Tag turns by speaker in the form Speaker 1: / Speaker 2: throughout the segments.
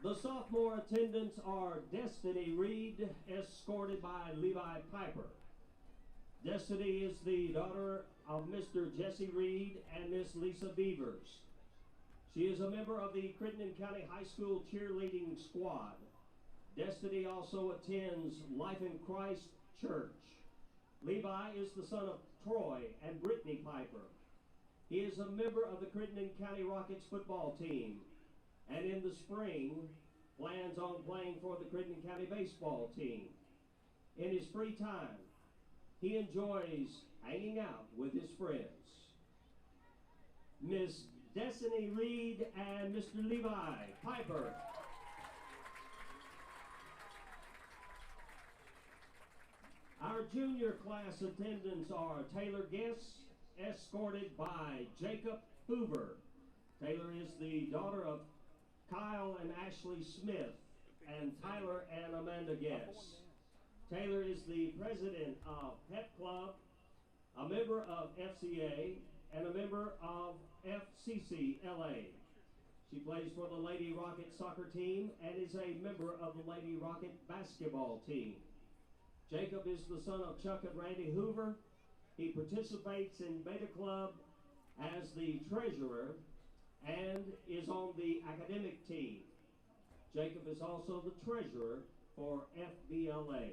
Speaker 1: The sophomore attendants are Destiny Reed, escorted by Levi Piper. Destiny is the daughter of Mr. Jesse Reed and Miss Lisa Beavers. She is a member of the Crittenden County High School cheerleading squad. Destiny also attends Life in Christ Church. Levi is the son of Troy and Brittany Piper. He is a member of the Crittenden County Rockets football team, and in the spring plans on playing for the Crittenden County baseball team. In his free time, he enjoys hanging out with his friends. Miss Destiny Reed and Mr. Levi Piper. Our junior class attendants are Taylor Guess, escorted by Jacob Hoover. Taylor is the daughter of Kyle and Ashley Smith, and Tyler and Amanda Guess. Taylor is the president of Pep Club, a member of FCA, and a member of FCCLA. She plays for the Lady Rocket soccer team and is a member of the Lady Rocket basketball team. Jacob is the son of Chuck and Randy Hoover. He participates in Beta Club as the treasurer and is on the academic team. Jacob is also the treasurer for FBLA.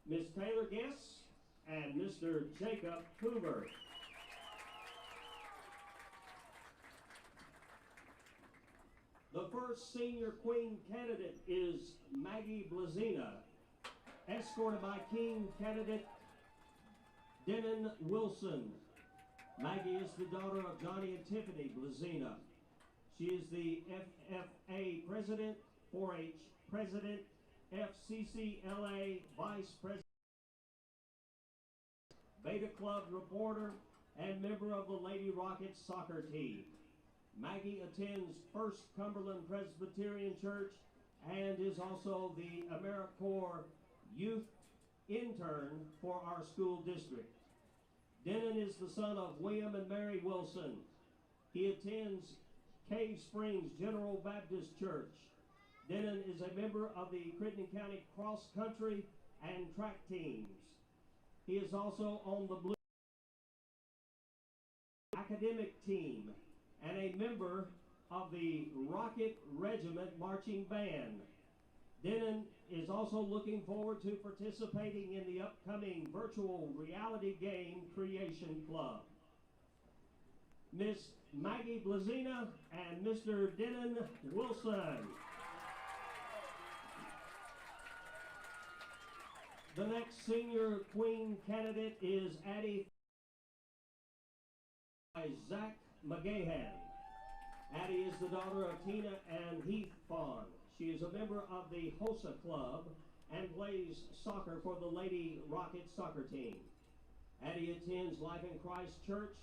Speaker 1: Miss Taylor Guess and Mr. Jacob Hoover. The first senior queen candidate is Maggie Blazina, escorted by king candidate Denon Wilson. Maggie is the daughter of Johnny and Tiffany Blazina. She is the FFA president, 4-H president, FCCLA vice president, Beta Club reporter, and member of the Lady Rocket soccer team. Maggie attends First Cumberland Presbyterian Church and is also the AmeriCorps youth intern for our school district. Denon is the son of William and Mary Wilson. He attends Cave Springs General Baptist Church. Denon is a member of the Crittenden County cross country and track teams. He is also on the Blue academic team and a member of the Rocket Regiment Marching Band. Denon is also looking forward to participating in the upcoming virtual reality game Creation Club. Miss Maggie Blazina and Mr. Denon Wilson. The next senior queen candidate is Addie by Zach McGahan. Addie is the daughter of Tina and Heath Fawn. She is a member of the HOSA Club and plays soccer for the Lady Rocket soccer team. Addie attends Life in Christ Church,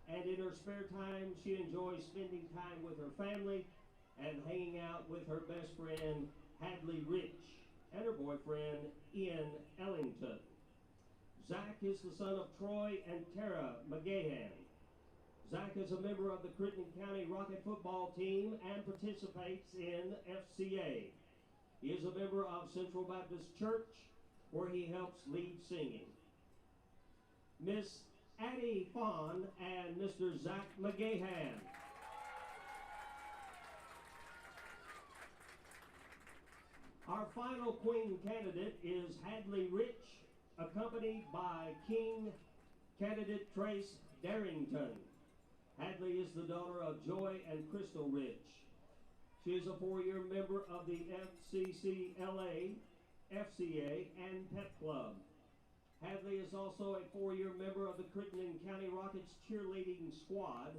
Speaker 1: and in her spare time, she enjoys spending time with her family and hanging out with her best friend, Hadley Rich, and her boyfriend, Ian Ellington. Zach is the son of Troy and Tara McGahan. Zach is a member of the Crittenden County Rocket football team and participates in FCA. He is a member of Central Baptist Church, where he helps lead singing. Miss Addie Fawn and Mr. Zach McGahan. Our final queen candidate is Hadley Rich, accompanied by king candidate Trace Darrington. Hadley is the daughter of Joy and Crystal Rich. She is a 4-year member of the FCCLA, FCA, and Pep Club. Hadley is also a 4-year member of the Crittenden County Rockets cheerleading squad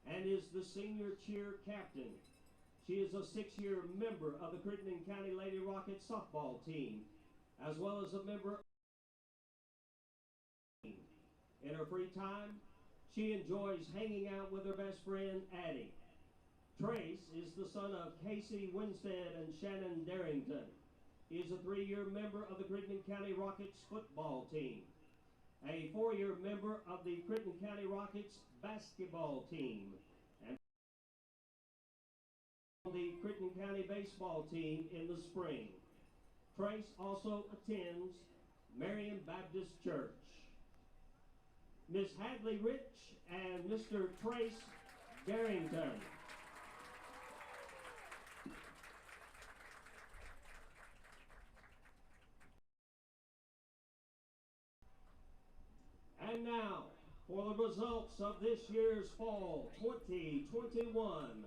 Speaker 1: and is the senior cheer captain. She is a 6-year member of the Crittenden County Lady Rocket softball team, as well as a member. In her free time, she enjoys hanging out with her best friend, Addie. Trace is the son of Casey Winstead and Shannon Darrington. He is a 3-year member of the Crittenden County Rockets football team, a 4-year member of the Crittenden County Rockets basketball team, the Crittenden County baseball team in the spring. Trace also attends Marian Baptist Church. Miss Hadley Rich and Mr. Trace Darrington. And now, for the results of this year's Fall 2021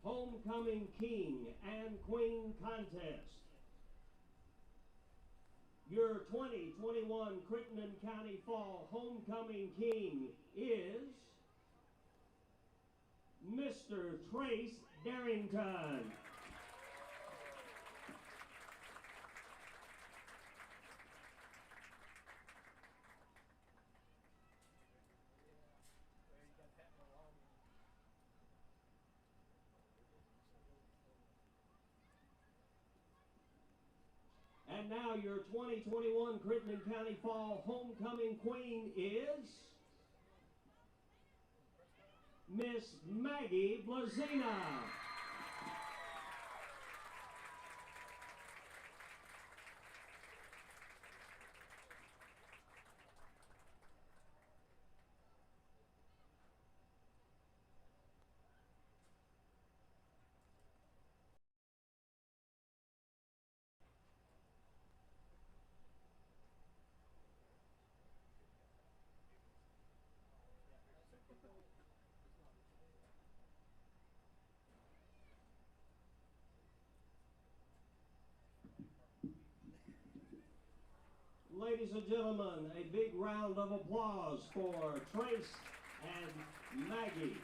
Speaker 1: Homecoming King and Queen Contest. Your 2021 Crittenden County Fall Homecoming King is Mr. Trace Darrington. And now your 2021 Crittenden County Fall Homecoming Queen is Miss Maggie Blazina. Ladies and gentlemen, a big round of applause for Trace and Maggie.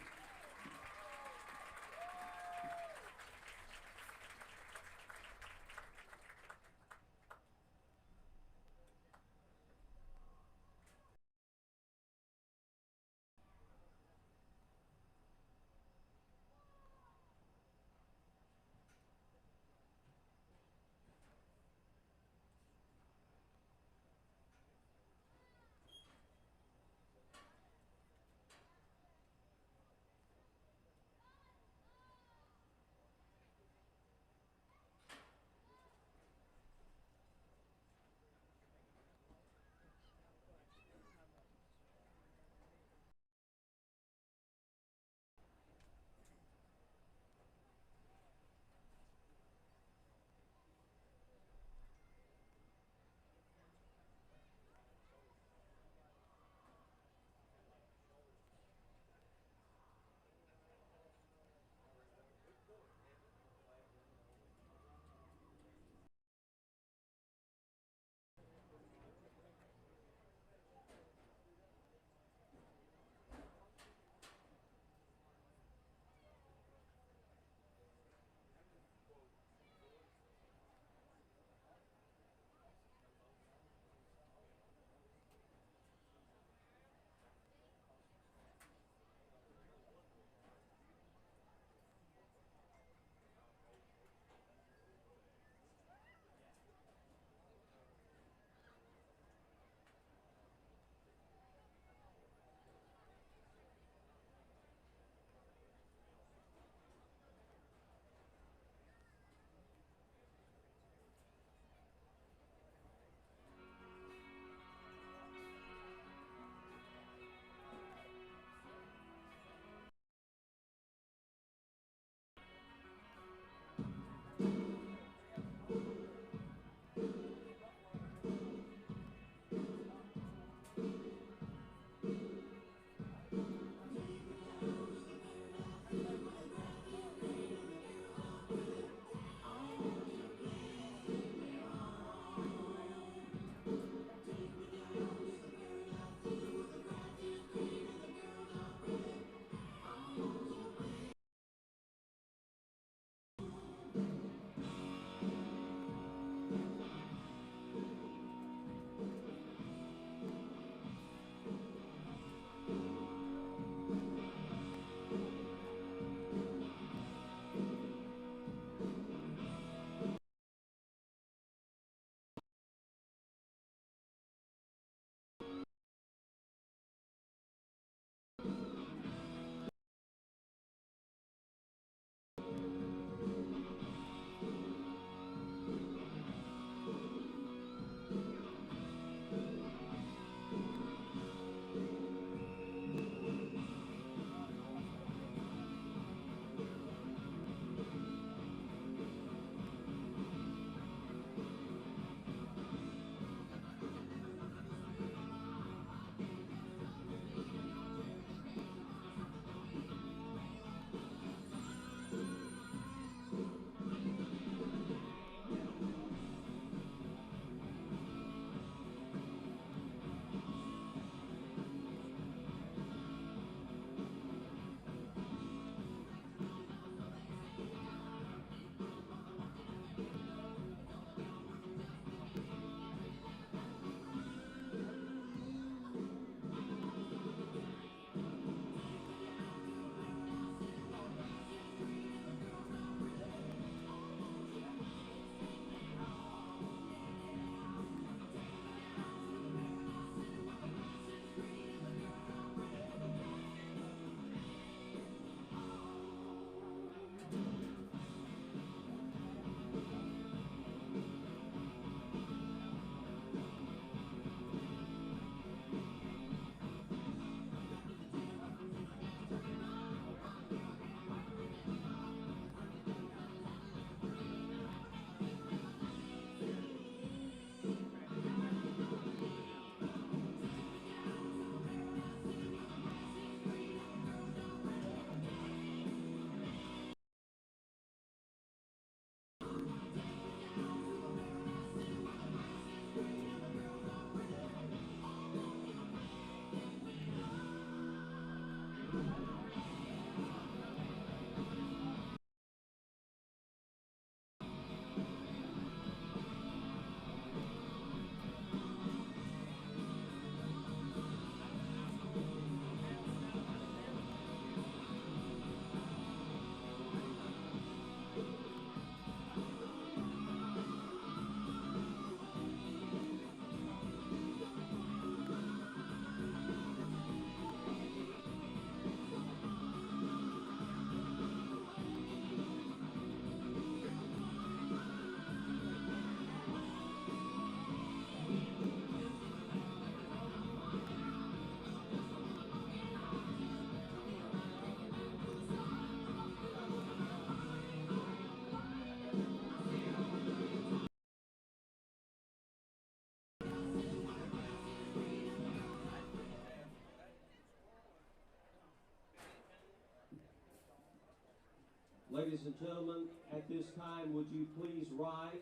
Speaker 1: Ladies and gentlemen, at this time, would you please rise,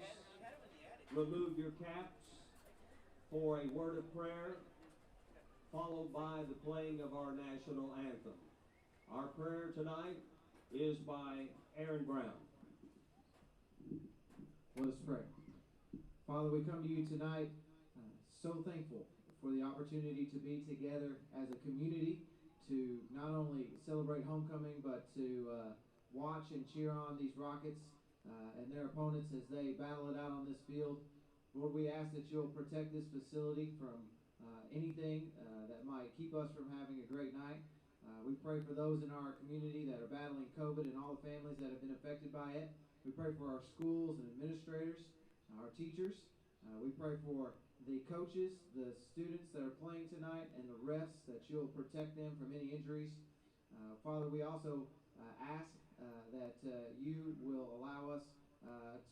Speaker 1: remove your caps for a word of prayer, followed by the playing of our national anthem. Our prayer tonight is by Aaron Brown.
Speaker 2: Let us pray. Father, we come to you tonight so thankful for the opportunity to be together as a community to not only celebrate homecoming, but to watch and cheer on these Rockets and their opponents as they battle it out on this field. Lord, we ask that you'll protect this facility from anything that might keep us from having a great night. We pray for those in our community that are battling COVID and all the families that have been affected by it. We pray for our schools and administrators, our teachers. We pray for the coaches, the students that are playing tonight, and the refs, that you'll protect them from any injuries. Father, we also ask that you will allow us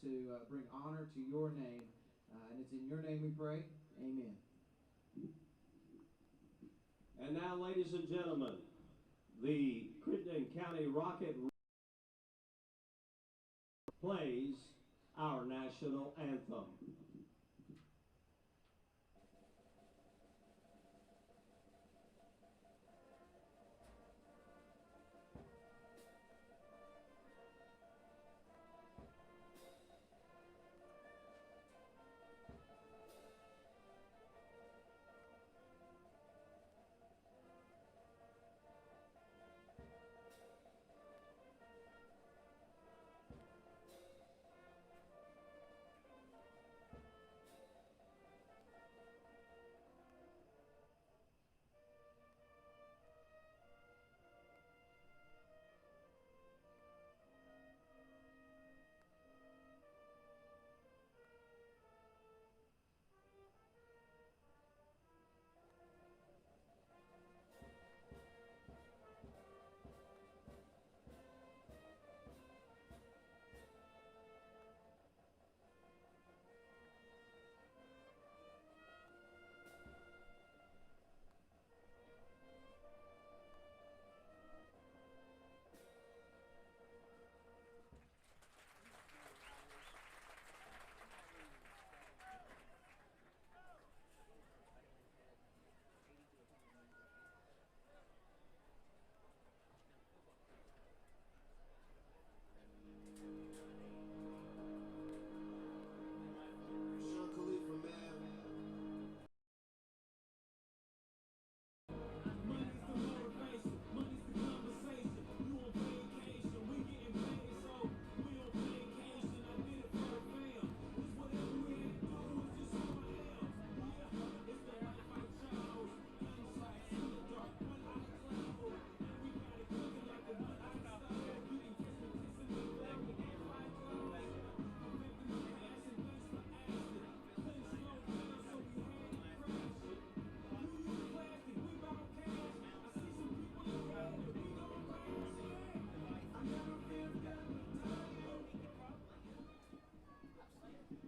Speaker 2: to bring honor to your name. And it's in your name we pray. Amen.
Speaker 1: And now, ladies and gentlemen, the Crittenden County Rocket plays our national anthem.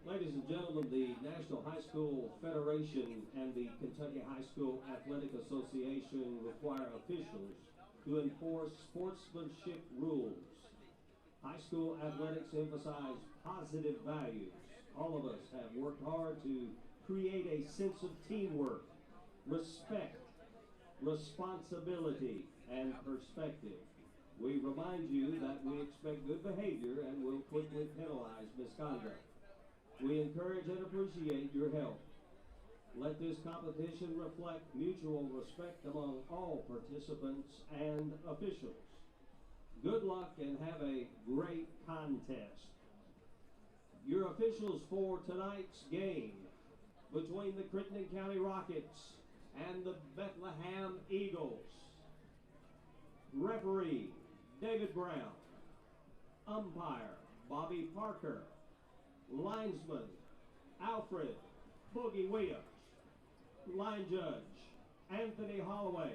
Speaker 1: Ladies and gentlemen, the National High School Federation and the Kentucky High School Athletic Association require officials to enforce sportsmanship rules. High school athletics emphasize positive values. All of us have worked hard to create a sense of teamwork, respect, responsibility, and perspective. We remind you that we expect good behavior and will quickly penalize misconduct. We encourage and appreciate your help. Let this competition reflect mutual respect among all participants and officials. Good luck and have a great contest. Your officials for tonight's game between the Crittenden County Rockets and the Bethlehem Eagles. Referee, David Brown. Umpire, Bobby Parker. Linesman, Alfred Boogie Williams. Line judge, Anthony Holloway.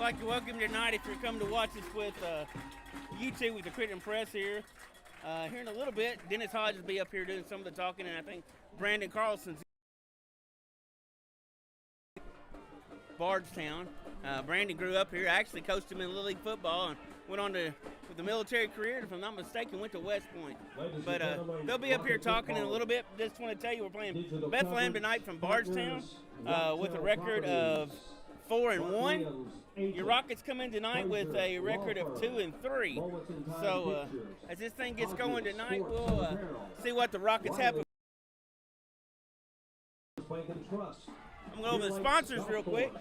Speaker 3: I'd like to welcome you tonight if you're coming to watch us with YouTube with the Crittenden Press here. Here in a little bit, Dennis Hodge will be up here doing some of the talking, and I think Brandon Carlson's Bardstown. Brandon grew up here. I actually coached him in Little League football and went on to with a military career, and if I'm not mistaken, went to West Point. But they'll be up here talking in a little bit. Just want to tell you we're playing Bethlehem tonight from Bardstown with a record of 4-1. Your Rockets come in tonight with a record of 2-3. So as this thing gets going tonight, we'll see what the Rockets have. I'm going to go over the sponsors real quick.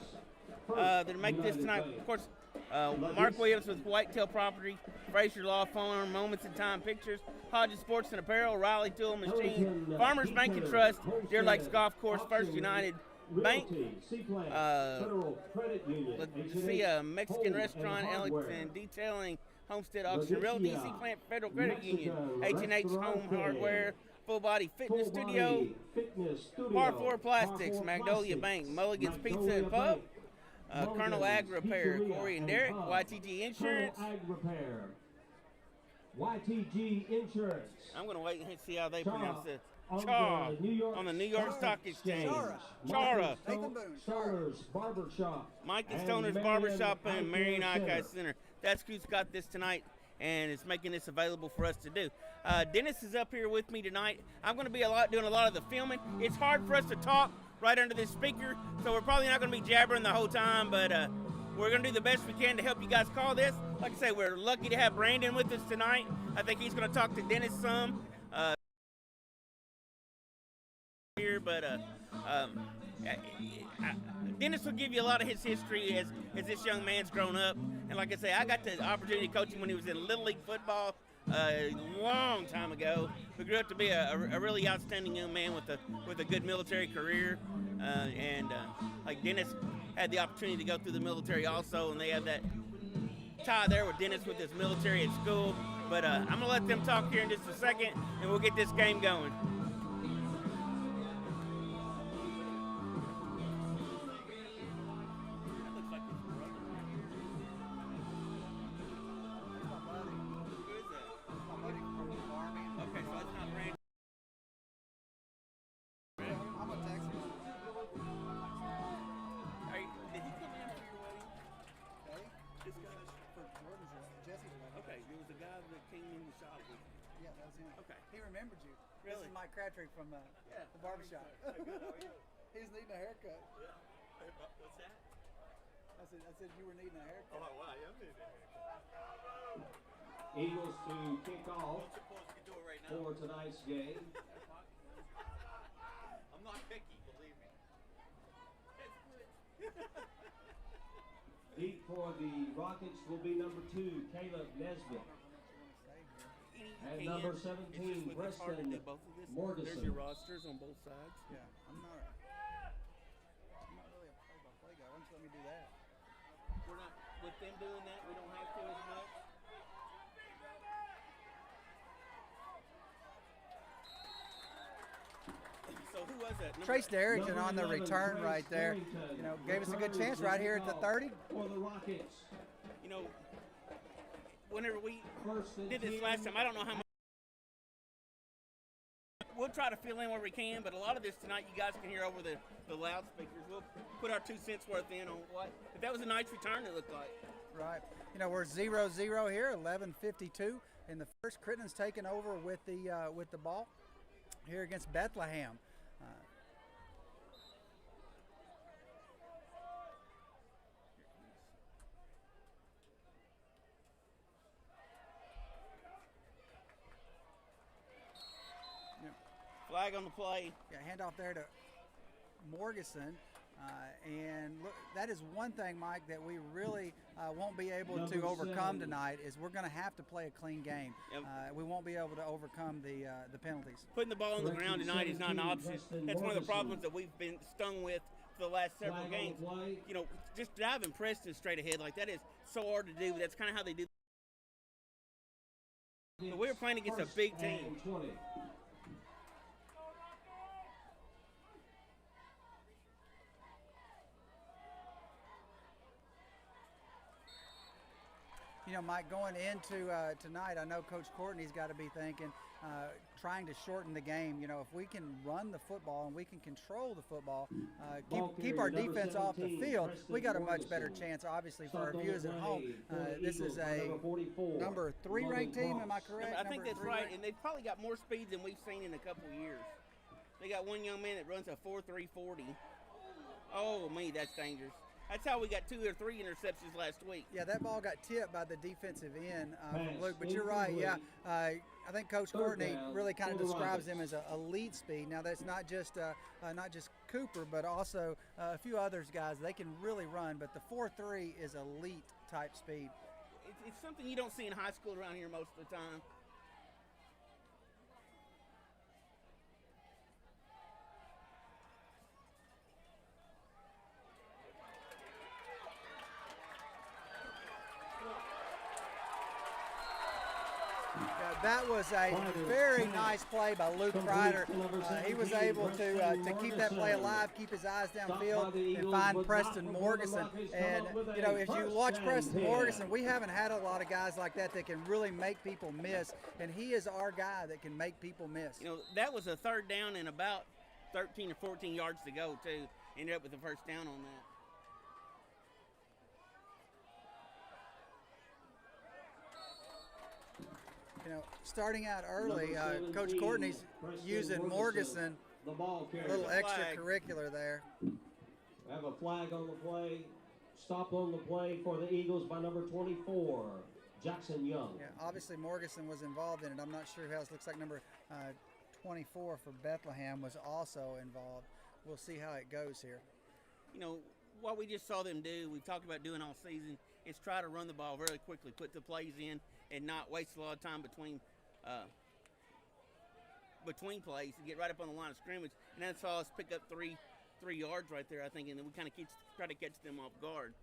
Speaker 3: that make this tonight. Of course, Mark Williams with Whitetail Property, Fraser Law Farm, Moments in Time Pictures, Hodges Sports and Apparel, Riley Tool Machine, Farmers Bank and Trust, Deer Lakes Golf Course, First United Bank, let's see, Mexican Restaurant, Ellington Detailing, Homestead Auction, Real DC Plant, Federal Credit Union, H&H Home Hardware, Full Body Fitness Studio, Par 4 Plastics, Magnolia Bank, Mulligan's Pizza and Pub, Colonel Ag Repair, Corey and Derek, YTG Insurance.
Speaker 1: YTG Insurance.
Speaker 3: I'm going to wait and see how they pronounce it. Char on the New York Stock Exchange. Chara.
Speaker 1: Stoner's Barbershop.
Speaker 3: Mike and Stoner's Barbershop and Marion Eye Center. That's who's got this tonight, and it's making this available for us to do. Dennis is up here with me tonight. I'm going to be doing a lot of the filming. It's hard for us to talk right under this speaker, so we're probably not going to be jabbering the whole time, but we're going to do the best we can to help you guys call this. Like I say, we're lucky to have Brandon with us tonight. I think he's going to talk to Dennis some. Here, but Dennis will give you a lot of his history as this young man's grown up. And like I say, I got the opportunity to coach him when he was in Little League football a long time ago. He grew up to be a really outstanding young man with a good military career. Like Dennis had the opportunity to go through the military also, and they have that tie there with Dennis with his military at school. But I'm going to let them talk here in just a second, and we'll get this game going.
Speaker 4: From the barbershop. He's needing a haircut.
Speaker 3: Yeah. What's that?
Speaker 4: I said you were needing a haircut.
Speaker 3: Oh, wow, I am needing a haircut.
Speaker 1: Eagles to kick off for tonight's game.
Speaker 3: I'm not picky, believe me.
Speaker 1: Deep for the Rockets will be number 2, Caleb Nesbitt. And number 17, Preston Morganson.
Speaker 3: There's your rosters on both sides.
Speaker 4: Yeah, I'm not really a play-by-play guy. Why don't you let me do that?
Speaker 3: We're not with them doing that. We don't have to as much. So who was that?
Speaker 4: Trace Derrickson on the return right there. You know, gave us a good chance right here at the 30.
Speaker 1: For the Rockets.
Speaker 3: You know, whenever we did this last time, I don't know how much. We'll try to fill in where we can, but a lot of this tonight you guys can hear over the loudspeakers. We'll put our 2 cents worth in on what. But that was a nice return, it looked like.
Speaker 4: Right. You know, we're 0-0 here, 11:52 in the first. Crittenden's taking over with the ball here against Bethlehem.
Speaker 3: Flag on the play.
Speaker 4: Yeah, hand off there to Morganson. And look, that is one thing, Mike, that we really won't be able to overcome tonight is we're going to have to play a clean game. Yep. We won't be able to overcome the penalties.
Speaker 3: Putting the ball on the ground tonight is not an option. That's one of the problems that we've been stung with for the last several games. You know, just driving Preston straight ahead like that is so hard to do. That's kind of how they do. So we're playing against a big team.
Speaker 4: You know, Mike, going into tonight, I know Coach Courtney's got to be thinking, trying to shorten the game. You know, if we can run the football and we can control the football, keep our defense off the field, we got a much better chance, obviously, for our viewers at home. This is a number 3 ranked team, am I correct?
Speaker 3: I think that's right, and they've probably got more speed than we've seen in a couple of years. They got one young man that runs a 4.340. Oh, me, that's dangerous. That's how we got 2 or 3 interceptions last week.
Speaker 4: Yeah, that ball got tipped by the defensive end from Luke. But you're right. Yeah, I think Coach Courtney really kind of describes him as a elite speed. Now that's not just Cooper, but also a few others guys. They can really run, but the 4.3 is elite type speed.
Speaker 3: It's something you don't see in high school around here most of the time.
Speaker 4: That was a very nice play by Luke Crider. He was able to keep that play alive, keep his eyes downfield, and find Preston Morganson. And, you know, if you watch Preston Morganson, we haven't had a lot of guys like that can really make people miss. And he is our guy that can make people miss.
Speaker 3: You know, that was a 3rd down and about 13 or 14 yards to go, too. Ended up with the 1st down on that.
Speaker 4: You know, starting out early, Coach Courtney's using Morganson, a little extracurricular there.
Speaker 1: We have a flag on the play. Stop on the play for the Eagles by number 24, Jackson Young.
Speaker 4: Yeah, obviously Morganson was involved in it. I'm not sure who else. Looks like number 24 for Bethlehem was also involved. We'll see how it goes here.
Speaker 3: You know, what we just saw them do, we've talked about doing all season, is try to run the ball really quickly, put the plays in, and not waste a lot of time between plays and get right up on the line of scrimmage. And that saw us pick up three yards right there, I think, and then we kind of try to catch them off guard.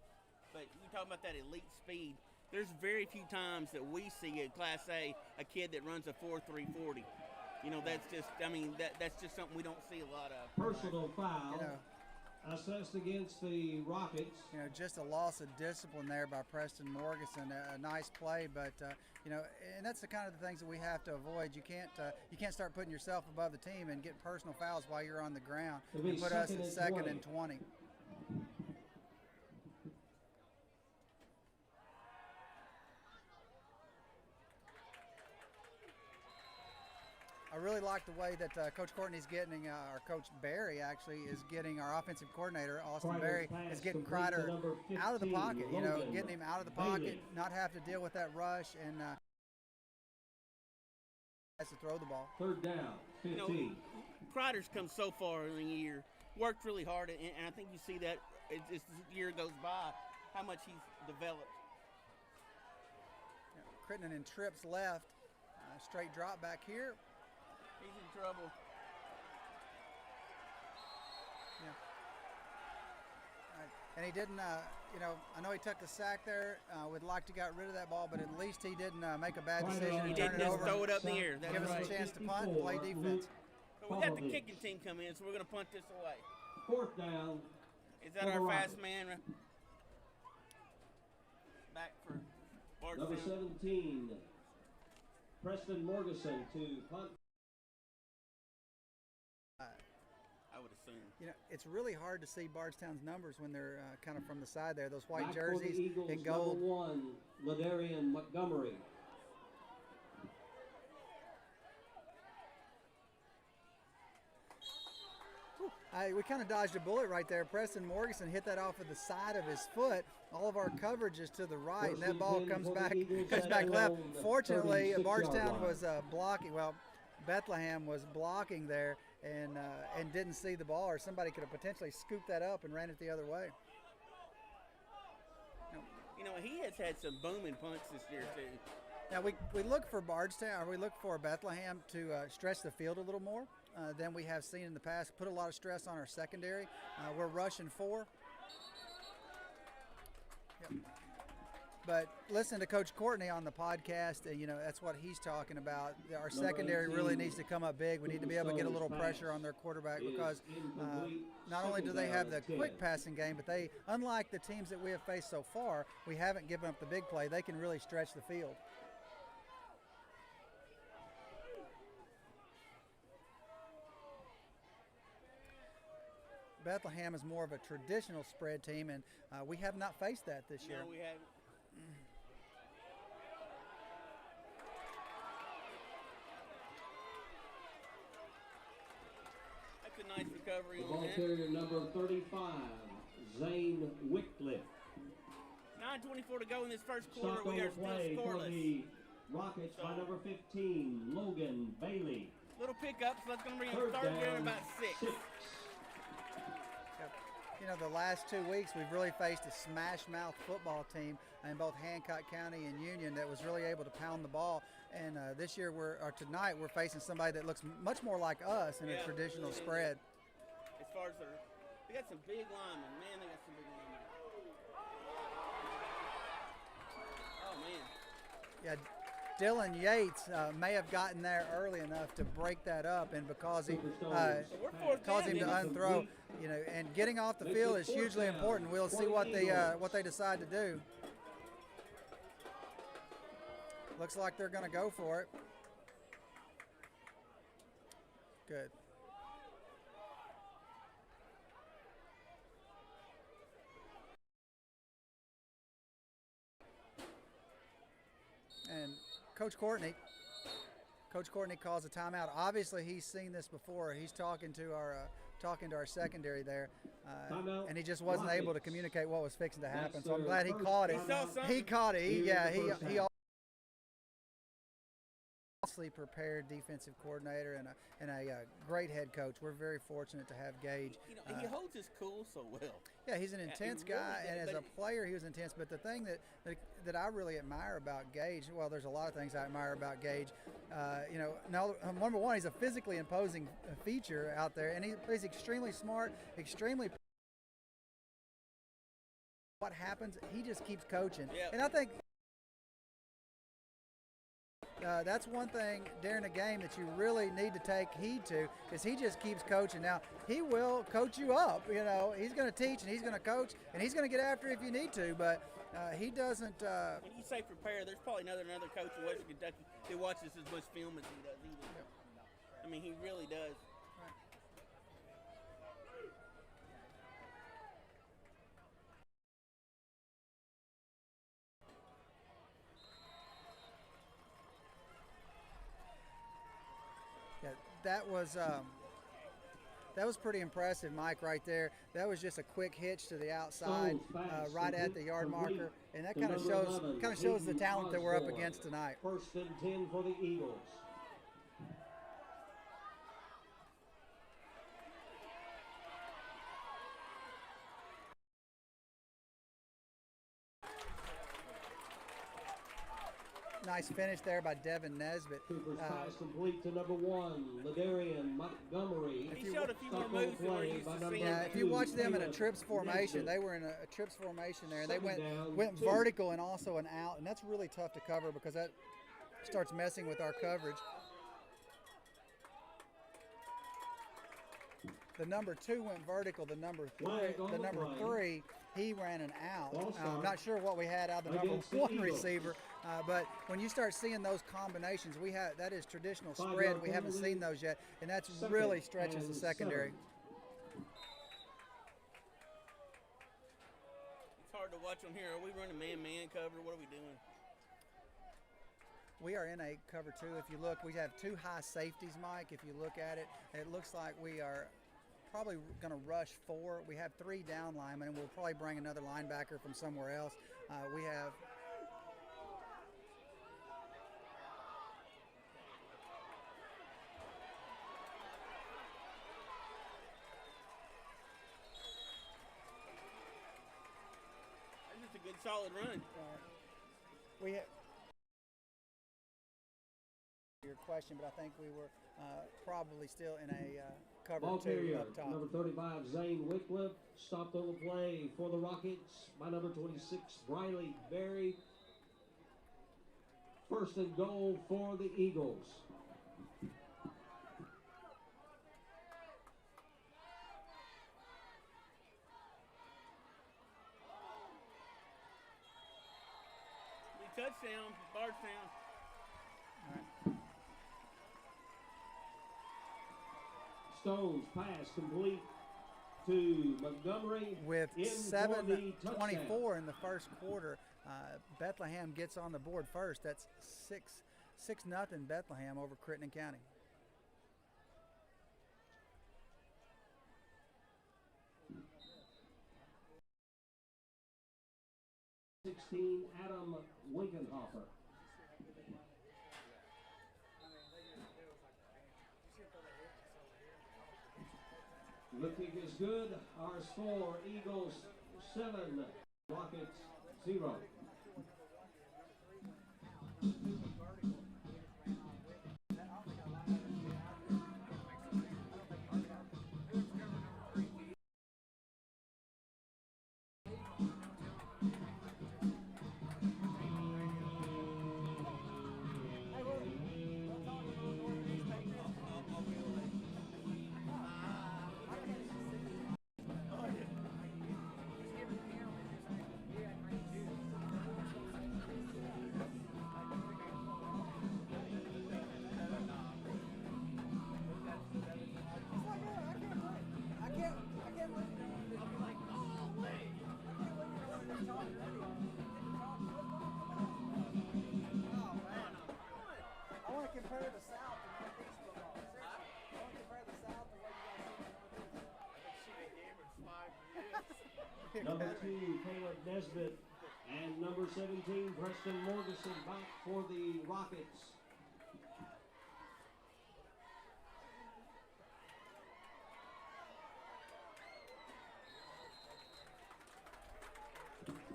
Speaker 3: But you talk about that elite speed. There's very few times that we see in Class A a kid that runs a 4.340. You know, that's just, I mean, that's just something we don't see a lot of.
Speaker 1: Personal foul.
Speaker 4: You know,
Speaker 1: assessed against the Rockets.
Speaker 4: You know, just a loss of discipline there by Preston Morganson. A nice play, but you know, and that's the kind of the things that we have to avoid. You can't start putting yourself above the team and getting personal fouls while you're on the ground. And put us at 2nd and 20. I really like the way that Coach Courtney's getting, or Coach Barry actually is getting our offensive coordinator, Austin Barry, is getting Crider out of the pocket, you know, getting him out of the pocket, not have to deal with that rush, and has to throw the ball.
Speaker 1: 3rd down, 15.
Speaker 3: You know, Crider's come so far in the year, worked really hard, and I think you see that as the year goes by, how much he's developed.
Speaker 4: Yeah, Crittenden trips left, straight drop back here.
Speaker 3: He's in trouble.
Speaker 4: Yeah. And he didn't, you know, I know he took the sack there. Would like to got rid of that ball, but at least he didn't make a bad decision.
Speaker 3: He
Speaker 4: and
Speaker 3: didn't
Speaker 4: turn it
Speaker 3: just
Speaker 4: over.
Speaker 3: throw it up in the air. That's
Speaker 4: give
Speaker 3: right.
Speaker 4: us a chance to punt and play defense.
Speaker 3: So we got the kicking team coming in, so we're going to punt this away.
Speaker 1: 4th down.
Speaker 3: Is that our fast man? Back for Bardstown.
Speaker 1: Number 17, Preston Morganson to punt.
Speaker 3: I would assume.
Speaker 4: You know, it's really hard to see Bardstown's numbers when they're kind of from the side there. Those white
Speaker 1: Back
Speaker 4: jerseys
Speaker 1: for the Eagles,
Speaker 4: in gold.
Speaker 1: Number 1, Ladarian Montgomery.
Speaker 4: We kind of dodged a bullet right there. Preston Morganson hit that off of the side of his foot. All of our coverage is to the right, and that ball comes back left. Fortunately, Bardstown was blocking. Well, Bethlehem was blocking there and didn't see the ball, or somebody could have potentially scooped that up and ran it the other way.
Speaker 3: You know, he has had some booming punts this year too.
Speaker 4: Now we look for Bardstown, or we look for Bethlehem to stretch the field a little more than we have seen in the past. Put a lot of stress on our secondary. We're rushing 4. Yep. But listen to Coach Courtney on the podcast, you know, that's what he's talking about. Our secondary really needs to come up big. We need to be able to get a little pressure on their quarterback, because not only do they have the quick passing game, but they, unlike the teams that we have faced so far, we haven't given up the big play. They can really stretch the field. Bethlehem is more of a traditional spread team, and we have not faced that this year.
Speaker 3: No, we haven't. That's a nice recovery
Speaker 1: The
Speaker 3: on
Speaker 1: ball
Speaker 3: that.
Speaker 1: carrier number 35, Zane Wycliffe.
Speaker 3: 9:24 to go in this first quarter.
Speaker 1: Stopped
Speaker 3: We
Speaker 1: on
Speaker 3: are
Speaker 1: the
Speaker 3: still
Speaker 1: play for
Speaker 3: scoreless.
Speaker 1: the Rockets by number 15, Logan Bailey.
Speaker 3: Little pickup, so that's going to bring
Speaker 1: Third
Speaker 3: up third down
Speaker 1: down,
Speaker 3: about 6.
Speaker 4: You know, the last 2 weeks we've really faced a smash-mouth football team in both Hancock County and Union that was really able to pound the ball. And this year, tonight, we're facing somebody that looks much more like us in a traditional spread.
Speaker 3: As far as they got some big linemen. Man, they got some big linemen. Oh, man.
Speaker 4: Yeah, Dylan Yates may have gotten there early enough to break that up, and because he caused him to unthrow, you know, and getting off the field is hugely important. We'll see what they decide to do. Looks like they're going to go for it. Good. And Coach Courtney calls a timeout. Obviously, he's seen this before. He's talking to our secondary there, and he just wasn't able to communicate what was fixing to happen. So I'm glad he caught it. He caught it. He prepared defensive coordinator and a great head coach. We're very fortunate to have Gage.
Speaker 3: You know, he holds his cool so well.
Speaker 4: Yeah, he's an intense guy, and as a player, he was intense. But the thing that I really admire about Gage, well, there's a lot of things I admire about Gage. You know, number one, he's a physically imposing feature out there, and he's extremely smart, extremely. What happens? He just keeps coaching, and I think. That's one thing during a game that you really need to take heed to, is he just keeps coaching. Now, he will coach you up. You know, he's going to teach and he's going to coach and he's going to get after if you need to, but he doesn't.
Speaker 3: When you say prepare, there's probably another coach in Western Kentucky who watches as much film as he does either. I mean, he really does. That was pretty impressive, Mike, right there. That was just a quick hitch to the outside, right at the yard marker, and that kind of shows the talent that we're up against tonight.
Speaker 1: 1st and 10 for the Eagles.
Speaker 4: Nice finish there by Devin Nesbitt.
Speaker 1: Cooper's pass complete to number 1, Ladarian Montgomery.
Speaker 3: He showed a few more moves than we're used to seeing.
Speaker 4: Yeah, if you watch them in a trips formation, they were in a trips formation there. They went vertical and also an out, and that's really tough to cover because that starts messing with our coverage. The number 2 went vertical. The number 3, he ran an out. I'm not sure what we had out of the number 1 receiver, but when you start seeing those combinations, that is traditional spread. We haven't seen those yet, and that's really stretches the secondary.
Speaker 3: It's hard to watch them here. Are we running man-man cover? What are we doing?
Speaker 4: We are in a cover 2. If you look, we have 2 high safeties, Mike. If you look at it, it looks like we are probably going to rush 4. We have 3 down linemen, and we'll probably bring another linebacker from somewhere else. We have
Speaker 3: That's just a good solid run.
Speaker 4: we have your question, but I think we were probably still in a cover
Speaker 1: Ball
Speaker 4: 2
Speaker 1: carrier,
Speaker 4: up top.
Speaker 1: number 35, Zane Wycliffe, stopped on the play for the Rockets by number 26, Briley Berry. 1st and goal for the Eagles.
Speaker 3: Touchdown, Bardstown.
Speaker 1: Stone's pass complete to Montgomery.
Speaker 4: With
Speaker 1: in
Speaker 4: 7:24 in the first quarter, Bethlehem gets on the board first. That's 6-0 Bethlehem over Crittenden County.
Speaker 1: 16, Adam Winkenhofer. The kick is good. Our score, Eagles 7, Rockets 0. Number 2, Caleb Nesbitt, and number 17, Preston Morganson, back for the Rockets.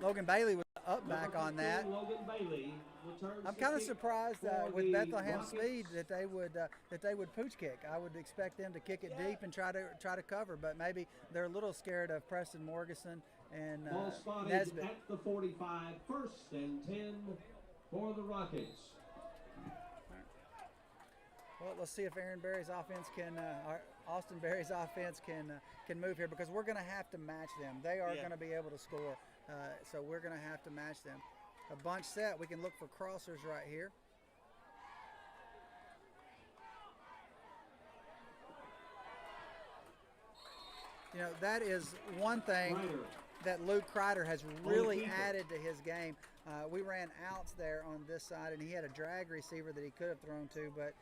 Speaker 4: Logan Bailey was up back on that.
Speaker 1: Logan Bailey returns.
Speaker 4: I'm kind of surprised with Bethlehem speed that they would pooch kick. I would expect them to kick it deep and try to cover, but maybe they're a little scared of Preston Morganson and
Speaker 1: Ball spotted
Speaker 4: Nesbitt.
Speaker 1: at the 45, 1st and 10 for the Rockets.
Speaker 4: Well, let's see if Aaron Berry's offense Austin Berry's offense can move here, because we're going to have to match them. They are going to be able to score, so we're going to have to match them. A bunch set, we can look for crossers right here. You know, that is one thing that Luke Crider has really added to his game. We ran outs there on this side, and he had a drag receiver that he could have thrown to, but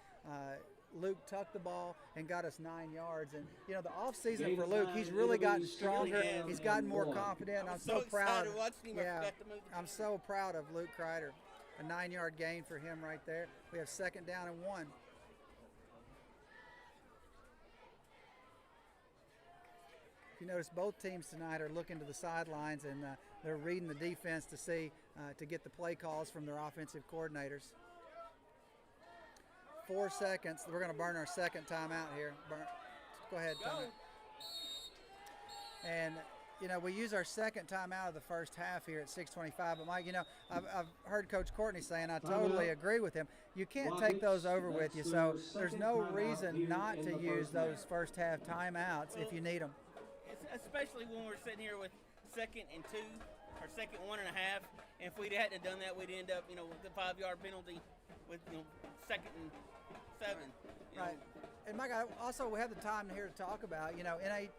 Speaker 4: Luke tucked the ball and got us 9 yards. And, you know, the offseason for Luke, he's really gotten stronger. He's gotten more confident. I'm so proud. I'm so proud of Luke Crider. A 9-yard gain for him right there. We have 2nd down and 1. You notice both teams tonight are looking to the sidelines, and they're reading the defense to see to get the play calls from their offensive coordinators. 4 seconds. We're going to burn our 2nd timeout here. Go ahead, Tommy. And you know, we use our 2nd timeout of the first half here at 6:25. But Mike, you know, I've heard Coach Courtney saying, I totally agree with him. You can't take those over with you, so there's no reason not to use those first half timeouts if you need them.
Speaker 3: Especially when we're sitting here with 2nd and 2 or 2nd 1.5. And if we hadn't done that, we'd end up, you know, with the 5-yard penalty with, you know, 2nd and 7.
Speaker 4: Right. And Mike, we have the time here to talk about, you know,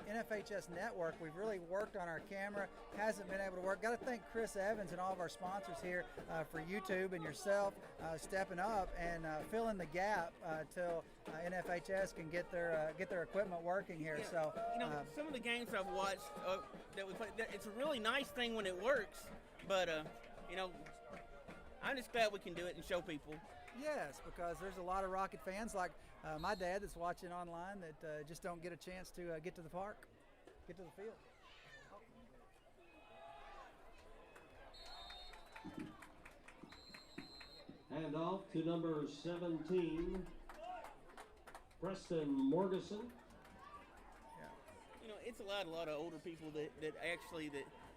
Speaker 4: NFHS Network. We've really worked on our camera, hasn't been able to work. Got to thank Chris Evans and all of our sponsors here for YouTube and yourself stepping up and filling the gap till NFHS can get their equipment working here.
Speaker 3: Yeah.
Speaker 4: So,
Speaker 3: you know, some of the games I've watched that we play, it's a really nice thing when it works, but you know, I'm just glad we can do it and show people.
Speaker 4: Yes, because there's a lot of Rocket fans like my dad that's watching online that just don't get a chance to get to the park, get to the field.
Speaker 1: Hand off to number 17, Preston Morganson.
Speaker 3: Yeah. You know, it's a lot of older people that actually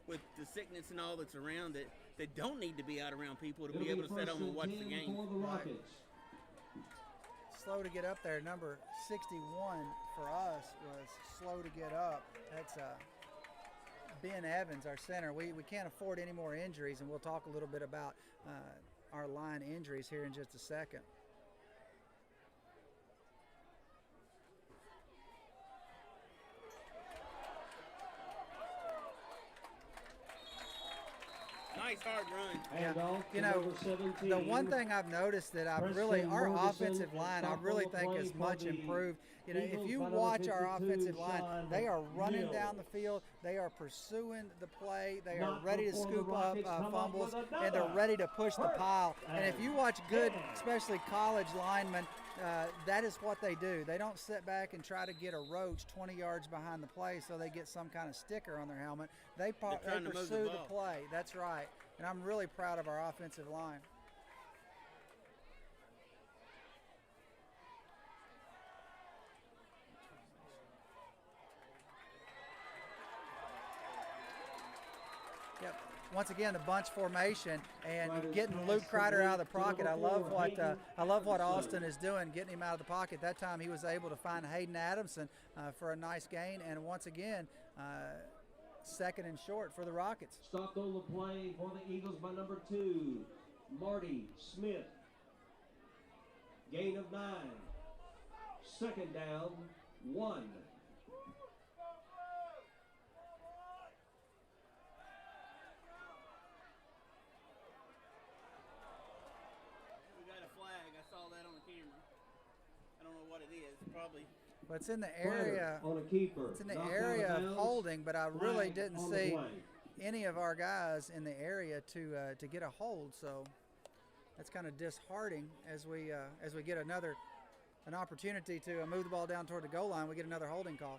Speaker 3: with the sickness and all that's around that don't need to be out around people to be able to sit home and watch the game.
Speaker 1: For the Rockets.
Speaker 4: Slow to get up there. Number 61 for us was slow to get up. That's Ben Evans, our center. We can't afford any more injuries, and we'll talk a little bit about our line injuries here in just a second.
Speaker 3: Nice nice hard run.
Speaker 1: Handoff to
Speaker 4: You know,
Speaker 1: number 17.
Speaker 4: the one thing I've noticed that our offensive line, I really think is much improved. You know, if you watch our offensive line, they are running down the field, they are pursuing the play, they are ready to scoop up fumbles, and they're ready to push the pile. And if you watch good, especially college linemen, that is what they do. They don't sit back and try to get a roach 20 yards behind the play so they get some kind of sticker on their helmet. They pursue the play. That's right. And I'm really proud of our offensive line. Yep. Once again, the bunch formation and getting Luke Crider out of the pocket. I love what Austin is doing, getting him out of the pocket. That time he was able to find Hayden Adamson for a nice gain, and once again, second and short for the Rockets.
Speaker 1: Stopped on the play for the Eagles by number 2, Marty Smith. Gain of 9. Second down, 1.
Speaker 3: Probably.
Speaker 4: But it's in the area.
Speaker 1: On a keeper.
Speaker 4: It's in the area of holding, but I really didn't see any of our guys in the area to get a hold. So that's kind of disheartening as we get an opportunity to move the ball down toward the goal line. We get another holding call.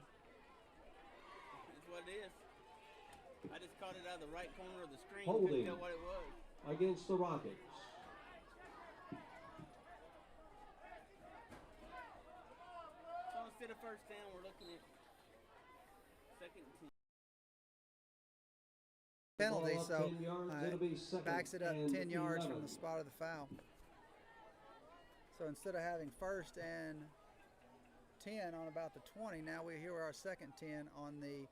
Speaker 3: That's what it is. I just caught it out of the right corner of the screen.
Speaker 1: Holding.
Speaker 3: Couldn't tell what it was.
Speaker 1: Against the Rockets.
Speaker 3: Instead of first down, we're looking at second and 10.
Speaker 4: Penalty, so backs it up 10 yards from the spot of the foul. So instead of having first and 10 on about the 20, now we hear our second 10 on the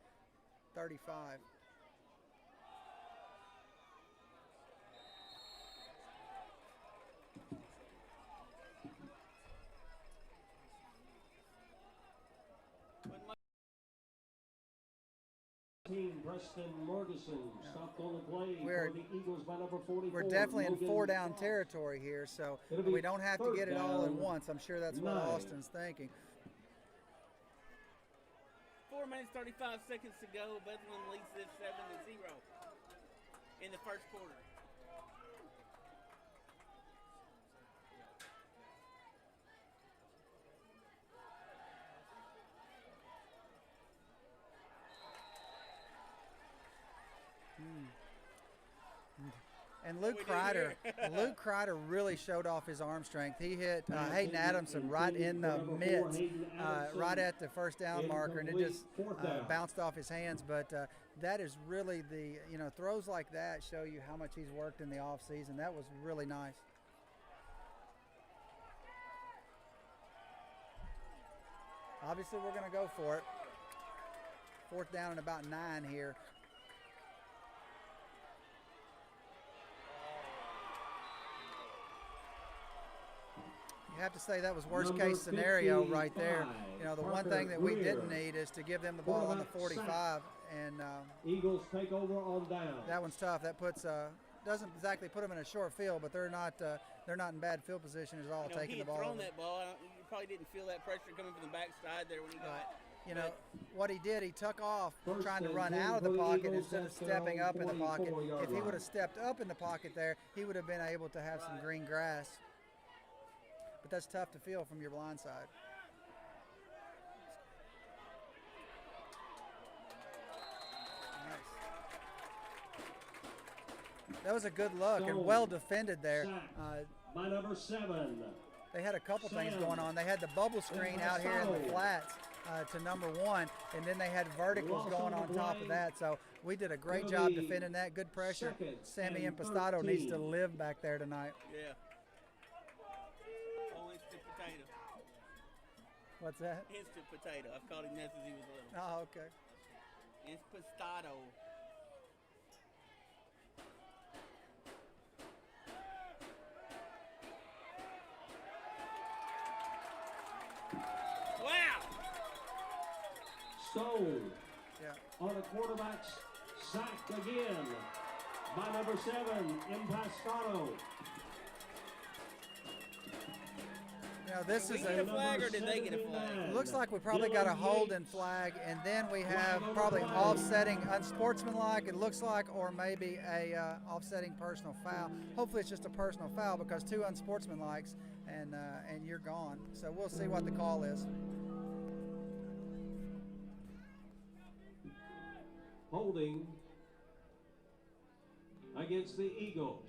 Speaker 4: 35.
Speaker 1: Preston Morrison stopped on the play for the Eagles by number 44.
Speaker 4: We're definitely in 4-down territory here, so we don't have to get it all at once. I'm sure that's what Austin's thinking.
Speaker 3: 4 minutes, 35 seconds to go. Bethlehem leads this 7-0 in the first quarter.
Speaker 4: And Luke Crider really showed off his arm strength. He hit Hayden Adamson right in the mitts, right at the first down marker, and it just bounced off his hands. But that is really throws like that show you how much he's worked in the offseason. That was really nice. Obviously, we're going to go for it. 4th down and about 9 here. You have to say that was worst case scenario right there. You know, the one thing that we didn't need is to give them the ball on the 45, and
Speaker 1: Eagles take over on down.
Speaker 4: That one's tough. That puts doesn't exactly put them in a short field, but they're not in bad field position at all, taking the ball.
Speaker 3: He had thrown that ball. You probably didn't feel that pressure coming from the backside there when he got.
Speaker 4: You know what he did? He took off trying to run out of the pocket instead of stepping up in the pocket. If he would have stepped up in the pocket there, he would have been able to have some green grass. But that's tough to feel from your blind side. Nice. That was a good look and well defended there.
Speaker 1: By number 7.
Speaker 4: They had a couple things going on. They had the bubble screen out here in the flats to number 1, and then they had verticals going on top of that. So we did a great job defending that. Good pressure. Sammy Impastato needs to live back there tonight.
Speaker 3: Yeah. Potato.
Speaker 4: What's that?
Speaker 3: Instant potato. I've called him that since he was little.
Speaker 4: Oh, okay.
Speaker 3: Impastato. Wow!
Speaker 1: Stole.
Speaker 4: Yeah.
Speaker 1: On a quarterback's sack again. by number 7, Impascado.
Speaker 4: This
Speaker 3: Did
Speaker 4: is
Speaker 3: we get a
Speaker 4: a
Speaker 3: flag or did they get a flag?
Speaker 4: It looks like we probably got a holding flag, and then we have probably offsetting unsportsmanlike, it looks like, or maybe a offsetting personal foul. Hopefully it's just a personal foul, because 2 unsportsmanlikes and you're gone. So we'll see what the call is.
Speaker 1: Holding against the Eagles.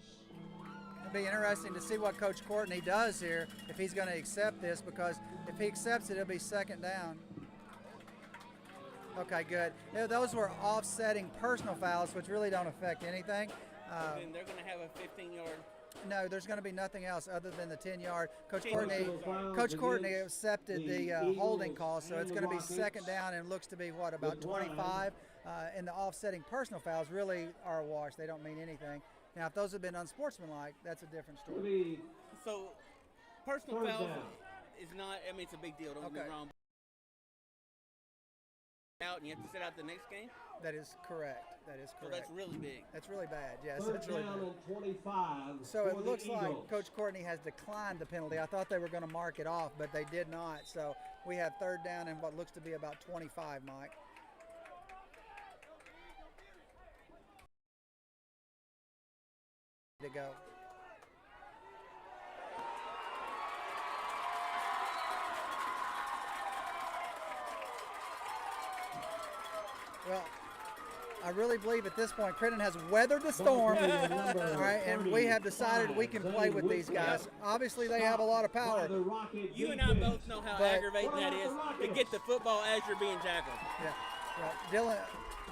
Speaker 4: It'll be interesting to see what Coach Courtney does here, if he's going to accept this, because if he accepts it, it'll be 2nd down. Okay, good. Those were offsetting personal fouls, which really don't affect anything.
Speaker 3: And they're going to have a 15-yard.
Speaker 4: No, there's going to be nothing else other than the 10-yard. Coach Courtney accepted the holding call, so it's going to be 2nd down, and looks to be, what, about 25? And the offsetting personal fouls really are a wash. They don't mean anything. Now, if those have been unsportsmanlike, that's a different story.
Speaker 3: So, personal fouls is not, I mean, it's a big deal, don't get me wrong. Out and you have to sit out the next game?
Speaker 4: That is correct. That is correct.
Speaker 3: So that's really big.
Speaker 4: That's really bad, yes.
Speaker 1: Third
Speaker 4: really
Speaker 1: down
Speaker 4: bad.
Speaker 1: and 25.
Speaker 4: So it looks like
Speaker 1: Eagles.
Speaker 4: Coach Courtney has declined the penalty. I thought they were going to mark it off, but they did not. So we have 3rd down and what looks to be about 25, Mike. To go. Well, I really believe at this point Crittenden has weathered the storm, all right, and we have decided we can play with these guys. Obviously, they have a lot of power.
Speaker 3: You and I both know how aggravating that is to get the football as you're being tackled.
Speaker 4: Yeah.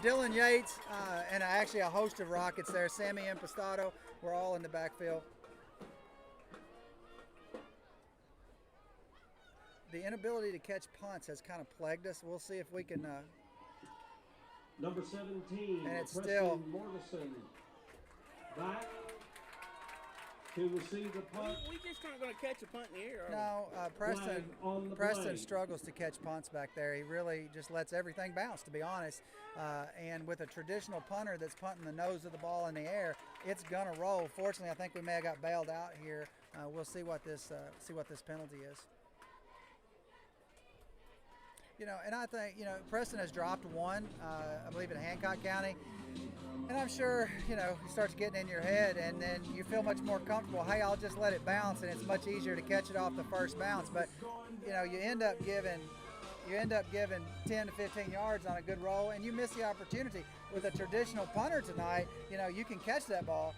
Speaker 4: Dylan Yates and actually a host of Rockets there, Sammy Impastado, we're all in the backfield. The inability to catch punts has kind of plagued us. We'll see if we can.
Speaker 1: Number 17,
Speaker 4: and it's
Speaker 1: Preston
Speaker 4: still
Speaker 1: Morrison back to receive the punt.
Speaker 3: We just aren't going to catch a punt in the air.
Speaker 4: No, Preston struggles to catch punts back there. He really just lets everything bounce, to be honest. And with a traditional punter that's punting the nose of the ball in the air, it's gonna roll. Fortunately, I think we may have got bailed out here. We'll see what this penalty is. And I think, Preston has dropped one, I believe in Hancock County. And I'm sure, he starts getting in your head, and then you feel much more comfortable. Hey, I'll just let it bounce, and it's much easier to catch it off the first bounce. But, you end up giving 10 to 15 yards on a good roll, and you miss the opportunity. With a traditional punter tonight, you can catch that ball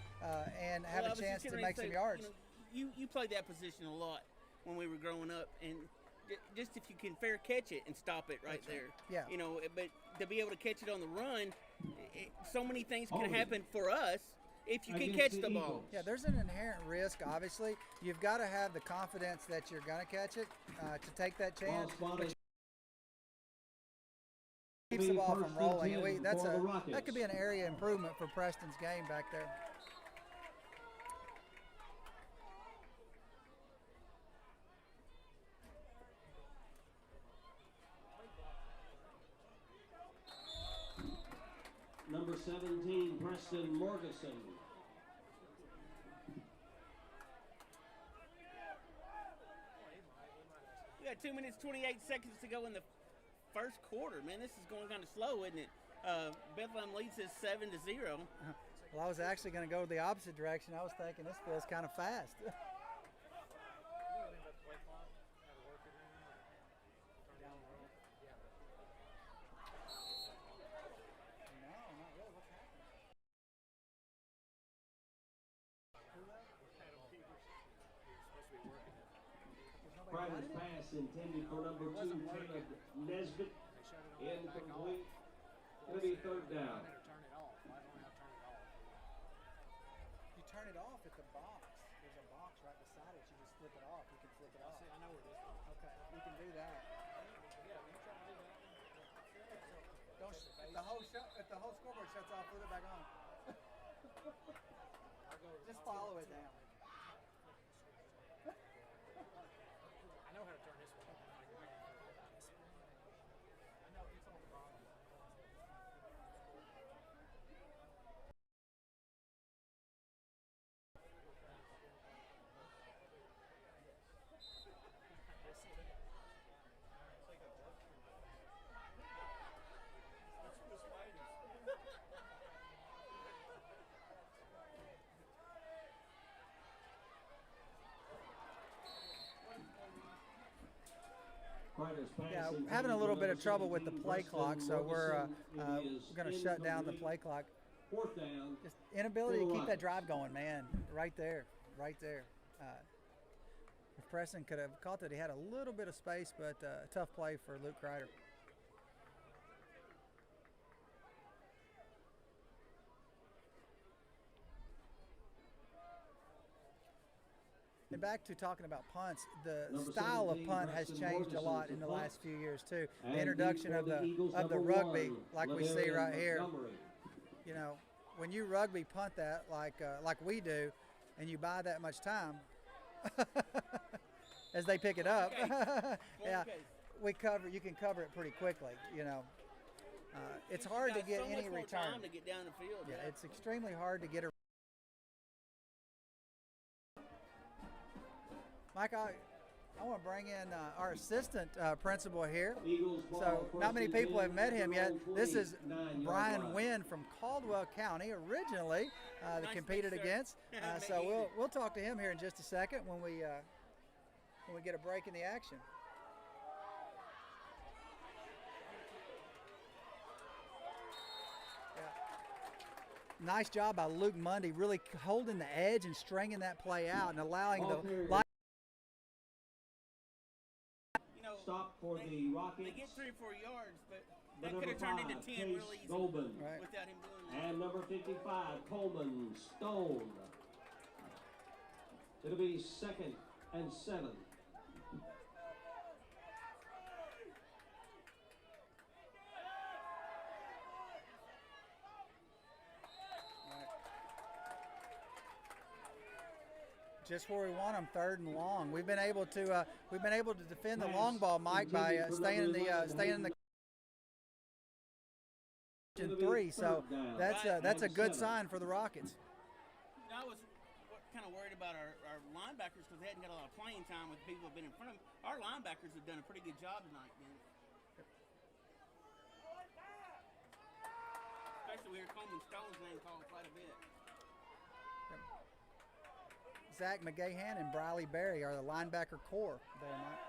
Speaker 4: and have a chance to make some yards.
Speaker 3: You played that position a lot when we were growing up, and just if you can fair catch it and stop it right there.
Speaker 4: Yeah.
Speaker 3: But to be able to catch it on the run, so many things can happen for us if you can catch the ball.
Speaker 4: Yeah, there's an inherent risk, obviously. You've got to have the confidence that you're going to catch it to take that chance. Keeps the ball from rolling. And that could be an area improvement for Preston's game back there.
Speaker 1: Number 17, Preston Morrison.
Speaker 3: We got 2 minutes, 28 seconds to go in the first quarter. Man, this is going kind of slow, isn't it? Bethlehem leads us 7-0.
Speaker 4: Well, I was actually going to go the opposite direction. I was thinking this feels kind of fast.
Speaker 1: Private pass intended for number 2, Caleb Nesbitt. Incomplete. It'll be 3rd down.
Speaker 4: You turn it off at the box. There's a box right beside it. You just flip it off. You can flip it off. I know where it is. Okay, we can do that. If the whole scoreboard shuts off, flip it back on. Just follow it down. Yeah, having a little bit of trouble with the play clock, so we're going to shut down the play clock.
Speaker 1: Fourth down.
Speaker 4: Just inability to keep that drive going, man. Right there. If Preston could have caught that, he had a little bit of space, but a tough play for Luke Kreider. And back to talking about punts, the style of punt has changed a lot in the last few years too. The introduction of the rugby, like we see right here. You know, when you rugby punt that like we do, and you buy that much time, as they pick it up, yeah, you can cover it pretty quickly. You know, it's hard to get any return.
Speaker 3: Time to get down the field.
Speaker 4: Yeah, it's extremely hard to get a. Mike, I want to bring in our assistant principal here. So not many people have met him yet. This is Brian Wynn from Caldwell County originally that competed against. So we'll talk to him here in just a second when we get a break in the action. Nice job by Luke Mundy, really holding the edge and stringing that play out and allowing the.
Speaker 1: Stop for the Rockets.
Speaker 3: They get 3 or 4 yards, but that could have turned into 10 really easy without him doing that.
Speaker 1: And number 55, Coleman Stone. It'll be 2nd and 7.
Speaker 4: Just where we want them, 3rd and long. We've been able to defend the long ball, Mike, by staying in the 3. So that's a good sign for the Rockets.
Speaker 3: I was kind of worried about our linebackers because they hadn't got a lot of playing time with people who have been in front of them. Our linebackers have done a pretty good job tonight, man. Especially we hear Coleman Stone's name called quite a bit.
Speaker 4: Zach McGahan and Briley Berry are the linebacker core there, Mike.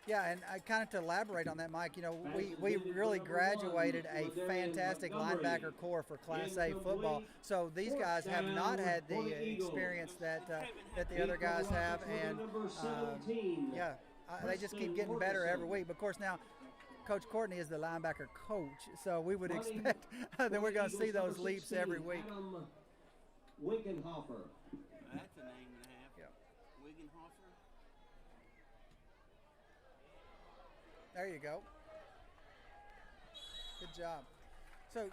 Speaker 4: Yeah, and I kind of to elaborate on that, Mike, you know, we really graduated a fantastic linebacker core for Class A football. So these guys have not had the experience that the other guys have, and yeah. They just keep getting better every week. But of course now, Coach Courtney is the linebacker coach, so we would expect that we're going to see those leaps every week.
Speaker 1: Wickenhofer.
Speaker 3: That's a name and a half.
Speaker 4: Yeah.
Speaker 3: Wickenhofer.
Speaker 4: There you go. Good job. So,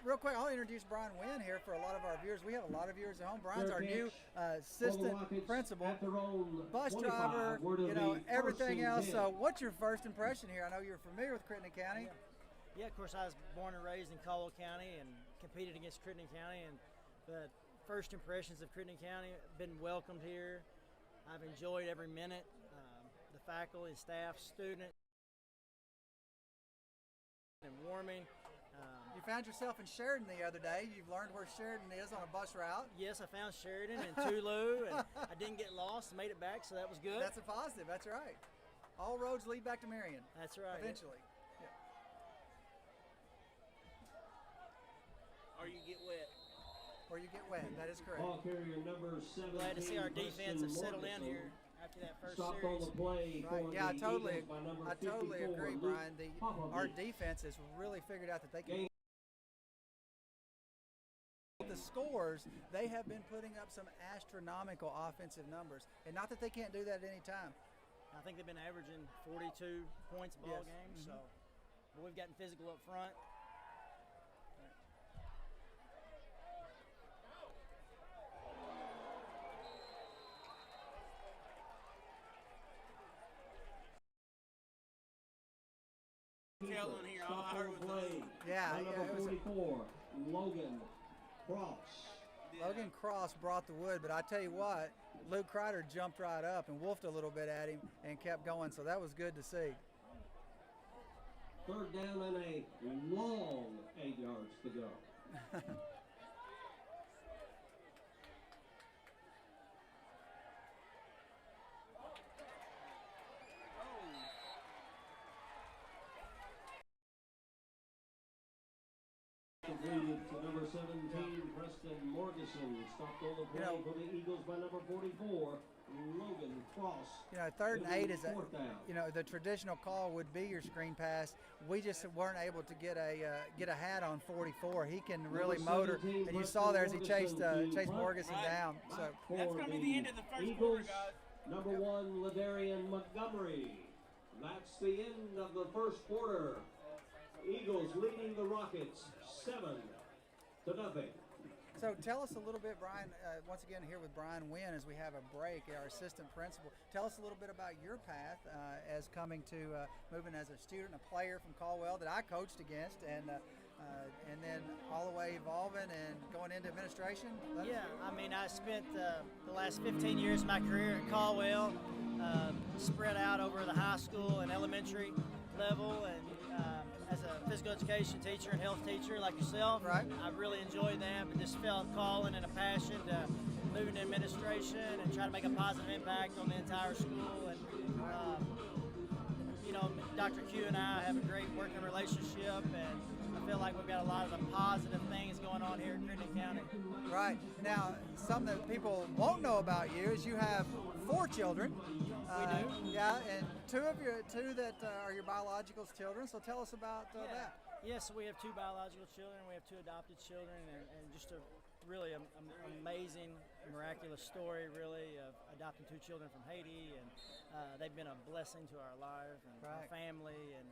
Speaker 4: real quick, I'll introduce Brian Wynn here for a lot of our viewers. We have a lot of viewers at home. Brian's our new assistant principal, bus driver, you know, everything else. So what's your first impression here? I know you're familiar with Crittenden County.
Speaker 5: Yeah, of course, I was born and raised in Caldwell County and competed against Crittenden County. And the first impressions of Crittenden County, been welcomed here. I've enjoyed every minute. The faculty, staff, student, and warming.
Speaker 4: You found yourself in Sheridan the other day. You've learned where Sheridan is on a bus route.
Speaker 5: Yes, I found Sheridan and Tulu, and I didn't get lost, made it back, so that was good.
Speaker 4: That's a positive. That's right. All roads lead back to Marion.
Speaker 5: That's right.
Speaker 4: Eventually. Yeah.
Speaker 3: Or you get wet.
Speaker 4: Or you get wet. That is correct.
Speaker 1: Ball carrier number 17.
Speaker 5: Glad to see our defense have settled in here after that first
Speaker 1: Stopped
Speaker 5: series.
Speaker 1: on the play
Speaker 4: Right. Yeah, I totally
Speaker 1: agree,
Speaker 4: agree, Brian. Our defense has really figured out that they can. The scores, they have been putting up some astronomical offensive numbers, and not that they can't do that at any time.
Speaker 5: I think they've been averaging 42 points a ball game, so but we've gotten physical up front.
Speaker 3: On here, all I heard was
Speaker 4: Yeah,
Speaker 1: number 44, Logan Cross.
Speaker 4: Logan Cross brought the wood, but I tell you what, Luke Kreider jumped right up and wolfed a little bit at him and kept going, so that was good to see.
Speaker 1: Third down and a long 8 yards to go. Completed to number 17, Preston Morgeson. Stopped on the play for the Eagles by number 44, Logan Cross.
Speaker 4: Third and 8 is the traditional call would be your screen pass. We just weren't able to get a hat on 44. He can really motor, and you saw there as he chased Morgeson down. So
Speaker 3: that's going to be the end of the first
Speaker 1: Eagles,
Speaker 3: quarter, guys.
Speaker 1: Number 1, Ladarian Montgomery. That's the end of the first quarter. Eagles leading the Rockets 7-0.
Speaker 4: So tell us a little bit, Brian, once again here with Brian Wynn as we have a break, our assistant principal. Tell us a little bit about your path as coming to moving as a student, a player from Caldwell that I coached against, and then all the way evolving and going into administration.
Speaker 5: Yeah, I mean, I spent the last 15 years of my career at Caldwell, spread out over the high school and elementary level, and as a physical education teacher and health teacher like yourself,
Speaker 4: right.
Speaker 5: I really enjoyed that, but just felt calling and a passion to move into administration and try to make a positive impact on the entire school. And Dr. Q and I have a great working relationship, and I feel like we've got a lot of the positive things going on here in Crittenden County.
Speaker 4: Right. Now, something that people won't know about you is you have 4 children.
Speaker 5: We do.
Speaker 4: Yeah, and two that are your biological children. So tell us about that.
Speaker 5: Yes, we have 2 biological children. We have 2 adopted children, and just a really amazing, miraculous story, really, of adopting 2 children from Haiti, and they've been a blessing to our life and our family. And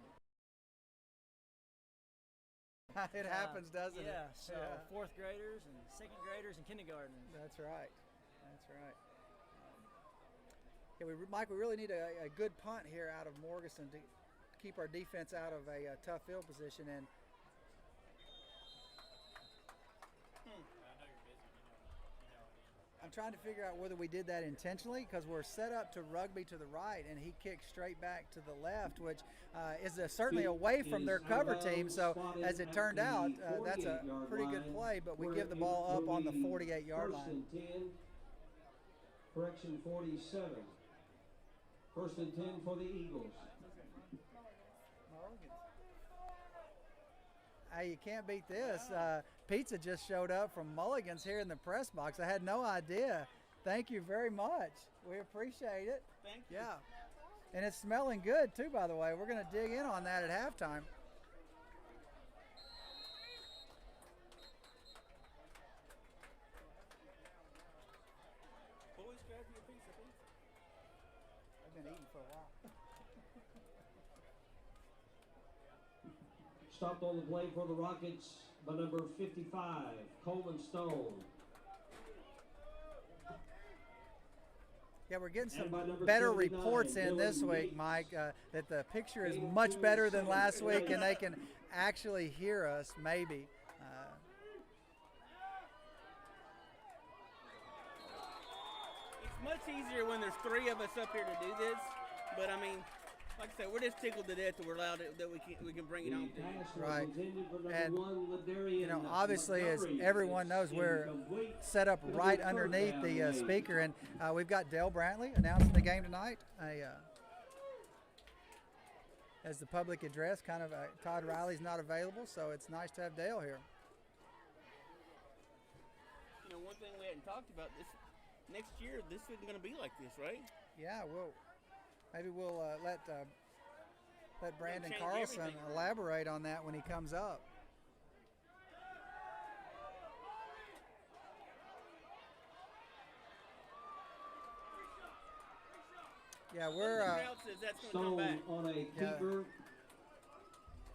Speaker 4: it happens, doesn't it?
Speaker 5: Yeah. So 4th graders and 2nd graders and kindergartners.
Speaker 4: That's right. That's right. Yeah, Mike, we really need a good punt here out of Morgeson to keep our defense out of a tough field position. And I'm trying to figure out whether we did that intentionally, because we're set up to rugby to the right, and he kicked straight back to the left, which is certainly away from their cover team. So as it turned out, that's a pretty good play, but we give the ball up on the 48-yard line.
Speaker 1: 47. First and 10 for the Eagles.
Speaker 4: Hey, you can't beat this. Pizza just showed up from Mulligan's here in the press box. I had no idea. Thank you very much. We appreciate it.
Speaker 3: Thank you.
Speaker 4: Yeah. And it's smelling good, too, by the way. We're going to dig in on that at halftime.
Speaker 3: Boys, grab your pizza, please.
Speaker 4: I've been eating for a while.
Speaker 1: Stopped on the play for the Rockets by number 55, Coleman Stone.
Speaker 4: Yeah, we're getting some better reports in this week, Mike, that the picture is much better than last week, and they can actually hear us, maybe.
Speaker 3: It's much easier when there's 3 of us up here to do this, but I mean, like I said, we're just tickled to death that we're allowed that we can bring it on to you.
Speaker 4: Right. And obviously, as everyone knows, we're set up right underneath the speaker, and we've got Dale Brantley announcing the game tonight. As the public address, Todd Riley's not available, so it's nice to have Dale here.
Speaker 3: One thing we hadn't talked about, this next year, this isn't going to be like this, right?
Speaker 4: Yeah, maybe we'll let Brandon Carlson elaborate on that when he comes up. Yeah, we're
Speaker 1: Stone on a keeper.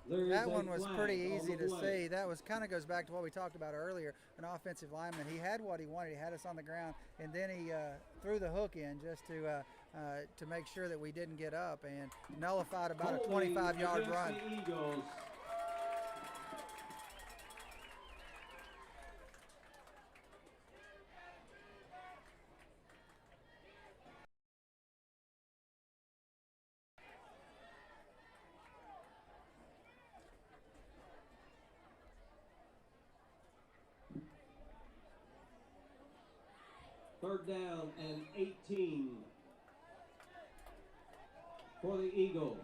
Speaker 4: That one was pretty easy to see. That goes back to what we talked about earlier. An offensive lineman, he had what he wanted. He had us on the ground, and then he threw the hook in just to make sure that we didn't get up, and nullified about a 25-yard run.
Speaker 1: Third down and 18 for the Eagles.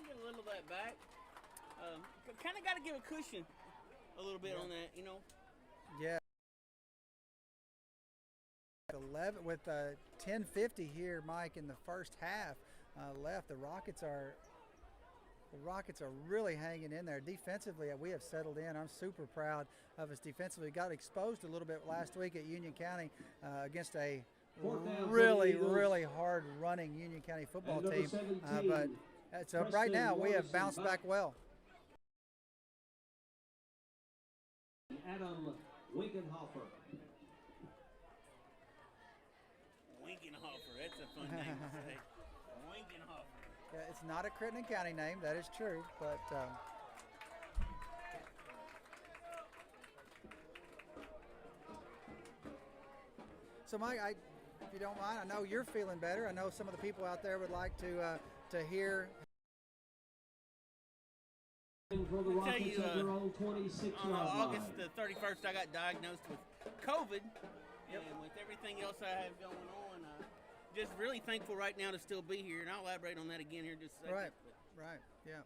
Speaker 3: Get a little of that back. Kind of got to give a cushion a little bit on that, you know.
Speaker 4: Yeah. 11 with 10:50 here, Mike, in the first half left. The Rockets are really hanging in there. Defensively, we have settled in. I'm super proud of us defensively. Got exposed a little bit last week at Union County against a really hard running Union County football team. But so right now we have bounced back well.
Speaker 1: Adam Winkenhofer.
Speaker 3: Winkenhofer, that's a fun name to say. Winkenhofer.
Speaker 4: Yeah, it's not a Crittenden County name, that is true, but so Mike, if you don't mind, I know you're feeling better. I know some of the people out there would like to hear.
Speaker 1: For the Rockets on their own 26-yard line.
Speaker 3: August the 31st, I got diagnosed with COVID, and with everything else I have going on, just really thankful right now to still be here, and I'll elaborate on that again here in just a second.
Speaker 4: Right, yeah.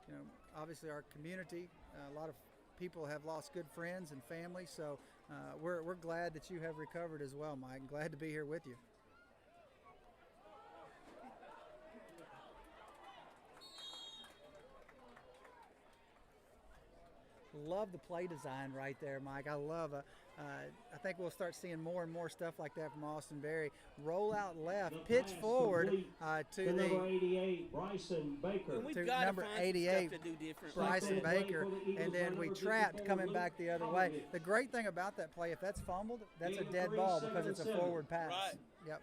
Speaker 4: You know, obviously our community, a lot of people have lost good friends and family, so we're glad that you have recovered as well, Mike. Glad to be here with you. Love the play design right there, Mike. I love it. I think we'll start seeing more and more stuff like that from Austin Berry. Roll out left, pitch forward to the
Speaker 1: number 88, Bryson Baker.
Speaker 3: To
Speaker 4: number 88, Bryson
Speaker 1: Second
Speaker 4: Baker,
Speaker 1: play for the Eagles,
Speaker 4: and then we
Speaker 1: number
Speaker 4: trapped
Speaker 1: 54,
Speaker 4: coming
Speaker 1: Luke
Speaker 4: back the other way.
Speaker 1: Collins.
Speaker 4: The great thing about that play, if that's fumbled, that's a
Speaker 1: Gain of
Speaker 4: dead
Speaker 1: 3,
Speaker 4: ball because it's a
Speaker 1: 7-7.
Speaker 4: forward pass.
Speaker 3: Right.
Speaker 4: Yep.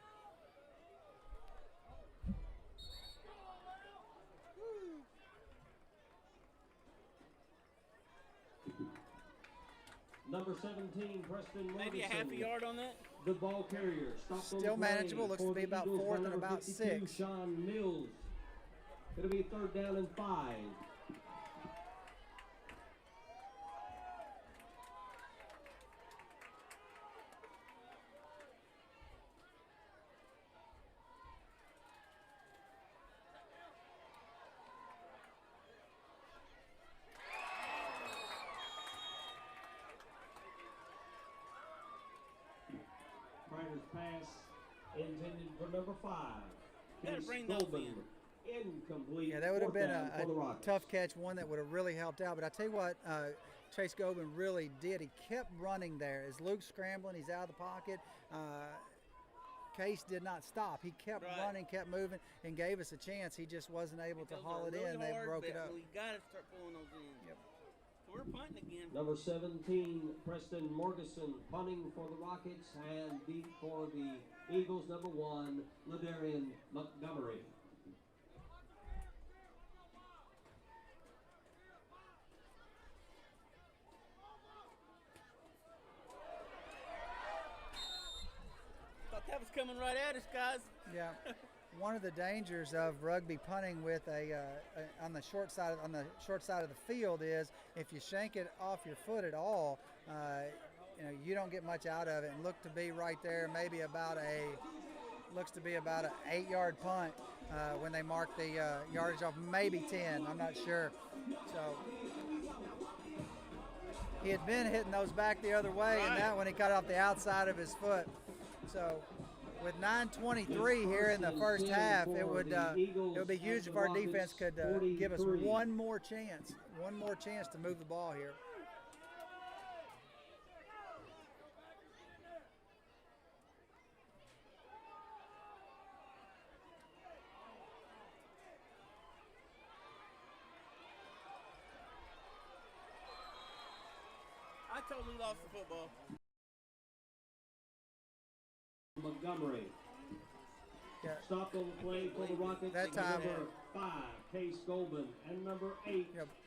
Speaker 1: Number 17, Preston Morrison.
Speaker 3: Maybe a half a yard on that?
Speaker 1: The ball carrier. Stopped on
Speaker 4: Still
Speaker 1: the play
Speaker 4: manageable. Looks
Speaker 1: for
Speaker 4: to be
Speaker 1: the
Speaker 4: about
Speaker 1: Eagles by
Speaker 4: fourth and
Speaker 1: number
Speaker 4: about
Speaker 1: 52,
Speaker 4: 6.
Speaker 1: Sean Mills. It'll be 3rd down and 5. Prider's pass intended for number 5.
Speaker 3: Gotta
Speaker 1: Case
Speaker 3: bring those
Speaker 1: Goldman. Incomplete.
Speaker 4: Yeah, that would have
Speaker 1: 4th
Speaker 4: been
Speaker 1: down for the
Speaker 4: a
Speaker 1: Rockets.
Speaker 4: tough catch, one that would have really helped out. But I tell you what, Chase Goldman really did. He kept running there. As Luke's scrambling, he's out of the pocket. Case did not stop. He kept running, kept moving, and gave us a chance. He just wasn't able to haul it in. They broke it up.
Speaker 3: We got to start pulling those in.
Speaker 4: Yep.
Speaker 3: So we're punting again.
Speaker 1: Number 17, Preston Morrison, punting for the Rockets, and deep for the Eagles. Number 1, Ladarian Montgomery.
Speaker 3: Thought that was coming right at us, guys.
Speaker 4: Yeah. One of the dangers of rugby punting with on the short side of the field is if you shank it off your foot at all, you don't get much out of it. And look to be right there, maybe about looks to be about an 8-yard punt when they mark the yardage off, maybe 10. I'm not sure. So he had been hitting those back the other way, and that one he cut off the outside of his foot. So with 9:23 here in the first half, it would be huge if our defense could give us one more chance to move the ball here.
Speaker 3: I totally lost the football.
Speaker 1: Montgomery.
Speaker 4: Yeah.
Speaker 1: Stopped on the play for the Rockets.
Speaker 4: That time,
Speaker 1: number 5, Case Goldman, and number 8.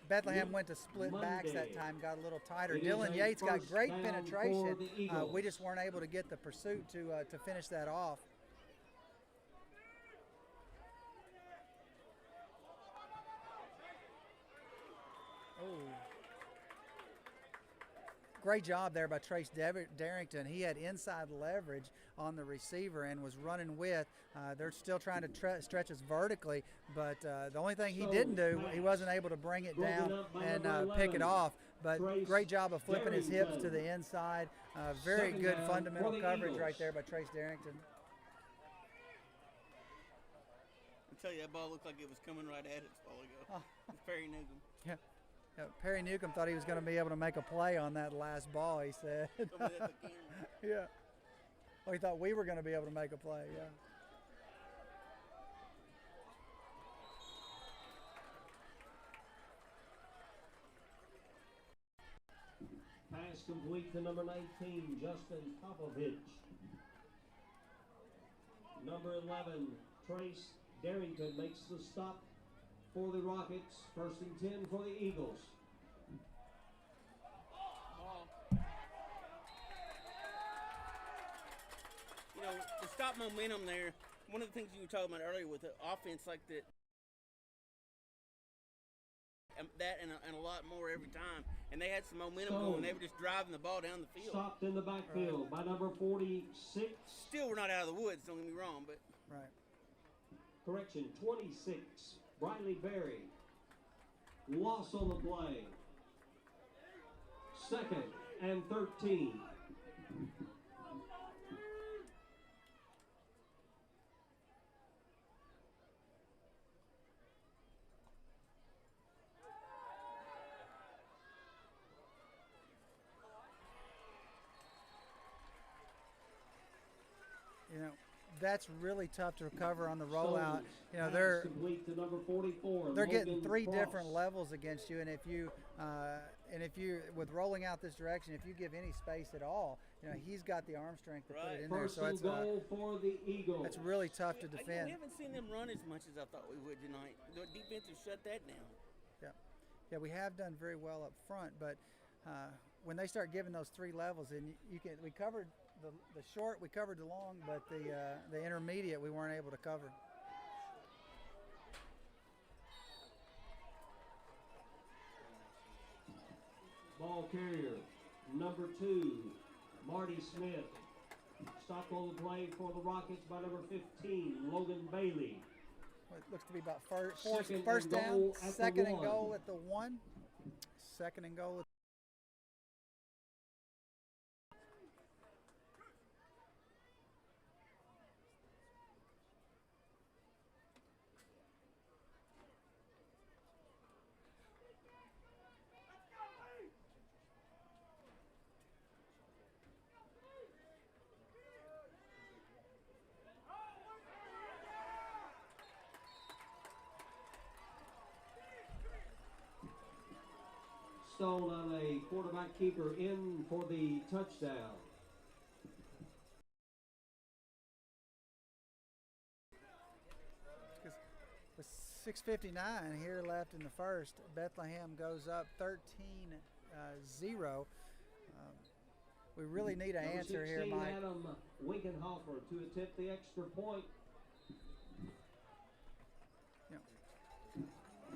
Speaker 4: Bethlehem went to split backs that time, got a little tighter.
Speaker 1: It
Speaker 4: Dylan
Speaker 1: is a
Speaker 4: Yates got
Speaker 1: first
Speaker 4: great
Speaker 1: down
Speaker 4: penetration.
Speaker 1: for the Eagles.
Speaker 4: We just weren't able to get the pursuit to finish that off. Great job there by Trace Darrington. He had inside leverage on the receiver and was running with. They're still trying to stretch us vertically, but the only thing he didn't do, he wasn't able to bring it down and pick it off. But great job of flipping his hips to the inside. Very good fundamental coverage right there by Trace Darrington.
Speaker 3: I tell you, that ball looked like it was coming right at us a while ago. It's Perry Newcomb.
Speaker 4: Yeah. Perry Newcomb thought he was going to be able to make a play on that last ball, he said. Yeah. Well, he thought we were going to be able to make a play, yeah.
Speaker 1: Pass complete to number 19, Justin Popovich. Number 11, Trace Darrington makes the stop for the Rockets. 1st and 10 for the Eagles.
Speaker 3: You know, to stop momentum there, one of the things you were talking about earlier with the offense like that and a lot more every time, and they had some momentum going. They were just driving the ball down the field.
Speaker 1: Stopped in the backfield by number 46.
Speaker 3: Still, we're not out of the woods, don't get me wrong, but
Speaker 4: right.
Speaker 1: Correction, 26, Riley Berry. Loss on the play. 2nd and 13.
Speaker 4: You know, that's really tough to recover on the rollout. You know, they're getting 3 different levels against you, and if you with rolling out this direction, if you give any space at all, you know, he's got the arm strength to put it in there. So it's it's really tough to defend.
Speaker 3: We haven't seen them run as much as I thought we would tonight. The defense has shut that down.
Speaker 4: Yeah, we have done very well up front, but when they start giving those 3 levels, and we covered the short, we covered the long, but the intermediate we weren't able to cover.
Speaker 1: Ball carrier, number 2, Marty Smith. Stopped on the play for the Rockets by number 15, Logan Bailey.
Speaker 4: Well, it looks to be about first down, 2nd and goal at the 1. 2nd and goal at
Speaker 1: Stone on a quarterback keeper in for the touchdown.
Speaker 4: With 6:59 here left in the first, Bethlehem goes up 13-0. We really need an answer here, Mike.
Speaker 1: Adam Winkenhofer to attempt the extra point.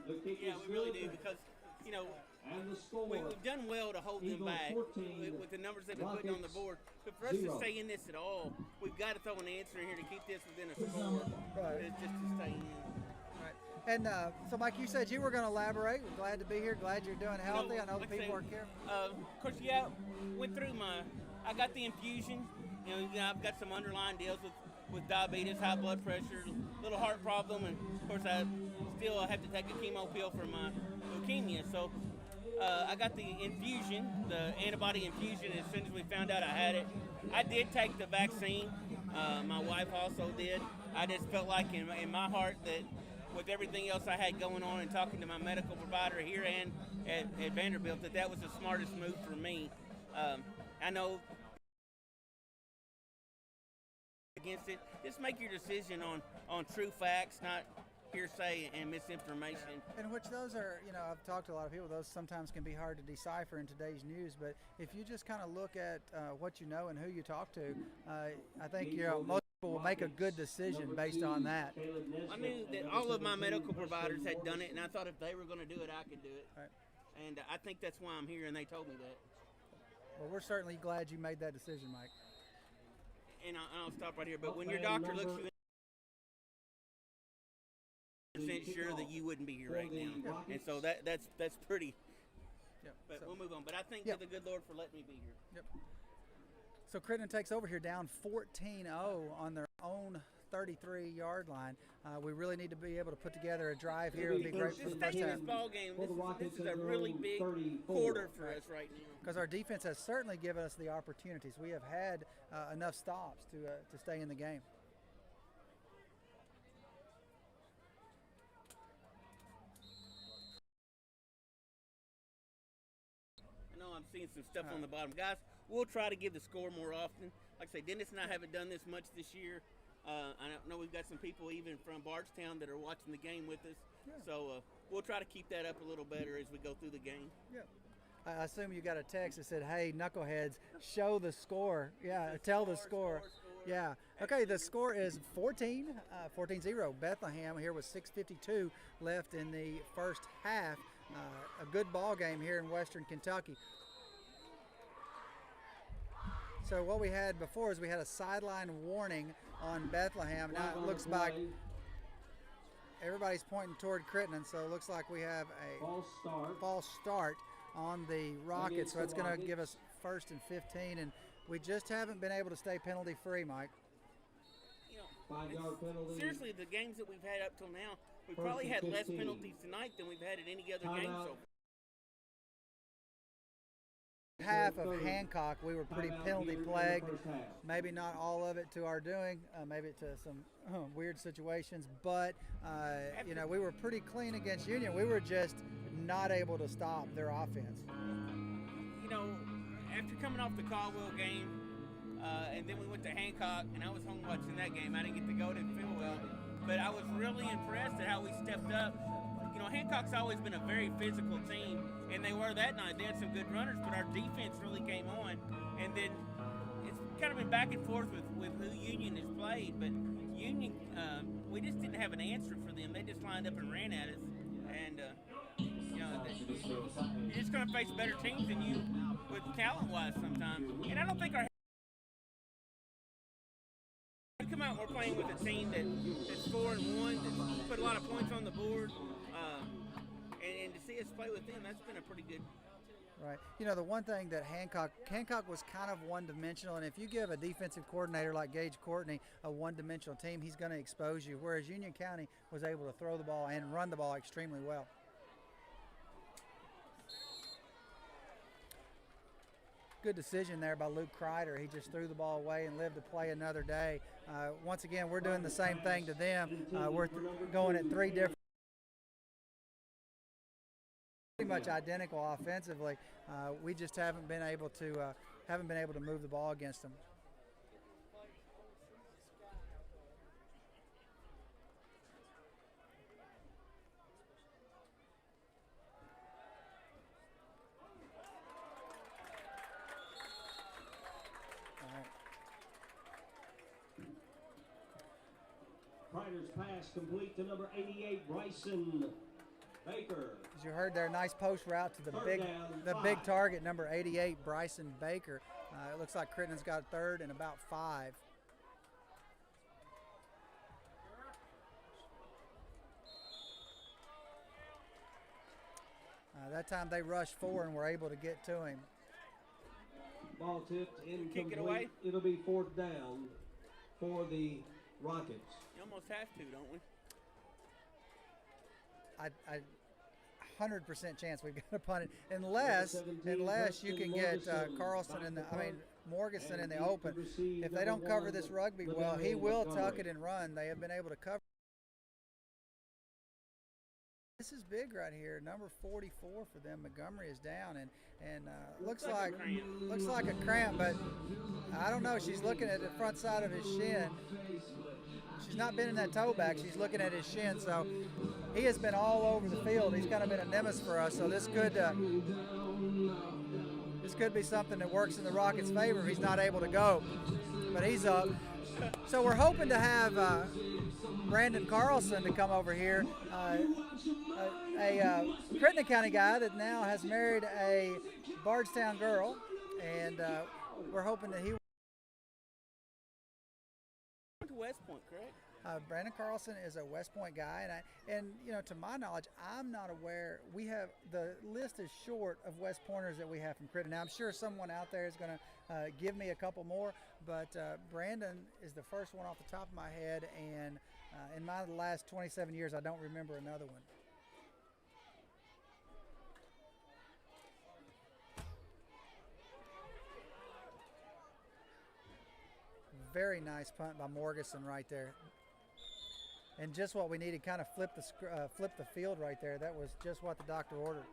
Speaker 1: The kick is
Speaker 3: we really do, because, you know,
Speaker 1: and the score.
Speaker 3: We've done well to hold them back with the numbers they've been putting on the board. But for us to stay in this at all, we've got to throw an answer in here to keep this within a score. Just to stay in.
Speaker 4: Right. And so, Mike, you said you were going to elaborate. We're glad to be here. Glad you're doing healthy. I know the people are careful.
Speaker 3: Of course, went through I got the infusion. You know, I've got some underlying deals with diabetes, high blood pressure, little heart problem, and of course I still have to take a chemo pill for my leukemia. So I got the infusion, the antibody infusion, as soon as we found out I had it. I did take the vaccine. My wife also did. I just felt like in my heart that with everything else I had going on and talking to my medical provider here and at Vanderbilt, that was the smartest move for me. I know against it. Just make your decision on true facts, not hearsay and misinformation.
Speaker 4: And which those are, you know, I've talked to a lot of people, those sometimes can be hard to decipher in today's news, but if you just kind of look at what you know and who you talk to, I think most people will make a good decision based on that.
Speaker 3: I knew that all of my medical providers had done it, and I thought if they were going to do it, I could do it.
Speaker 4: Right.
Speaker 3: And I think that's why I'm here, and they told me that.
Speaker 4: Well, we're certainly glad you made that decision, Mike.
Speaker 3: And I'll stop right here. But when your doctor looks through sure that you wouldn't be here right now, and so that's pretty.
Speaker 4: Yep.
Speaker 3: But
Speaker 4: So,
Speaker 3: we'll move on. But I thank
Speaker 4: yep.
Speaker 3: the good Lord for letting me be here.
Speaker 4: Yep. So Crittenden takes over here down 14-0 on their own 33-yard line. We really need to be able to put together a drive here. It would be great for the first half.
Speaker 3: This ball game, this is a really big quarter for us right now.
Speaker 4: Because our defense has certainly given us the opportunities. We have had enough stops to stay in the game.
Speaker 3: I'm seeing some stuff on the bottom. Guys, we'll try to give the score more often. Like I say, Dennis and I haven't done this much this year. I know we've got some people even from Bardstown that are watching the game with us. Yeah. So we'll try to keep that up a little better as we go through the game.
Speaker 4: Yeah. I assume you got a text that said, hey, knuckleheads, show the score. Yeah, tell the score. Yeah. Okay, the score is 14-0 Bethlehem here with 6:52 left in the first half. A good ball game here in Western Kentucky. So what we had before is we had a sideline warning on Bethlehem. Now it looks like everybody's pointing toward Crittenden, so it looks like we have a false start on the Rockets. So that's going to give us 1st and 15, and we just haven't been able to stay penalty free, Mike.
Speaker 3: You know, 5-yard penalty. Seriously, the games that we've had up till now, we probably had less penalties tonight than we've had at any other game so far.
Speaker 4: Half of Hancock, we were pretty penalty plagued. Maybe not all of it to our doing, maybe to some weird situations, but you know, we were pretty clean against Union. We were just not able to stop their offense.
Speaker 3: You know, after coming off the Caldwell game, and then we went to Hancock, and I was home watching that game. I didn't get to go, didn't feel well, but I was really impressed at how we stepped up. You know, Hancock's always been a very physical team, and they were that night. They had some good runners, but our defense really came on. And then it's kind of been back and forth with who Union has played, but Union, we just didn't have an answer for them. They just lined up and ran at us. And, you know, you're just going to face better teams than you with talent-wise sometimes. And I don't think our we come out and we're playing with a team that's 4-1, that put a lot of points on the board. And to see us play with them, that's been a pretty good.
Speaker 4: Right. You know, the one thing that Hancock was kind of one-dimensional, and if you give a defensive coordinator like Gage Courtney a one-dimensional team, he's going to expose you, whereas Union County was able to throw the ball and run the ball extremely well. Good decision there by Luke Kreider. He just threw the ball away and lived to play another day. Once again, we're doing the same thing to them. We're going at 3 different, pretty much identical offensively. We just haven't been able to move the ball against them.
Speaker 1: Kreider's pass complete to number 88, Bryson Baker.
Speaker 4: As you heard there, nice post route to the big target, number 88, Bryson Baker. It looks like Crittenden's got 3rd and about 5. That time they rushed 4 and were able to get to him.
Speaker 1: Ball tipped, incomplete.
Speaker 3: Kick it away.
Speaker 1: It'll be 4th down for the Rockets.
Speaker 3: You almost have to, don't we?
Speaker 4: I 100% chance we've got to punt it, unless you can get Morganson in the open. If they don't cover this rugby well, he will tuck it and run. They have been able to cover. This is big right here. Number 44 for them. Montgomery is down and looks like a cramp, but I don't know. She's looking at the front side of his shin. She's not been in that toe back. She's looking at his shin. So he has been all over the field. He's kind of been a nemesis for us. So this could be something that works in the Rockets' favor if he's not able to go. But he's up. So we're hoping to have Brandon Carlson to come over here, a Crittenden County guy that now has married a Bardstown girl, and we're hoping that he
Speaker 3: Went to West Point, correct?
Speaker 4: Brandon Carlson is a West Point guy, and you know, to my knowledge, I'm not aware. We have the list is short of West Pointers that we have from Crittenden. Now, I'm sure someone out there is going to give me a couple more, but Brandon is the first one off the top of my head, and in my last 27 years, I don't remember another one. Very nice punt by Morgeson right there. And just what we needed, kind of flip the field right there. That was just what the doctor ordered.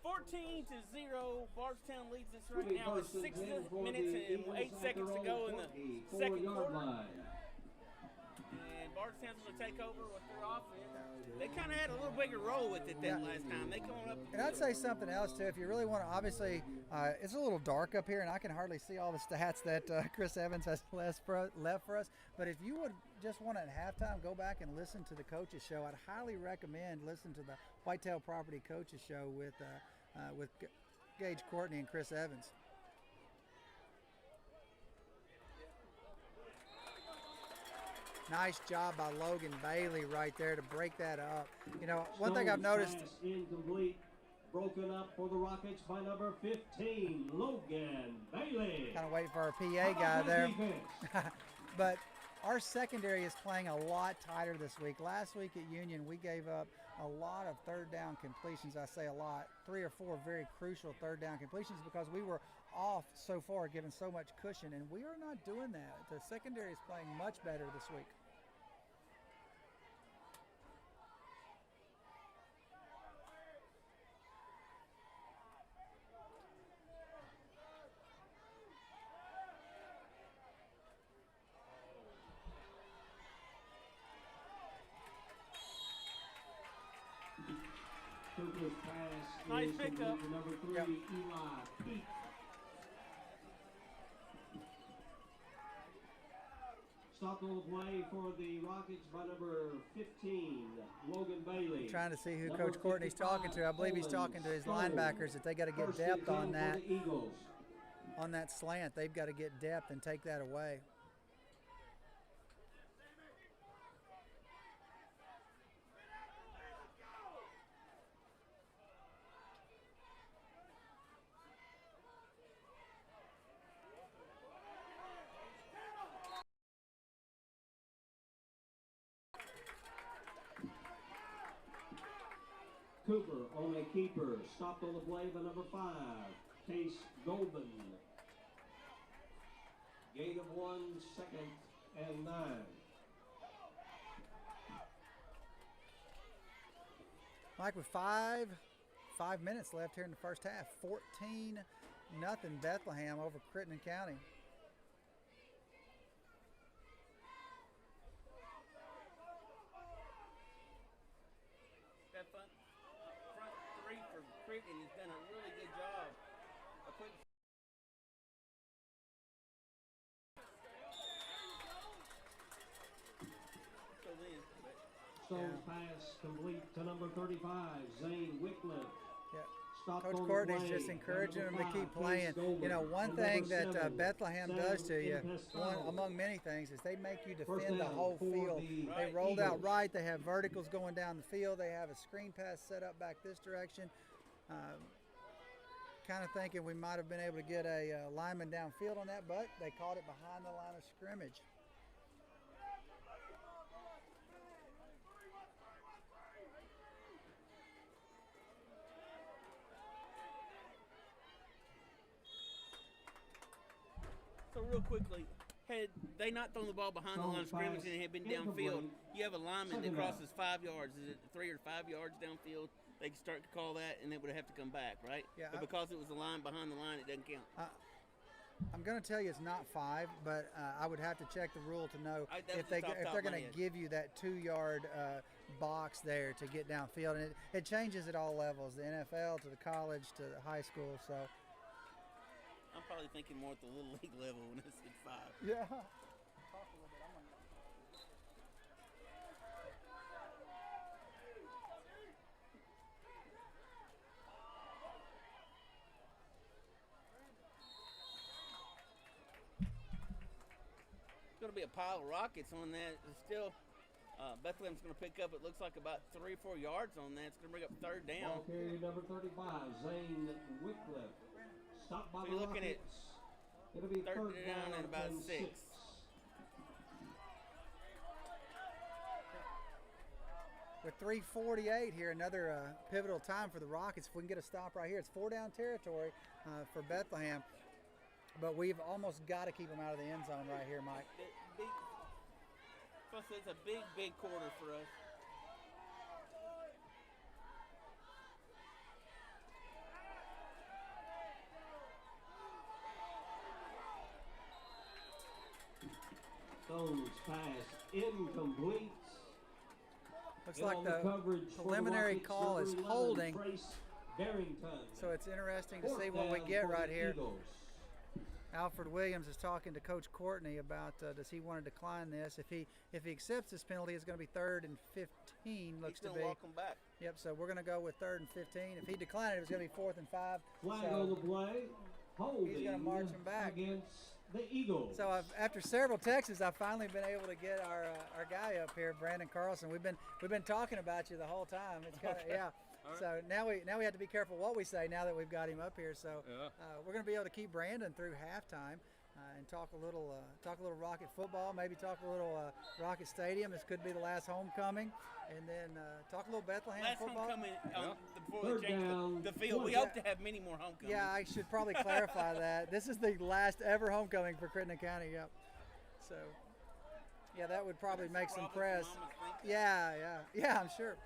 Speaker 3: 14-0, Bardstown leads us right now with 6 minutes and 8 seconds to go in the second quarter. And Bardstown's going to take over with their offense. They kind of had a little bigger role with it that last time. They coming up.
Speaker 4: And I'd say something else too. If you really want to, obviously, it's a little dark up here, and I can hardly see all the stats that Chris Evans has left for us. But if you would just want to at halftime go back and listen to the coaches show, I'd highly recommend listen to the Whitetail Property Coaches Show with Gage Courtney and Chris Evans. Nice job by Logan Bailey right there to break that up. You know, one thing I've noticed.
Speaker 1: Incomplete. Broken up for the Rockets by number 15, Logan Bailey.
Speaker 4: Kind of waiting for our PA guy there. But our secondary is playing a lot tighter this week. Last week at Union, we gave up a lot of third down completions. I say a lot. 3 or 4 very crucial third down completions because we were off so far, given so much cushion, and we are not doing that. The secondary is playing much better this week.
Speaker 3: Nice pickup.
Speaker 1: Number 3,
Speaker 4: Yep.
Speaker 1: Eli Pete. Stopped on the play for the Rockets by number 15, Logan Bailey.
Speaker 4: Trying to see who Coach Courtney's talking to. I believe he's talking to his linebackers that they got to get depth on that. On that slant, they've got to get depth and take that away.
Speaker 1: Cooper on a keeper, stopped on the play by number 5, Case Golden. Gain of 1, 2nd and 9.
Speaker 4: Mike, with 5 minutes left here in the first half, 14-0 Bethlehem over Crittenden County.
Speaker 3: That front 3 for Crittenden has done a really good job of putting.
Speaker 1: Stone's pass complete to number 35, Zane Wycliffe.
Speaker 4: Coach Courtney's just encouraging them to keep playing. You know, one thing that Bethlehem does to you, among many things, is they make you defend the whole field. They rolled out right. They have verticals going down the field. They have a screen pass set up back this direction. Kind of thinking we might have been able to get a lineman downfield on that, but they caught it behind the line of scrimmage.
Speaker 3: So real quickly, had they not thrown the ball behind the line of scrimmage and it had been downfield, you have a lineman that crosses 5 yards. Is it 3 or 5 yards downfield? They can start to call that, and they would have to come back, right?
Speaker 4: Yeah.
Speaker 3: But because it was a line behind the line, it doesn't count.
Speaker 4: I'm going to tell you it's not 5, but I would have to check the rule to know if they're going to give you that 2-yard box there to get downfield. And it changes at all levels, the NFL to the college to the high school. So.
Speaker 3: I'm probably thinking more at the Little League level when I said 5.
Speaker 4: Yeah. Talk a little bit. I'm gonna...
Speaker 3: It's going to be a pile of rockets on that. It's still, Bethlehem's going to pick up, it looks like about 3 or 4 yards on that. It's going to bring up 3rd down.
Speaker 1: Ball carrier number 35, Zane Wycliffe. Stop by
Speaker 3: So you're looking at
Speaker 1: it'll be
Speaker 3: 3rd down and about 6.
Speaker 4: With 3:48 here, another pivotal time for the Rockets. If we can get a stop right here, it's 4-down territory for Bethlehem. But we've almost got to keep them out of the end zone right here, Mike.
Speaker 3: Plus, it's a big quarter for us.
Speaker 1: Stone's pass incomplete.
Speaker 4: Looks like the preliminary call is holding. So it's interesting to see what we get right here. Alfred Williams is talking to Coach Courtney about does he want to decline this. If he accepts this penalty, it's going to be 3rd and 15. Looks to be.
Speaker 3: Walk them back.
Speaker 4: Yep. So we're going to go with 3rd and 15. If he declined it, it's going to be 4th and 5.
Speaker 1: Flag on the play. Holding
Speaker 4: he's going to march him back
Speaker 1: against the Eagles.
Speaker 4: So after several texts, I've finally been able to get our guy up here, Brandon Carlson. We've been talking about you the whole time. It's kind of yeah. Right. So now we have to be careful what we say now that we've got him up here. So we're going to be able to keep Brandon through halftime and talk a little Rocket football, maybe talk a little Rocket Stadium. This could be the last homecoming, and then talk a little Bethlehem
Speaker 3: last
Speaker 4: football.
Speaker 3: Homecoming before they change the field. We hope to have many more homecomings.
Speaker 4: Yeah, I should probably clarify that. This is the last ever homecoming for Crittenden County. Yep. So yeah, that would probably make some press. Yeah, I'm sure.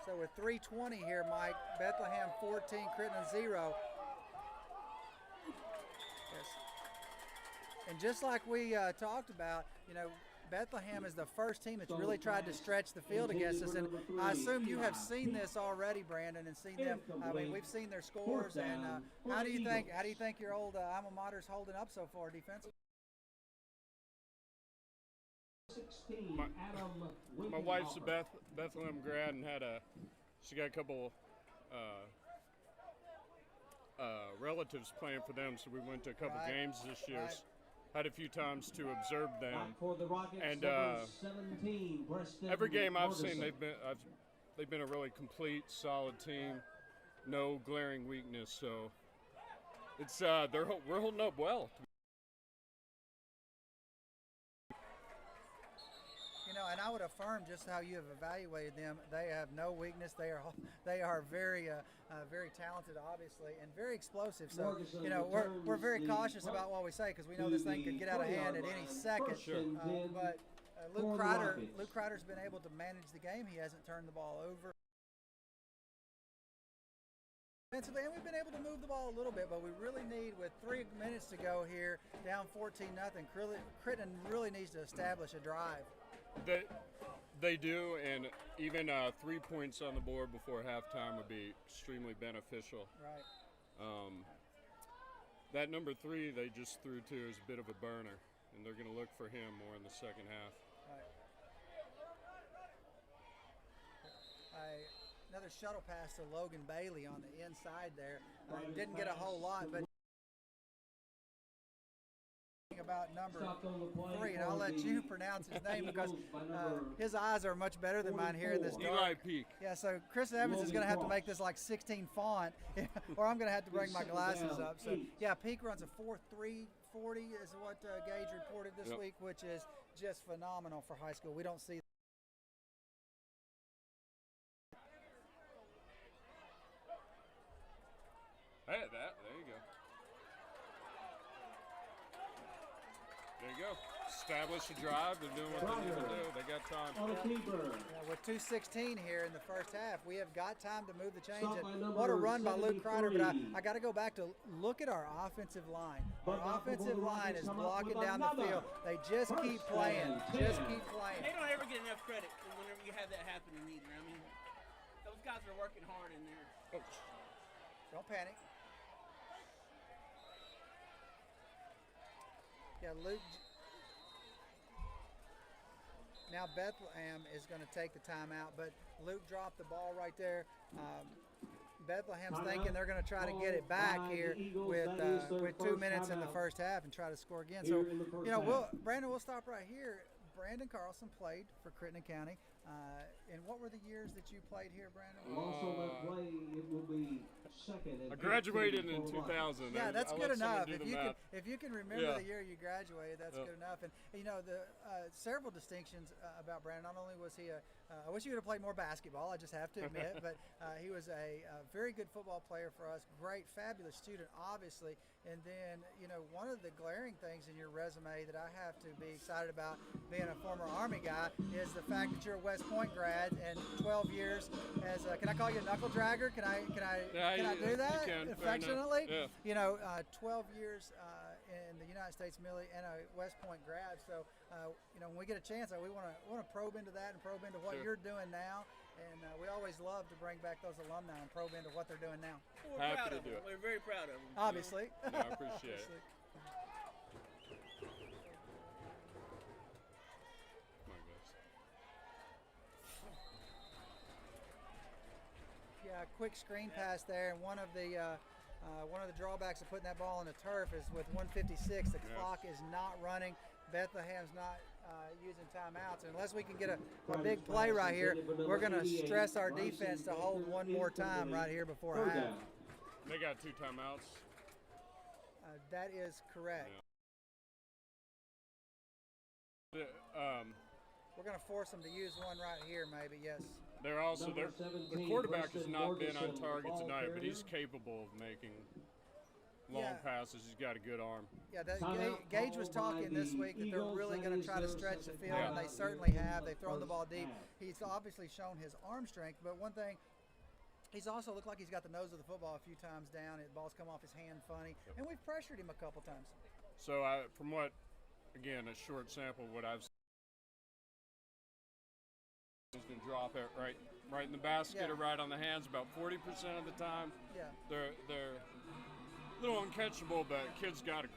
Speaker 4: So with 3:20 here, Mike, Bethlehem 14, Crittenden 0. Yes. And just like we talked about, Bethlehem is the first team that's really tried to stretch the field against us. And I assume you have seen this already, Brandon, and seen them. I mean, we've seen their scores. And how do you think your old alma mater's holding up so far defensively?
Speaker 6: My wife's a Bethlehem grad and she got a couple relatives playing for them, so we went to a couple games this year.
Speaker 4: Right.
Speaker 6: Had a few times to observe them, and
Speaker 1: 17,
Speaker 6: every game I've seen, they've been a really complete, solid team, no glaring weakness. So it's we're holding up well.
Speaker 4: And I would affirm just how you have evaluated them. They have no weakness. They are very very talented, obviously, and very explosive. So we're very cautious about what we say because we know this thing could get out of hand at any second.
Speaker 6: Sure.
Speaker 4: But Luke Kreider's been able to manage the game. He hasn't turned the ball over. And we've been able to move the ball a little bit, but we really need, with 3 minutes to go here, down 14-0, Crittenden really needs to establish a drive.
Speaker 6: They do, and even 3 points on the board before halftime would be extremely beneficial.
Speaker 4: Right.
Speaker 6: That number 3 they just threw to is a bit of a burner, and they're going to look for him more in the second half.
Speaker 4: Right. Another shuttle pass to Logan Bailey on the inside there. Didn't get a whole lot, but about number 3, and I'll let you pronounce his name because his eyes are much better than mine here in this dark.
Speaker 6: Eli Peak.
Speaker 4: Yeah, so Chris Evans is going to have to make this like 16 font, or I'm going to have to bring my glasses up. So yeah, Peak runs a 4.340 is what Gage reported this week, which is just phenomenal for high school. We don't see.
Speaker 6: Hey, there you go. There you go. Establish a drive. They're doing what they need to do. They got time.
Speaker 1: On a keeper.
Speaker 4: Yeah, with 2:16 here in the first half, we have got time to move the chains. What a run by Luke Kreider, but I got to go back to look at our offensive line. Our offensive line is blocking down the field. They just keep playing. Just keep playing.
Speaker 3: They don't ever get enough credit whenever you have that happening either. I mean, those guys are working hard in there.
Speaker 4: Don't panic. Yeah, Luke. Now Bethlehem is going to take the timeout, but Luke dropped the ball right there. Bethlehem's thinking they're going to try to get it back here with 2 minutes in the first half and try to score again. So, you know, Brandon, we'll stop right here. Brandon Carlson played for Crittenden County. And what were the years that you played here, Brandon?
Speaker 1: Also, that play, it will be second.
Speaker 6: I graduated in 2000.
Speaker 4: Yeah, that's good enough. If you can remember
Speaker 6: Yeah.
Speaker 4: the year you graduated, that's good enough. And you know, the several distinctions about Brandon. Not only was he I wish he would have played more basketball. I just have to admit, but he was a very good football player for us. Great, fabulous student, obviously. And then, you know, one of the glaring things in your resume that I have to be excited about, being a former Army guy, is the fact that you're a West Point grad and 12 years as a, can I call you a knuckle dragger? Can I do that
Speaker 6: you can,
Speaker 4: affectionately?
Speaker 6: Yeah.
Speaker 4: You know, 12 years in the United States military and a West Point grad. So, you know, when we get a chance, we want to probe into that and probe into what you're doing now. And we always love to bring back those alumni and probe into what they're doing now.
Speaker 3: We're proud of them. We're very proud of them.
Speaker 4: Obviously.
Speaker 6: Yeah, I appreciate it.
Speaker 4: Yeah, quick screen pass there, and one of the drawbacks of putting that ball on the turf is with 1:56, the clock is not running. Bethlehem's not using timeouts. And unless we can get a big play right here, we're going to stress our defense to hold one more time right here before half.
Speaker 6: They got 2 timeouts.
Speaker 4: That is correct.
Speaker 6: Yeah.
Speaker 4: We're going to force them to use one right here, maybe. Yes.
Speaker 6: They're also the quarterback has not been on target tonight, but he's capable of making long passes. He's got a good arm.
Speaker 4: Yeah, Gage was talking this week that they're really going to try to stretch the field, and they certainly have. They've thrown the ball deep. He's obviously shown his arm strength, but one thing, he's also looked like he's got the nose of the football a few times down. The ball's come off his hand funny, and we've pressured him a couple times.
Speaker 6: So from what, again, a short sample, what I've seen, he's going to drop it right in the basket or right on the hands about 40% of the time. Yeah. They're a little uncatchable, but kid's got a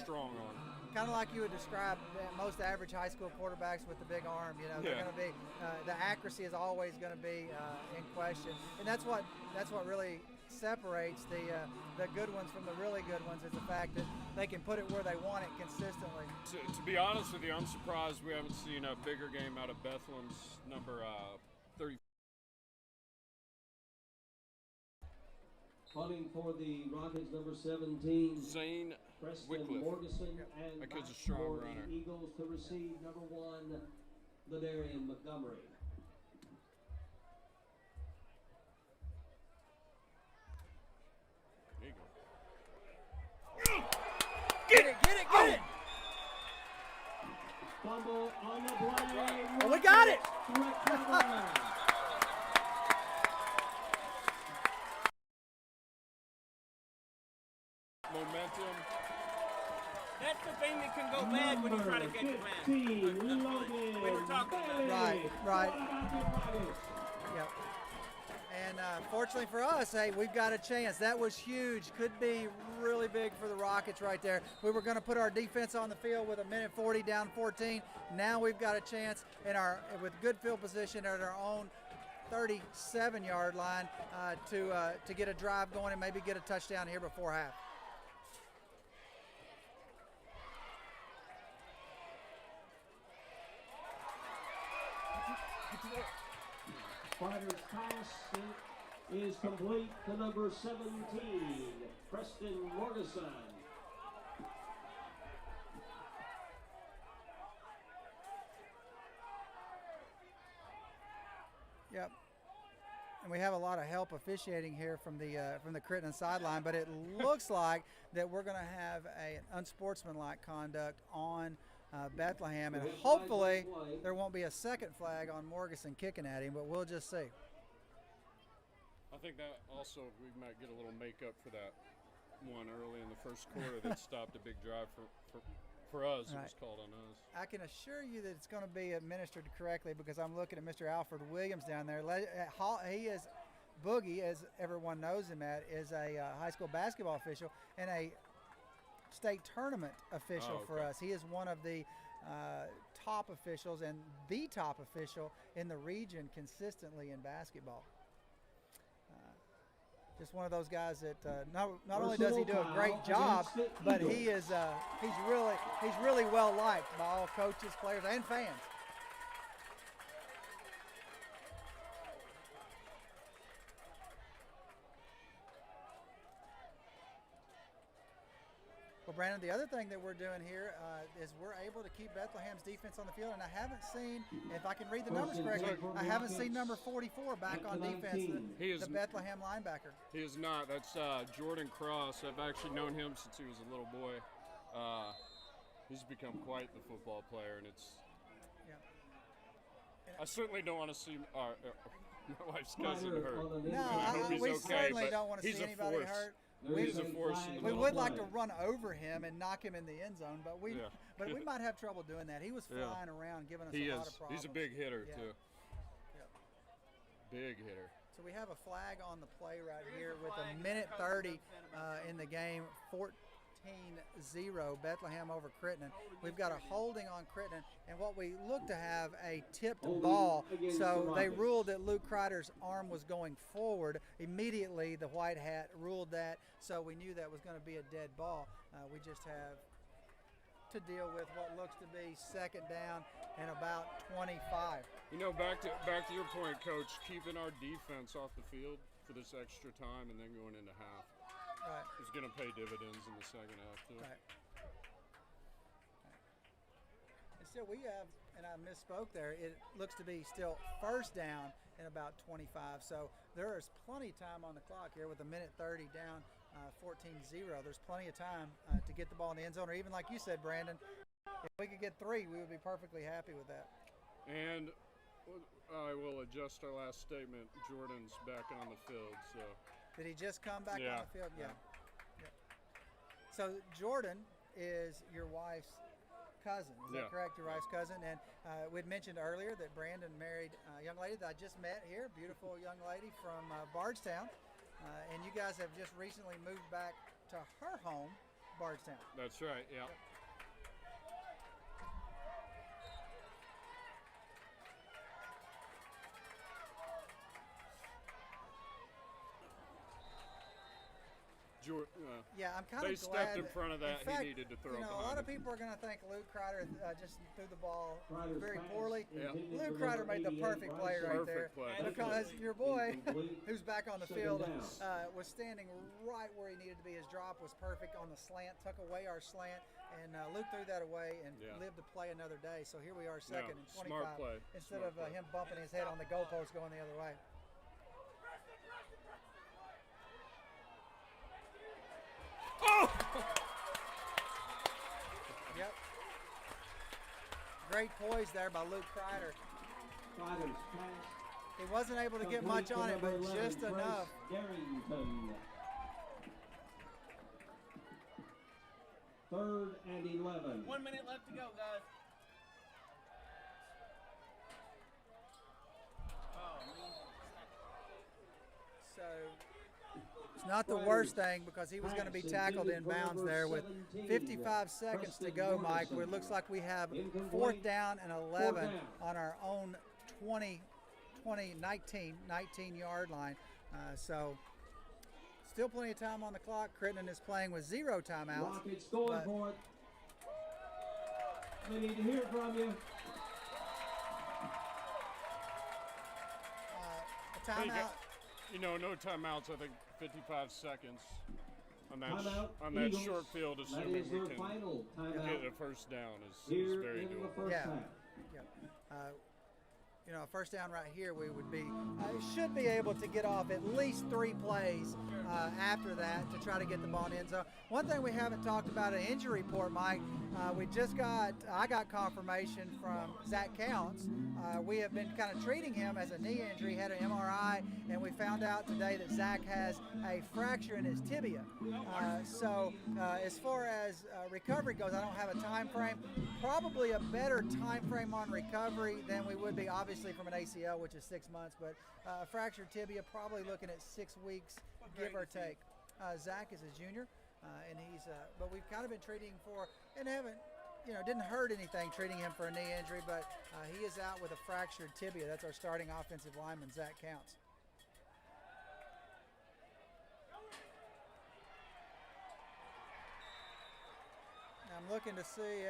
Speaker 6: strong arm.
Speaker 4: Kind of like you would describe most average high school quarterbacks with the big arm. You know, they're going to be the accuracy is always going to be in question, and that's what really separates the good ones from the really good ones is the fact that they can put it where they want it consistently.
Speaker 6: To be honest with you, I'm surprised we haven't seen a bigger game out of Bethlehem's number 30.
Speaker 1: Punting for the Rockets, number 17,
Speaker 6: Zane
Speaker 1: Preston
Speaker 6: Wycliffe.
Speaker 1: Morganson, and
Speaker 6: That kid's a
Speaker 1: back
Speaker 6: strong
Speaker 1: for
Speaker 6: runner.
Speaker 1: the Eagles to receive number 1, Ladarian Montgomery.
Speaker 6: There you go.
Speaker 4: Get it!
Speaker 1: Fumble on the play.
Speaker 4: Oh, we got it!
Speaker 6: Momentum.
Speaker 3: That's the thing that can go bad when you try to catch a pass. We were talking about that.
Speaker 4: Right. Yep. And fortunately for us, hey, we've got a chance. That was huge. Could be really big for the Rockets right there. We were going to put our defense on the field with 1:40 down 14. Now we've got a chance with good field position at our own 37-yard line to get a drive going and maybe get a touchdown here before half.
Speaker 1: Fighter's pass is complete to number 17, Preston Morganson.
Speaker 4: Yep. And we have a lot of help officiating here from the Crittenden sideline, but it looks like that we're going to have an unsportsmanlike conduct on Bethlehem, and hopefully there won't be a second flag on Morganson kicking at him, but we'll just see.
Speaker 6: I think that also we might get a little makeup for that one early in the first quarter that stopped a big drive for us. Right. It was called on us.
Speaker 4: I can assure you that it's going to be administered correctly because I'm looking at Mr. Alfred Williams down there. He is Boogie, as everyone knows him at, is a high school basketball official and a state tournament official for us. He is one of the top officials and the top official in the region consistently in basketball. Just one of those guys that not only does he do a great job, but he's really well liked by all coaches, players, and fans. Well, Brandon, the other thing that we're doing here is we're able to keep Bethlehem's defense on the field, and I haven't seen, if I can read the numbers correctly, I haven't seen number 44 back on defense, the Bethlehem linebacker.
Speaker 6: He is not. That's Jordan Cross. I've actually known him since he was a little boy. He's become quite the football player, and it's. Yeah. I certainly don't want to see my wife's cousin hurt.
Speaker 4: No, we certainly don't want to see anybody hurt.
Speaker 6: He's a force in the
Speaker 4: we would like to run over him and knock him in the end zone, but we might have trouble doing that. He was flying around, giving us a lot of problems.
Speaker 6: He's a big hitter too.
Speaker 4: Yep.
Speaker 6: Big hitter.
Speaker 4: So we have a flag on the play right here with a minute 30 in the game. 14-0 Bethlehem over Crittenden. We've got a holding on Crittenden, and what we look to have a tipped ball. So they ruled that Luke Kreider's arm was going forward. Immediately the white hat ruled that, so we knew that was going to be a dead ball. We just have to deal with what looks to be second down and about 25.
Speaker 6: You know, back to your point, Coach, keeping our defense off the field for this extra time and then going into half.
Speaker 4: Right.
Speaker 6: It's going to pay dividends in the second half, too.
Speaker 4: Right. And still, we have, and I misspoke there, it looks to be still first down in about 25. So there is plenty of time on the clock here with a minute 30 down, 14-0. There's plenty of time to get the ball in the end zone, or even like you said, Brandon, if we could get 3, we would be perfectly happy with that.
Speaker 6: And I will adjust our last statement. Jordan's back on the field, so.
Speaker 4: Did he just come back on the field? Yeah. So Jordan is your wife's cousin. Is that correct? Your wife's cousin. And we'd mentioned earlier that Brandon married a young lady that I just met here, beautiful young lady from Bardstown. And you guys have just recently moved back to her home, Bardstown.
Speaker 6: That's right, yeah.
Speaker 4: I'm kind of glad.
Speaker 6: They stepped in front of that.
Speaker 4: In fact,
Speaker 6: he needed to throw.
Speaker 4: A lot of people are going to think Luke Kreider just threw the ball very poorly.
Speaker 6: Yeah.
Speaker 4: Luke Kreider made the perfect play right there, because your boy, who's back on the field, was standing right where he needed to be. His drop was perfect on the slant, took away our slant, and Luke threw that away and lived to play another day. So here we are, second and 25,
Speaker 6: smart play.
Speaker 4: instead of him bumping his head on the goalpost going the other way.
Speaker 6: Oh!
Speaker 4: Yep. Great poise there by Luke Kreider. He wasn't able to get much on it, but just enough.
Speaker 1: Third and 11.
Speaker 3: 1 minute left to go, guys.
Speaker 4: So it's not the worst thing, because he was going to be tackled in bounds there with 55 seconds to go, Mike. Where it looks like we have 4th down and 11 on our own 19-yard line. So still plenty of time on the clock. Crittenden is playing with 0 timeouts.
Speaker 1: Rockets going for it. We need to hear from you.
Speaker 4: A timeout.
Speaker 6: No timeouts. I think 55 seconds on that short field, assuming we can get a first down is very doable.
Speaker 4: Yeah. A first down right here, we would be should be able to get off at least 3 plays after that to try to get the ball in. So one thing we haven't talked about, an injury report, Mike. I got confirmation from Zach Counts. We have been kind of treating him as a knee injury, had an MRI, and we found out today that Zach has a fracture in his tibia. So as far as recovery goes, I don't have a time frame. Probably a better time frame on recovery than we would be obviously obviously from an ACL, which is 6 months, but fractured tibia, probably looking at 6 weeks, give or take. Zach is a junior, and but we've kind of been treating for, and didn't hurt anything treating him for a knee injury, but he is out with a fractured tibia. That's our starting offensive lineman, Zach Counts. I'm looking to see,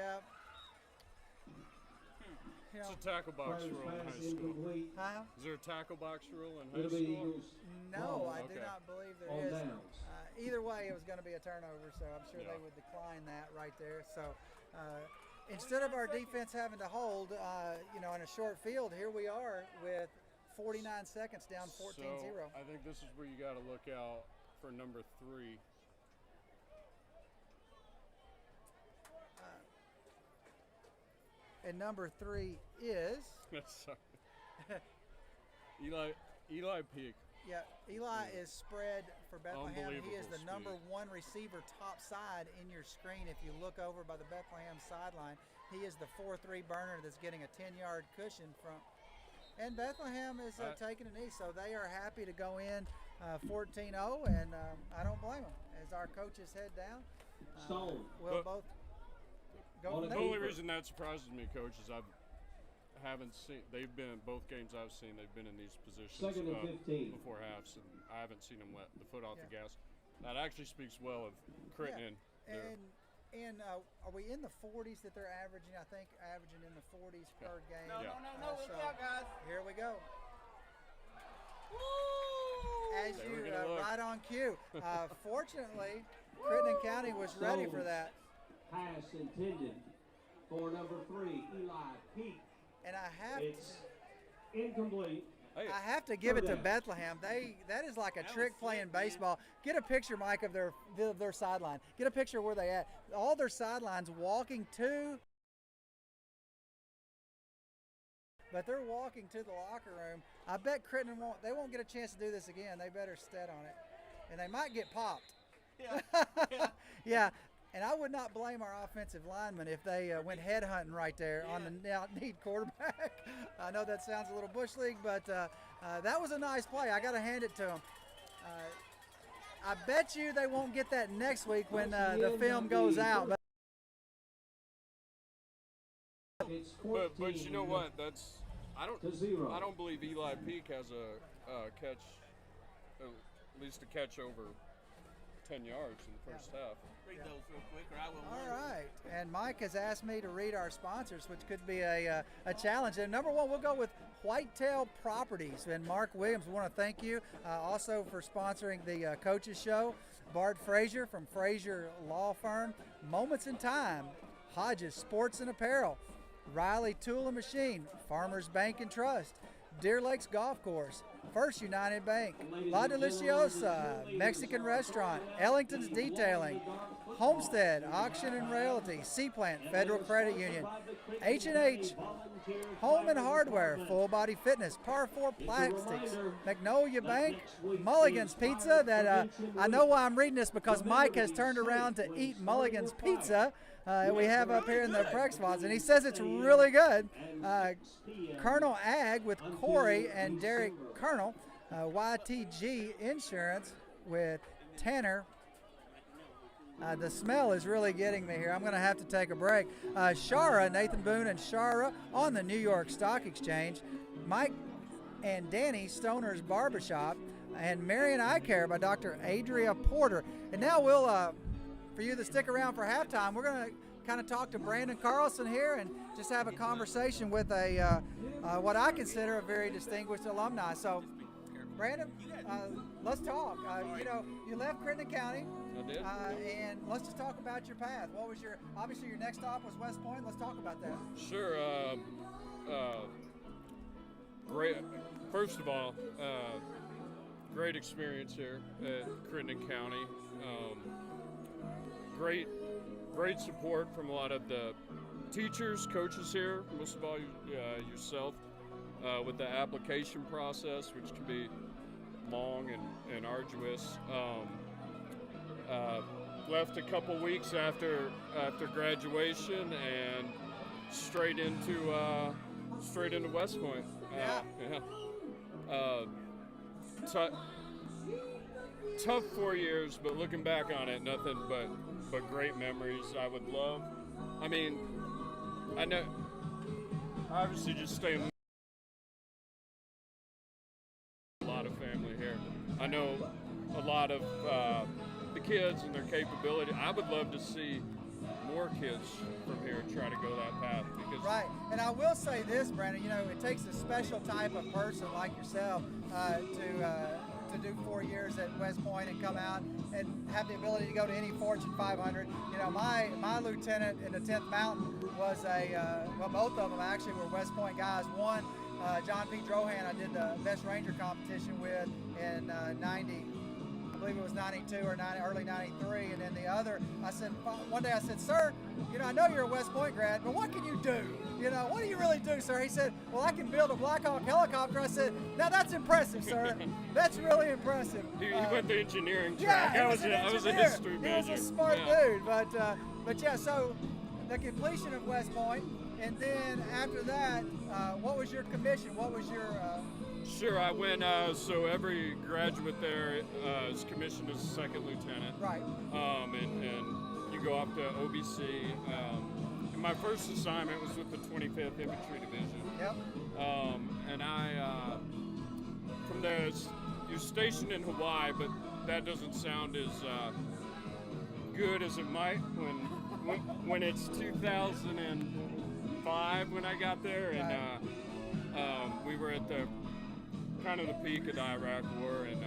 Speaker 6: it's a tackle box rule in high school.
Speaker 4: Huh?
Speaker 6: Is there a tackle box rule in high school?
Speaker 4: No, I do not believe there is. Either way, it was going to be a turnover, so I'm sure they would decline that right there. So instead of our defense having to hold, in a short field, here we are with 49 seconds down 14-0.
Speaker 6: So I think this is where you got to look out for number 3.
Speaker 4: And number 3 is
Speaker 6: Eli Peak.
Speaker 4: Yeah, Eli is spread for Bethlehem. He is the number
Speaker 6: speed.
Speaker 4: 1 receiver top side in your screen. If you look over by the Bethlehem sideline, he is the 4-3 burner that's getting a 10-yard cushion from. And Bethlehem is taking a knee, so they are happy to go in 14-0, and I don't blame them. As our coaches head down, we'll both go from there.
Speaker 6: The only reason that surprises me, Coach, is haven't seen. They've been both games I've seen. They've been in these positions before halves, and I haven't seen them let the foot off the gas. That actually speaks well of Crittenden.
Speaker 4: Yeah. And are we in the 40s that they're averaging? I think averaging in the 40s per game.
Speaker 3: No, look out, guys.
Speaker 4: Here we go.
Speaker 3: Woo!
Speaker 4: As you right on cue. Fortunately, Crittenden County was ready for that.
Speaker 1: Pass intended for number 3, Eli Peak.
Speaker 4: And
Speaker 1: it's incomplete.
Speaker 4: I have to give it to Bethlehem. That is like a trick play in baseball. Get a picture, Mike, of their sideline. Get a picture of where they at. All their sidelines walking to, but they're walking to the locker room. I bet Crittenden won't get a chance to do this again. They better stead on it, and they might get popped.
Speaker 3: Yeah.
Speaker 4: Yeah. And I would not blame our offensive linemen if they went headhunting right there on the out-need quarterback. I know that sounds a little bush league, but that was a nice play. I got to hand it to them. I bet you they won't get that next week when the film goes out.
Speaker 6: But you know what? I don't believe Eli Peak has a catch, at least a catch over 10 yards in the first half.
Speaker 3: Read those real quick, or I will.
Speaker 4: All right, and Mike has asked me to read our sponsors, which could be a challenge. And number 1, we'll go with Whitetail Properties. And Mark Williams, we want to thank you also for sponsoring the Coaches Show. Bart Frazier from Frazier Law Firm. Moments in Time, Hodges Sports and Apparel, Riley Tool and Machine, Farmers Bank and Trust, Deer Lakes Golf Course, First United Bank, La Deliciosa, Mexican Restaurant, Ellington's Detailing, Homestead, Auction and Realty, Seaplant, Federal Credit Union, H&H, Home and Hardware, Full Body Fitness, Par 4 Plastics, Magnolia Bank, Mulligan's Pizza. That I know why I'm reading this, because Mike has turned around to eat Mulligan's Pizza. We have up here in the press spots, and he says it's really good. Colonel Ag with Corey and Derek Colonel, YTG Insurance with Tanner. The smell is really getting me here. I'm going to have to take a break. Shara, Nathan Boone and Shara on the New York Stock Exchange. Mike and Danny, Stoner's Barbershop, and Marion Eye Care by Dr. Adria Porter. And now we'll, for you that stick around for halftime, we're going to kind of talk to Brandon Carlson here and just have a conversation with a what I consider a very distinguished alumni. So, Brandon, let's talk. You left Crittenden County.
Speaker 6: I did.
Speaker 4: And let's just talk about your path. What was obviously your next stop was West Point. Let's talk about that.
Speaker 6: Sure. Great. First of all, great experience here at Crittenden County. Great support from a lot of the teachers, coaches here, most of all yourself, with the application process, which can be long and arduous. Left a couple weeks after graduation and straight into straight into West Point. Tough 4 years, but looking back on it, nothing but great memories. I would love. I mean, I know. Obviously, just staying. A lot of family here. I know a lot of the kids and their capability. I would love to see more kids from here try to go that path. Because
Speaker 4: right, and I will say this, Brandon. You know, it takes a special type of person like yourself to do 4 years at West Point and come out and have the ability to go to any Fortune 500. You know, my lieutenant in the 10th Mountain was well, both of them actually were West Point guys. One, John P. Drohan, I did the Best Ranger competition with in 90. I believe it was 92 or early 93, and then the other, one day I said, sir, you know, I know you're a West Point grad, but what can you do? You know, what do you really do, sir? He said, well, I can build a Black Hawk helicopter. I said, now that's impressive, sir. That's really impressive.
Speaker 6: He went the engineering track.
Speaker 4: Yeah,
Speaker 6: I was a history major.
Speaker 4: He was a smart dude, but yeah, so the completion of West Point, and then after that, what was your commission? What was your...
Speaker 6: Sure, I went, so every graduate there is commissioned as a second lieutenant.
Speaker 4: Right.
Speaker 6: And you go up to OBC. And my first assignment was with the 25th Infantry Division.
Speaker 4: Yep.
Speaker 6: And I, from there, you're stationed in Hawaii, but that doesn't sound as good as it might when it's 2005 when I got there, and we were at the kind of the peak of the Iraq War, and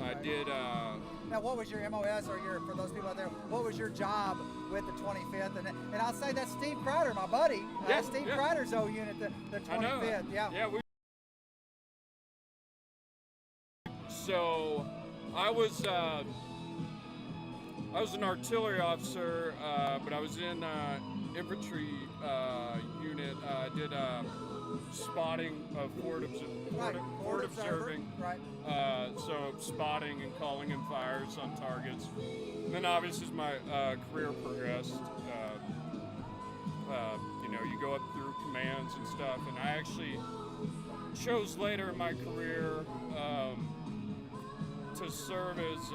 Speaker 6: I did.
Speaker 4: Now, what was your MOS, or for those people out there, what was your job with the 25th? And I'll say that's Steve Crowder, my buddy. Steve Crowder's old unit, the 25th.
Speaker 6: I know. Yeah. So I was an artillery officer, but I was in infantry unit. I did spotting of forward observing.
Speaker 4: Right.
Speaker 6: So spotting and calling in fires on targets. And then obviously as my career progressed, you know, you go up through commands and stuff, and I actually chose later in my career to serve as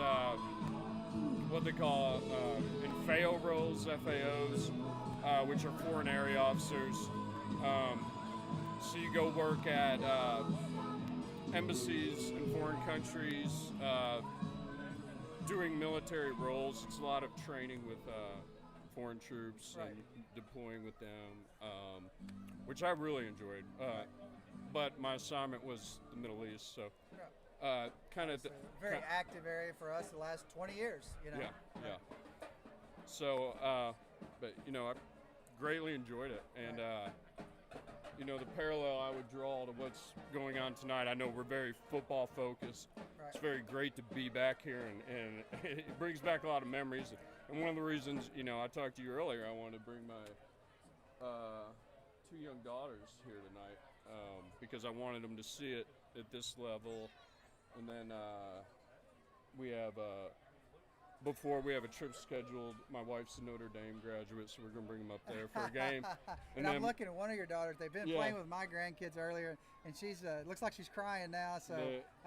Speaker 6: what they call in FAO roles, FAOs, which are foreign area officers. So you go work at embassies in foreign countries, doing military roles. It's a lot of training with foreign troops and deploying with them, which I really enjoyed. But my assignment was the Middle East, so kind of
Speaker 4: very active area for us the last 20 years. You know.
Speaker 6: Yeah. So, but you know, I greatly enjoyed it, and you know, the parallel I would draw to what's going on tonight. I know we're very football focused.
Speaker 4: Right.
Speaker 6: It's very great to be back here, and it brings back a lot of memories. And one of the reasons, you know, I talked to you earlier, I wanted to bring my 2 young daughters here tonight because I wanted them to see it at this level. And then we have before we have a trip scheduled. My wife's a Notre Dame graduate, so we're going to bring them up there for a game.
Speaker 4: And I'm looking at one of your daughters. They've been playing with my grandkids earlier, and she's looks like she's crying now. So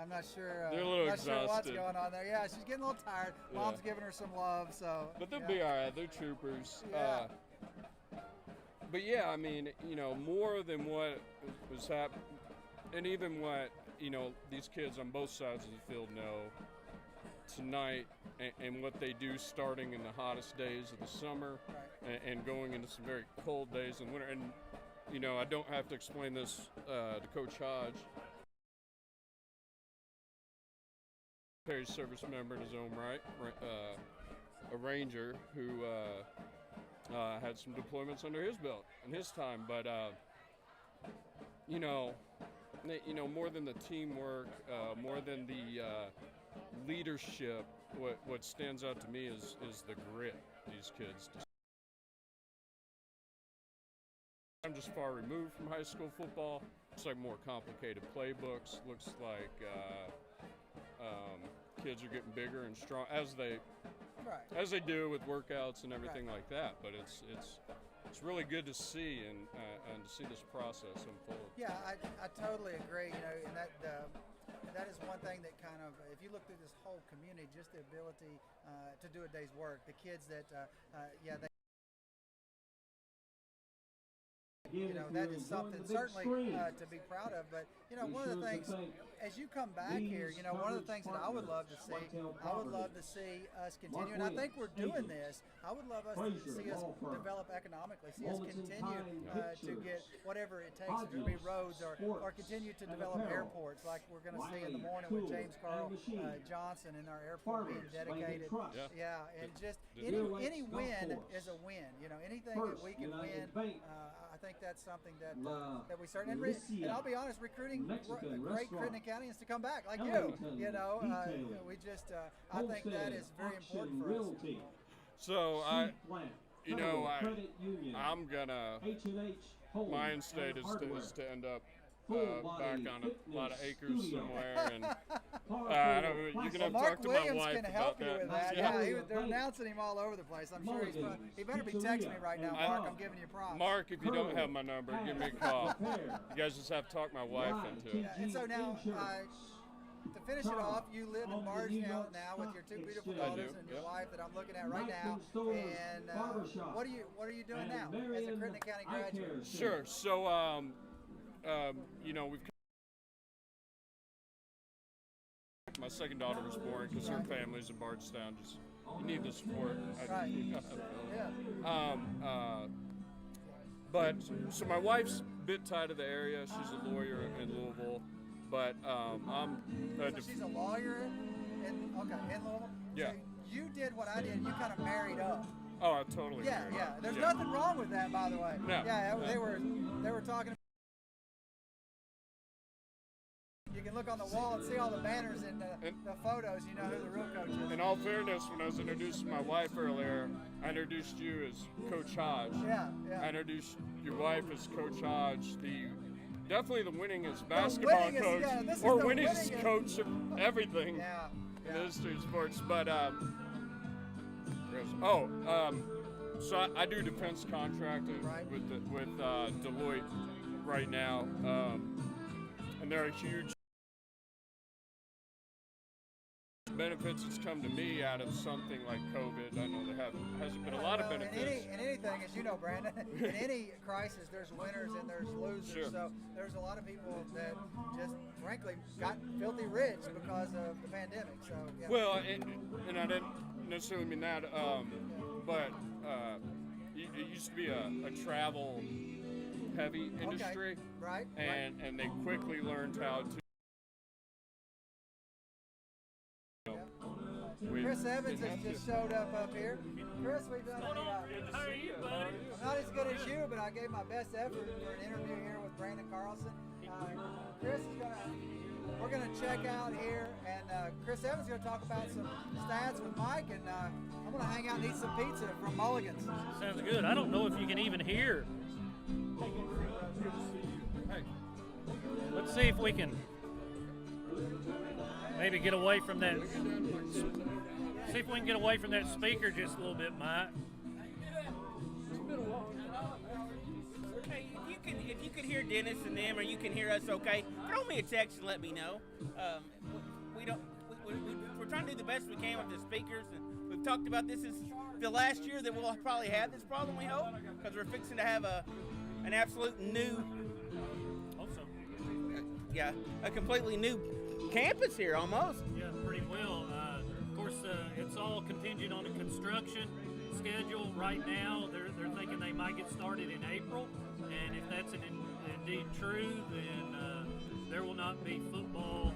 Speaker 4: I'm not sure.
Speaker 6: They're a little
Speaker 4: not
Speaker 6: exhausted.
Speaker 4: sure what's going on there. Yeah, she's getting a little tired. Mom's giving her some love. So.
Speaker 6: But they'll be all right. They're troopers.
Speaker 4: Yeah.
Speaker 6: But yeah, I mean, you know, more than what was happening, and even what, you know, these kids on both sides of the field know tonight, and what they do starting in the hottest days of the summer, and going into some very cold days in winter. And you know, I don't have to explain this to Coach Hodge. Military service member in his own right, a Ranger who had some deployments under his belt in his time, but you know, more than the teamwork, more than the leadership, what stands out to me is the grit these kids. I'm just far removed from high school football. It's like more complicated playbooks. Looks like kids are getting bigger and strong as they do with workouts and everything like that. But it's really good to see and to see this process unfold.
Speaker 4: Yeah, I totally agree. And that is one thing that kind of, if you look through this whole community, just the ability to do a day's work. The kids that, they. That is something certainly to be proud of. But one of the things, as you come back here, one of the things that I would love to see, us continue, and I think we're doing this. I would love us to see us develop economically, see us continue to get whatever it takes, whether it be roads or continue to develop airports, like we're going to see in the morning with James Carl Johnson in our airport being dedicated. And just any win is a win. Anything that we can win. I think that's something that we certainly, and I'll be honest, recruiting great Crittenden Countyans to come back like you. We just, I think that is very important for us.
Speaker 6: So I'm gonna. My end state is to end up back on a lot of acres somewhere, and you're gonna have to talk to my wife
Speaker 4: can help
Speaker 6: about
Speaker 4: you with that. They're announcing him all over the place. I'm sure he better be texting me right now, Mark. I'm giving you props.
Speaker 6: Mark, if you don't have my number, give me a call. You guys just have to talk my wife into it.
Speaker 4: And so now, to finish it off, you live in Bardstown now with your two beautiful daughters and your wife that I'm looking at right now. And what are you doing now as a Crittenden County graduate?
Speaker 6: Sure. So we've. My second daughter was born because her family's in Bardstown. Just you need the support. But so my wife's a bit tied to the area. She's a lawyer in Louisville. But I'm.
Speaker 4: So she's a lawyer in Louisville.
Speaker 6: Yeah.
Speaker 4: So you did what I did. You kind of married up.
Speaker 6: Oh, I totally.
Speaker 4: Yeah. There's nothing wrong with that, by the way.
Speaker 6: No.
Speaker 4: Yeah, they were talking. You can look on the wall and see all the banners and the photos. You know who the real coach is.
Speaker 6: In all fairness, when I was introducing my wife earlier, I introduced you as Coach Hodge.
Speaker 4: Yeah.
Speaker 6: I introduced your wife as Coach Hodge, definitely the winningest basketball coach, or winningest coach of everything in the history of sports. But so I do defense contracting with Deloitte right now, and they're a huge benefits that's come to me out of something like COVID. I know there hasn't been a lot of benefits.
Speaker 4: In anything, as you know, Brandon, in any crisis, there's winners and there's losers.
Speaker 6: Sure.
Speaker 4: So there's a lot of people that just, frankly, got filthy rich because of the pandemic. So yeah.
Speaker 6: Well, and I didn't necessarily mean that, but it used to be a travel-heavy industry,
Speaker 4: right?
Speaker 6: And they quickly learned how to.
Speaker 4: Chris Evans has just showed up here. Chris, we've done
Speaker 7: How are you, buddy?
Speaker 4: I'm not as good as you, but I gave my best effort for an interview here with Brandon Carlson. Chris is we're gonna check out here, and Chris Evans is gonna talk about some stats with Mike, and I'm gonna hang out and eat some pizza from Mulligan's.
Speaker 7: Sounds good. I don't know if you can even hear.
Speaker 6: Hey.
Speaker 7: Let's see if we can maybe get away from that. See if we can get away from that speaker just a little bit, Mike.
Speaker 3: Hey, if you could hear Dennis and them, or you can hear us, okay, throw me a text and let me know. We're trying to do the best we can with the speakers, and we've talked about this is the last year that we'll probably have this problem, we hope, because we're fixing to have an absolute new, a completely new campus here almost.
Speaker 7: Yeah, pretty well. Of course, it's all contingent on the construction schedule. Right now, they're thinking they might get started in April, and if that's indeed true, then there will not be football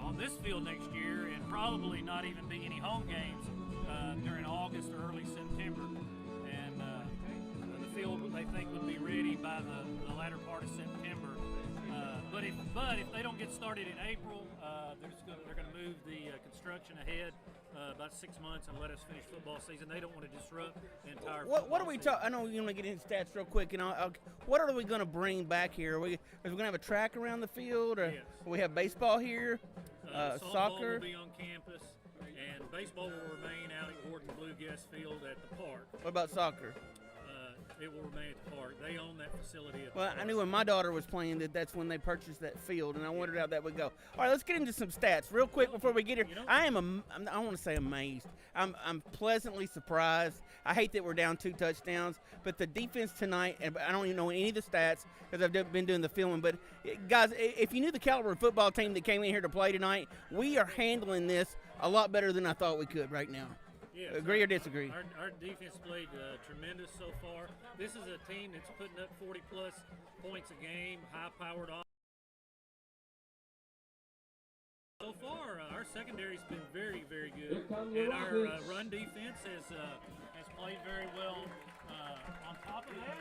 Speaker 7: on this field next year, and probably not even be any home games during August or early September. And the field they think would be ready by the latter part of September. But if they don't get started in April, they're going to move the construction ahead about 6 months and let us finish football season. They don't want to disrupt the entire.
Speaker 3: What are we talking? I know you're going to get into stats real quick, and what are we going to bring back here? Are we going to have a track around the field, or
Speaker 7: yes.
Speaker 3: We have baseball here?
Speaker 7: Softball
Speaker 3: Soccer
Speaker 7: will be on campus, and baseball will remain out at Gordon Blue Guest Field at the park.
Speaker 3: What about soccer?
Speaker 7: it will remain at the park. They own that facility at the
Speaker 3: Well,
Speaker 7: park.
Speaker 3: I knew when my daughter was playing that's when they purchased that field, and I wondered how that would go. All right, let's get into some stats real quick before we get here. I don't want to say amazed. I'm pleasantly surprised. I hate that we're down 2 touchdowns, but the defense tonight, and I don't even know any of the stats because I've been doing the filming, but guys, if you knew the caliber of football team that came in here to play tonight, we are handling this a lot better than I thought we could right now.
Speaker 7: Yes,
Speaker 3: Agree or disagree?
Speaker 7: Our defense played tremendous so far. This is a team that's putting up 40-plus points a game, high-powered offense. So far, our secondary's been very, very good, and our run defense has played very well. On top of that,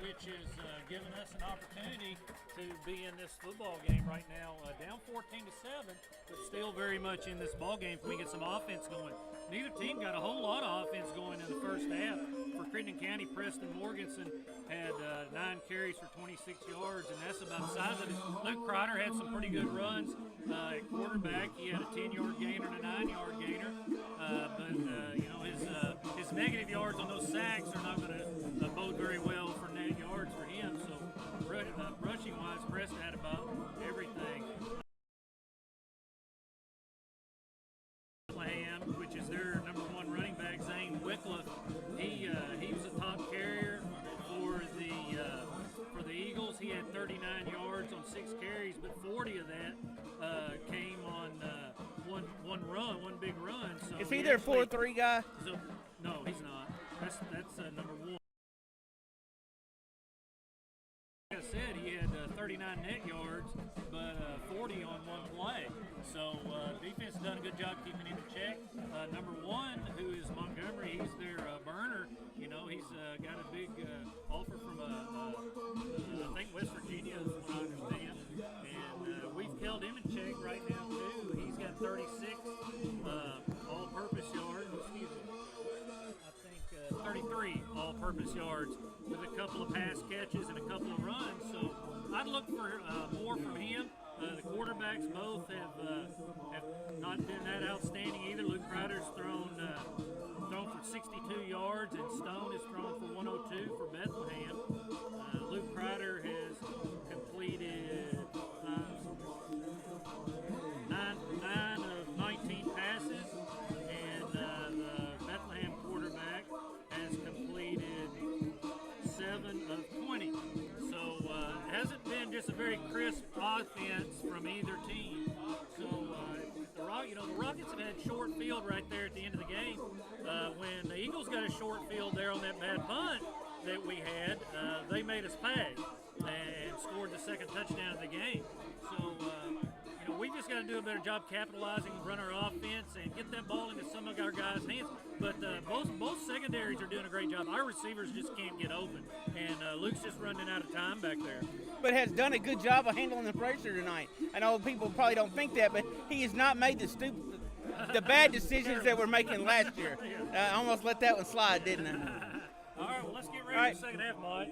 Speaker 7: which has given us an opportunity to be in this football game right now, down 14-7, but still very much in this ball game if we get some offense going. Neither team got a whole lot of offense going in the first half. For Crittenden County, Preston Morganson had 9 carries for 26 yards, and that's about the size of it. Luke Crider had some pretty good runs at quarterback. He had a 10-yard gainer and a 9-yard gainer, but his negative yards on those sacks are not going to bode very well for net yards for him. So rushing-wise, Preston had about everything. Bethlehem, which is their number 1 running back, Zane Wycliffe, he was a top carrier for the Eagles. He had 39 yards on 6 carries, but 40 of that came on one big run. So
Speaker 3: is he their 4-3 guy?
Speaker 7: So, no, he's not. That's number 1. Like I said, he had 39 net yards, but 40 on one play. So defense has done a good job keeping him in check. Number 1, who is Montgomery, he's their burner. You know, he's got a big offer from I think West Virginia is what I understand, and we've held him in check right now too. He's got 36 all-purpose yards. Excuse me. I think 33 all-purpose yards with a couple of pass catches and a couple of runs. So I'd look for more from him. The quarterbacks both have not been that outstanding either. Luke Crider's thrown for 62 yards, and Stone has thrown for 102 for Bethlehem. Luke Crider has completed 9 of 19 passes, and the Bethlehem quarterback has completed 7 of 20. So it hasn't been just a very crisp offense from either team. So the Rockets have had short field right there at the end of the game. When the Eagles got a short field there on that bad punt that we had, they made us pay and scored the second touchdown of the game. So we just got to do a better job capitalizing, run our offense, and get that ball into some of our guys' hands. But both secondaries are doing a great job. Our receivers just can't get open, and Luke's just running out of time back there.
Speaker 3: But has done a good job of handling the pressure tonight. I know people probably don't think that, but he has not made the bad decisions that we're making last year. I almost let that one slide, didn't I?
Speaker 7: All right, well, let's get ready for the second half, Mike.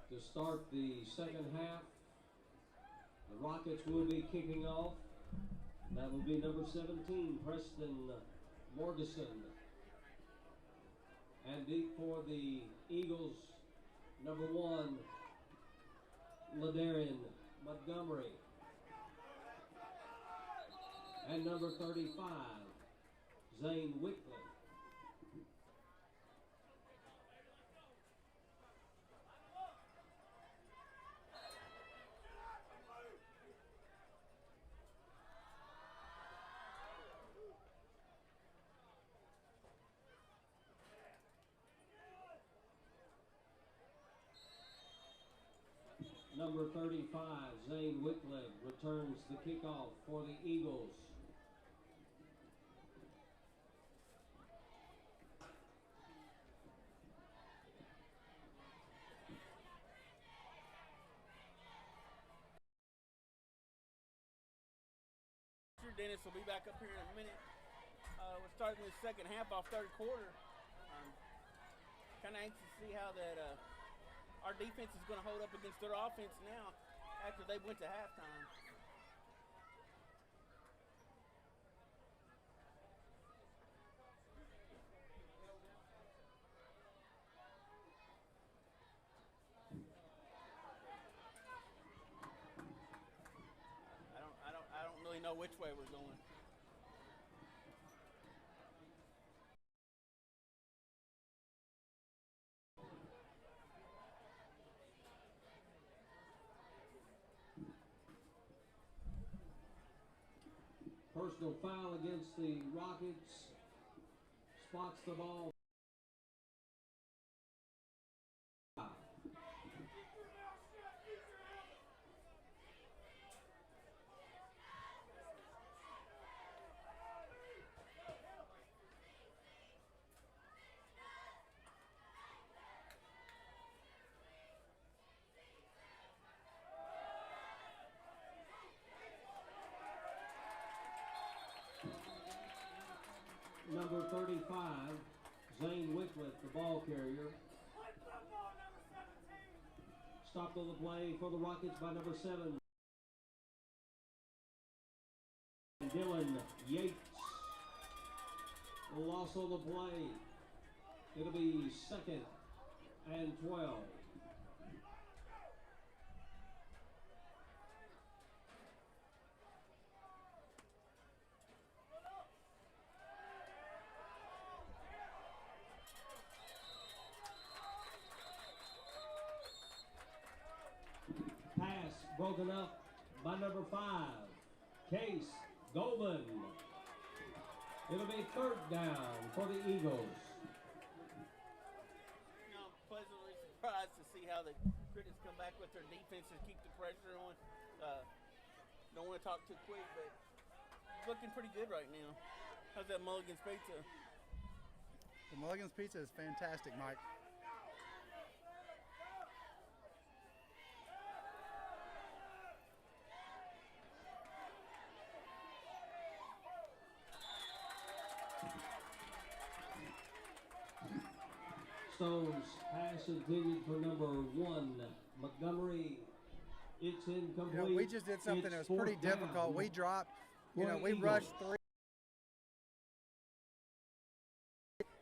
Speaker 1: To start the second half, the Rockets will be kicking off. That will be number 17, Preston Morganson. And deep for the Eagles, number 1, Ladarian Montgomery. And number 35, Zane Wycliffe. Number 35, Zane Wycliffe, returns the kickoff for the Eagles.
Speaker 3: Dennis will be back up here in a minute. We're starting the second half off third quarter. Kind of anxious to see how that our defense is going to hold up against their offense now after they went to halftime. I don't really know which way we're going.
Speaker 1: Personal foul against the Rockets. Spots the ball. Number 35, Zane Wycliffe, the ball carrier. Stopped on the play for the Rockets by number 7. Dylan Yates. A loss on the play. It'll be 2nd and 12. Broken up by number 5, Case Goldman. It'll be 3rd down for the Eagles.
Speaker 3: You know, pleasantly surprised to see how the Crittens come back with their defense and keep the pressure on. Don't want to talk too quick, but it's looking pretty good right now. How's that Mulligan's Pizza?
Speaker 4: The Mulligan's Pizza is fantastic, Mike.
Speaker 1: Stones pass intended for number 1, Montgomery. It's incomplete.
Speaker 4: You know, we just did something that was pretty difficult. We dropped, we rushed 3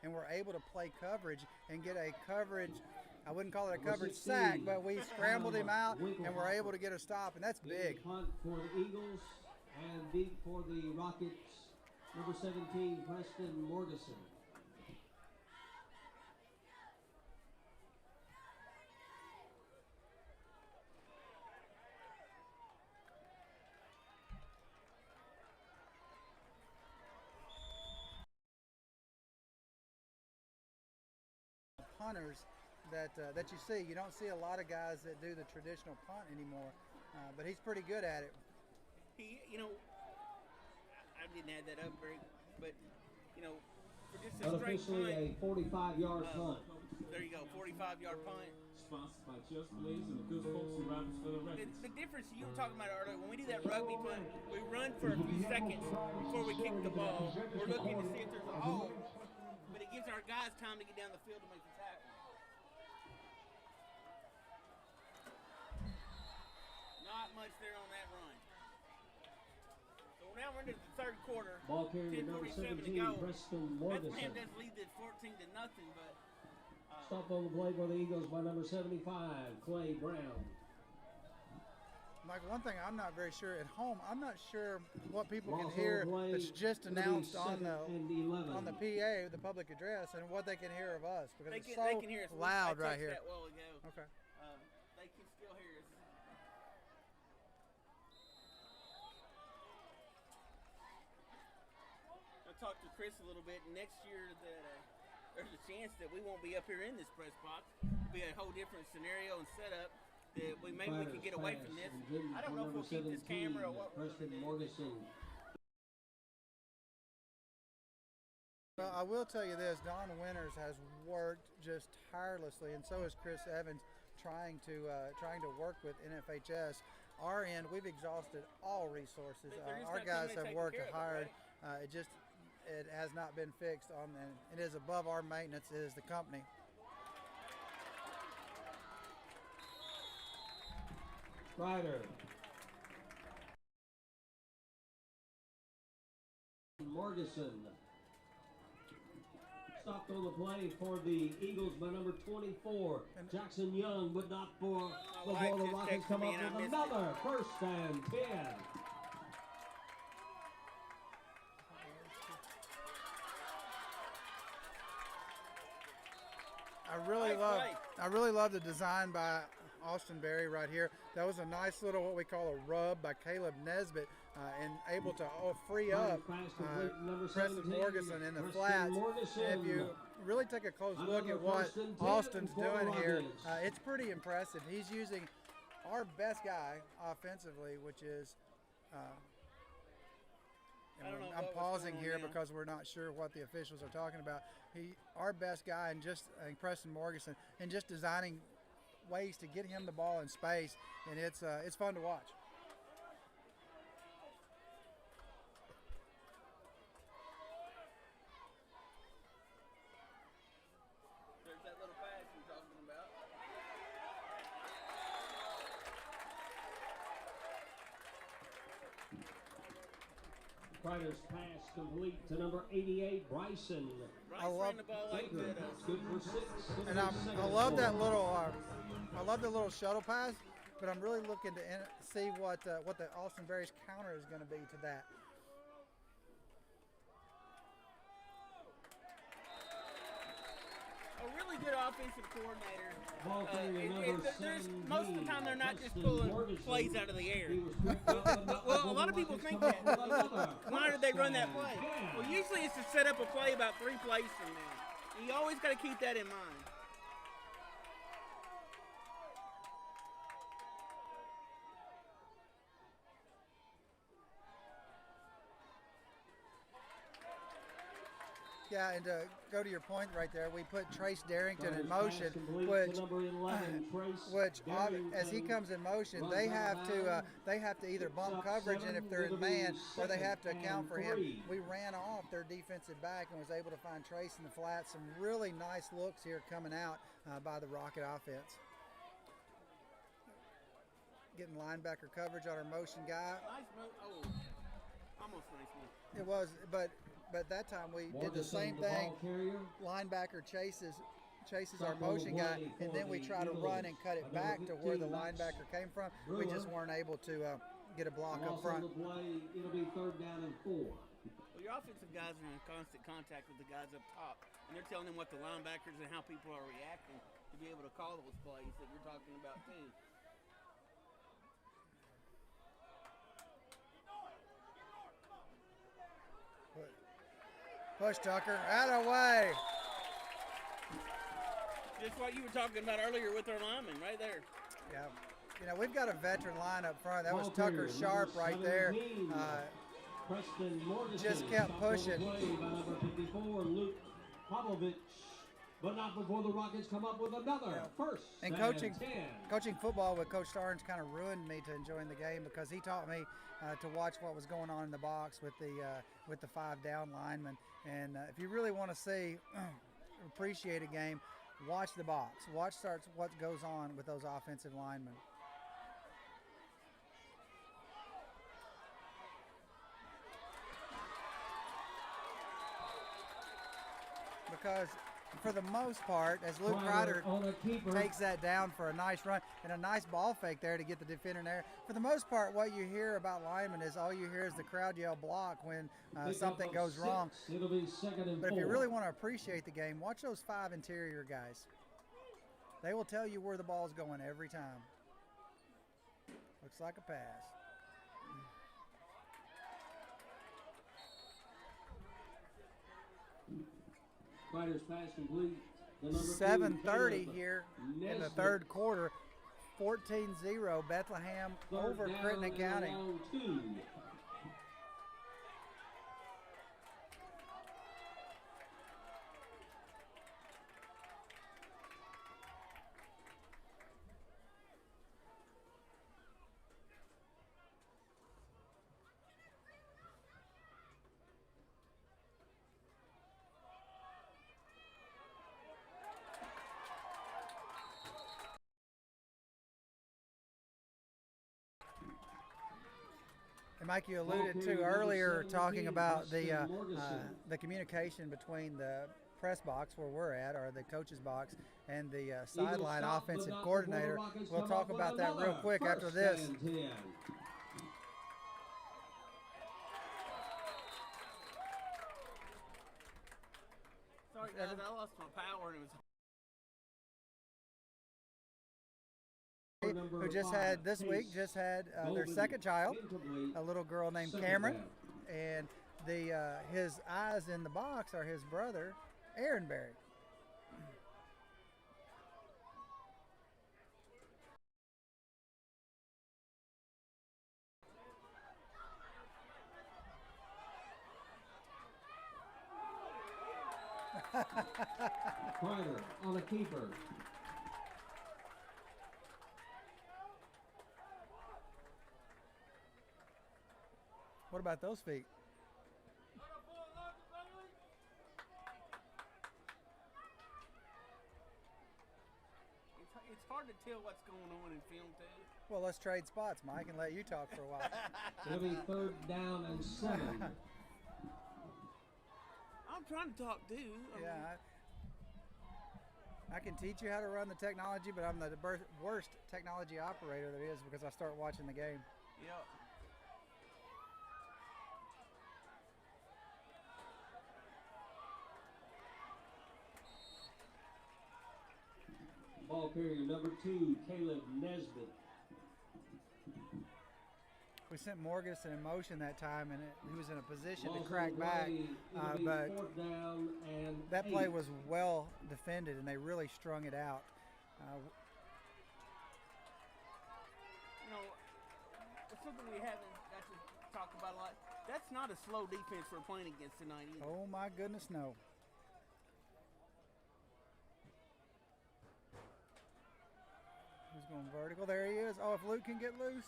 Speaker 4: and we're able to play coverage and get a coverage. I wouldn't call it a coverage sack, but we scrambled him out and we're able to get a stop, and that's big.
Speaker 1: Punt for the Eagles and deep for the Rockets. Number 17, Preston Morgeson.
Speaker 4: Punters that you see. You don't see a lot of guys that do the traditional punt anymore, but he's pretty good at it.
Speaker 3: I didn't add that up, Greg, but for just a straight
Speaker 1: Unofficially
Speaker 3: punt,
Speaker 1: a 45-yard punt.
Speaker 3: There you go, 45-yard punt.
Speaker 8: Sponsored by Just Blaze and the good folks who ride for the records.
Speaker 3: The difference you were talking about earlier, when we do that rugby punt, we run for a few seconds before we kick the ball. We're looking to see if there's a hole, but it gives our guys time to get down the field to make the tackle. Not much there on that run. So now we're into the third quarter.
Speaker 1: Ball carrier number
Speaker 3: 10:47 to
Speaker 1: 17,
Speaker 3: go.
Speaker 1: Preston
Speaker 3: Bethlehem
Speaker 1: Morgeson.
Speaker 3: does lead at 14-0, but
Speaker 1: Stopped on the play for the Eagles by number 75, Clay Brown.
Speaker 4: Mike, one thing I'm not very sure at home, I'm not sure what people can
Speaker 1: Loss
Speaker 4: hear
Speaker 1: on the play,
Speaker 4: that's just
Speaker 1: it'll be
Speaker 4: announced on
Speaker 1: 2nd and 11.
Speaker 4: the PA, the public address, and what they can hear of us, because
Speaker 3: they
Speaker 4: it's
Speaker 3: can
Speaker 4: so
Speaker 3: hear us.
Speaker 4: loud
Speaker 3: I
Speaker 4: right
Speaker 3: touched
Speaker 4: here.
Speaker 3: that while ago.
Speaker 4: Okay.
Speaker 3: They can still hear us. I talked to Chris a little bit. Next year, that there's a chance that we won't be up here in this press box. It'll be a whole different scenario and setup. that maybe we could get away from this. I don't know if we'll keep this camera or what we're going to do.
Speaker 4: Well, I will tell you this, Don Winters has worked just tirelessly, and so has Chris Evans, trying to work with NFHS. Our end, we've exhausted all resources. Our guys have worked hard. It has not been fixed on, and it is above our maintenance. It is the company.
Speaker 1: Ryder. Morgeson. Stopped on the play for the Eagles by number 24, Jackson Young, but not before the Rockets come up with another 1st and 10.
Speaker 4: I really love the design by Austin Berry right here. That was a nice little what we call a rub by Caleb Nesbitt, and able to free up Preston Morgeson in the flats. And if you really take a close look at what Austin's doing here, it's pretty impressive. He's using our best guy offensively, which is I'm pausing here because we're not sure what the officials are talking about. Our best guy, and Preston Morgeson, and just designing ways to get him the ball in space, and it's fun to watch.
Speaker 3: There's that little pass you're talking about.
Speaker 1: Ryder's pass complete to number 88, Bryson.
Speaker 4: I love
Speaker 3: the ball like that.
Speaker 1: Good for 6.
Speaker 4: And I love that little shuttle pass, but I'm really looking to see what the Austin Berry's counter is going to be to that.
Speaker 3: A really good offensive coordinator. Most of the time they're not just pulling plays out of the air. Well, a lot of people think that. Why did they run that play? Well, usually it's to set up a play about 3 plays from now. You always got to keep that in mind.
Speaker 4: Yeah, and to go to your point right there, we put Trace Darrington in motion, which as he comes in motion, they have to either bump coverage in if they're in man, or they have to account for him. We ran off their defensive back and was able to find Trace in the flat. Some really nice looks here coming out by the Rocket offense. Getting linebacker coverage on our motion guy.
Speaker 3: Nice move. Oh, almost nice move.
Speaker 4: It was, but that time we did the same thing. Linebacker chases our motion guy, and then we try to run and cut it back to where the linebacker came from. We just weren't able to get a block up front.
Speaker 1: It'll be 3rd down and 4.
Speaker 3: Well, your offensive guys are in constant contact with the guys up top, and they're telling them what the linebackers and how people are reacting to be able to call those plays that you're talking about too.
Speaker 4: Push Tucker, out of the way.
Speaker 3: Just what you were talking about earlier with our linemen, right there.
Speaker 4: Yeah, we've got a veteran line up front. That was Tucker Sharp right there. Just kept pushing.
Speaker 1: But not before the Rockets come up with another 1st
Speaker 4: and 10. Coaching football with Coach Starnes kind of ruined me to enjoying the game, because he taught me to watch what was going on in the box with the 5 down linemen. And if you really want to appreciate a game, watch the box. Watch what goes on with those offensive linemen. Because for the most part, as Luke Ryder takes that down for a nice run and a nice ball fake there to get the defender in there, for the most part, what you hear about linemen is all you hear is the crowd yell block when something goes wrong.
Speaker 1: It'll be 2nd and 4.
Speaker 4: But if you really want to appreciate the game, watch those 5 interior guys. They will tell you where the ball's going every time. Looks like a pass.
Speaker 1: Ryder's pass complete.
Speaker 4: 7:30 here in the 3rd quarter. 14-0 Bethlehem
Speaker 1: Third
Speaker 4: over
Speaker 1: down
Speaker 4: Crittenden
Speaker 1: and
Speaker 4: County.
Speaker 1: along 2.
Speaker 4: And Mike, you alluded to earlier talking about the communication between the press box where we're at, or the coach's box, and the sideline offensive coordinator. We'll talk about that real quick after this.
Speaker 3: Sorry guys, I lost my power and it was
Speaker 4: who just had this week their second child, a little girl named Cameron, and his eyes in the box are his brother Aaron Berry.
Speaker 1: Ryder on a keeper.
Speaker 4: What about those feet?
Speaker 3: it's hard to tell what's going on in film too.
Speaker 4: Well, let's trade spots, Mike, and let you talk for a while.
Speaker 1: It'll be 3rd down and 7.
Speaker 3: I'm trying to talk too.
Speaker 4: I can teach you how to run the technology, but I'm the worst technology operator there is because I start watching the game.
Speaker 3: Yep.
Speaker 1: Ball carrier number 2, Caleb Nesbitt.
Speaker 4: We sent Morgus in motion that time, and he was in a position to crack back, but that play was well defended, and they really strung it out.
Speaker 3: It's something we haven't got to talk about a lot. That's not a slow defense we're playing against tonight either.
Speaker 4: Oh, my goodness, no. He's going vertical. There he is. Oh, if Luke can get loose.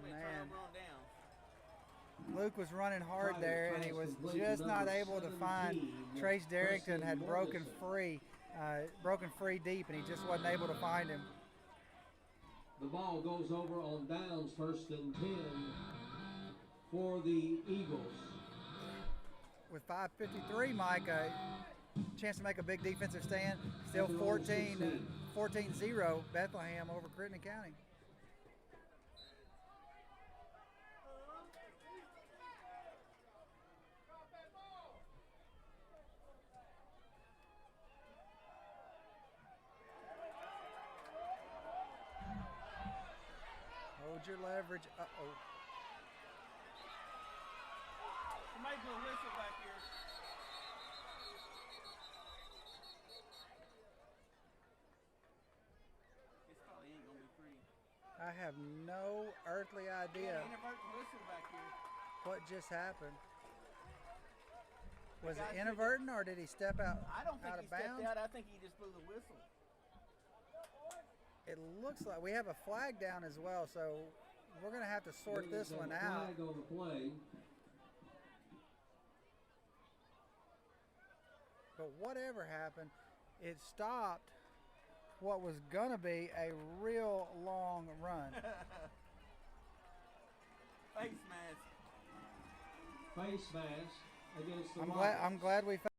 Speaker 4: Man. Luke was running hard there, and he was just not able to find. Trace Darrington had broken free deep, and he just wasn't able to find him.
Speaker 1: The ball goes over on downs, 1st and 10 for the Eagles.
Speaker 4: With 5:53, Mike, a chance to make a big defensive stand. Still 14-0 Bethlehem over Crittenden County. Hold your leverage. Uh-oh.
Speaker 3: Somebody put a whistle back here. This probably ain't gonna be pretty.
Speaker 4: I have no earthly idea
Speaker 3: Inadvertent whistle back here.
Speaker 4: what just happened. Was it inadvertent, or did he step out
Speaker 3: I don't think
Speaker 4: out
Speaker 3: he
Speaker 4: of bounds?
Speaker 3: stepped out. I think he just blew the whistle.
Speaker 4: It looks like we have a flag down as well, so we're going to have to sort this one out.
Speaker 1: Flag on the play.
Speaker 4: But whatever happened, it stopped what was going to be a real long run.
Speaker 3: Face mask.
Speaker 1: Face mask against the
Speaker 4: I'm glad we found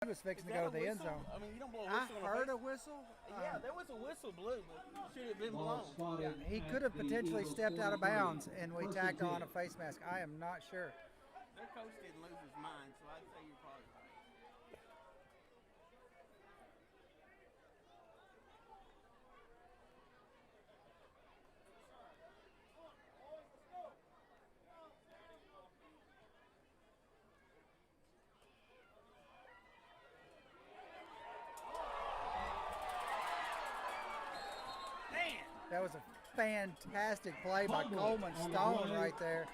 Speaker 4: he was fixing to go to the end zone.
Speaker 3: I mean, you don't blow a whistle.
Speaker 4: I heard a whistle.
Speaker 3: Yeah, there was a whistle blew, but should have been blown.
Speaker 4: Yeah, he could have potentially stepped out of bounds, and we tacked on a face mask. I am not sure.
Speaker 3: Their coach didn't lose his mind, so I'd say you're probably right.
Speaker 4: That was a fantastic play by Coleman Stone right there.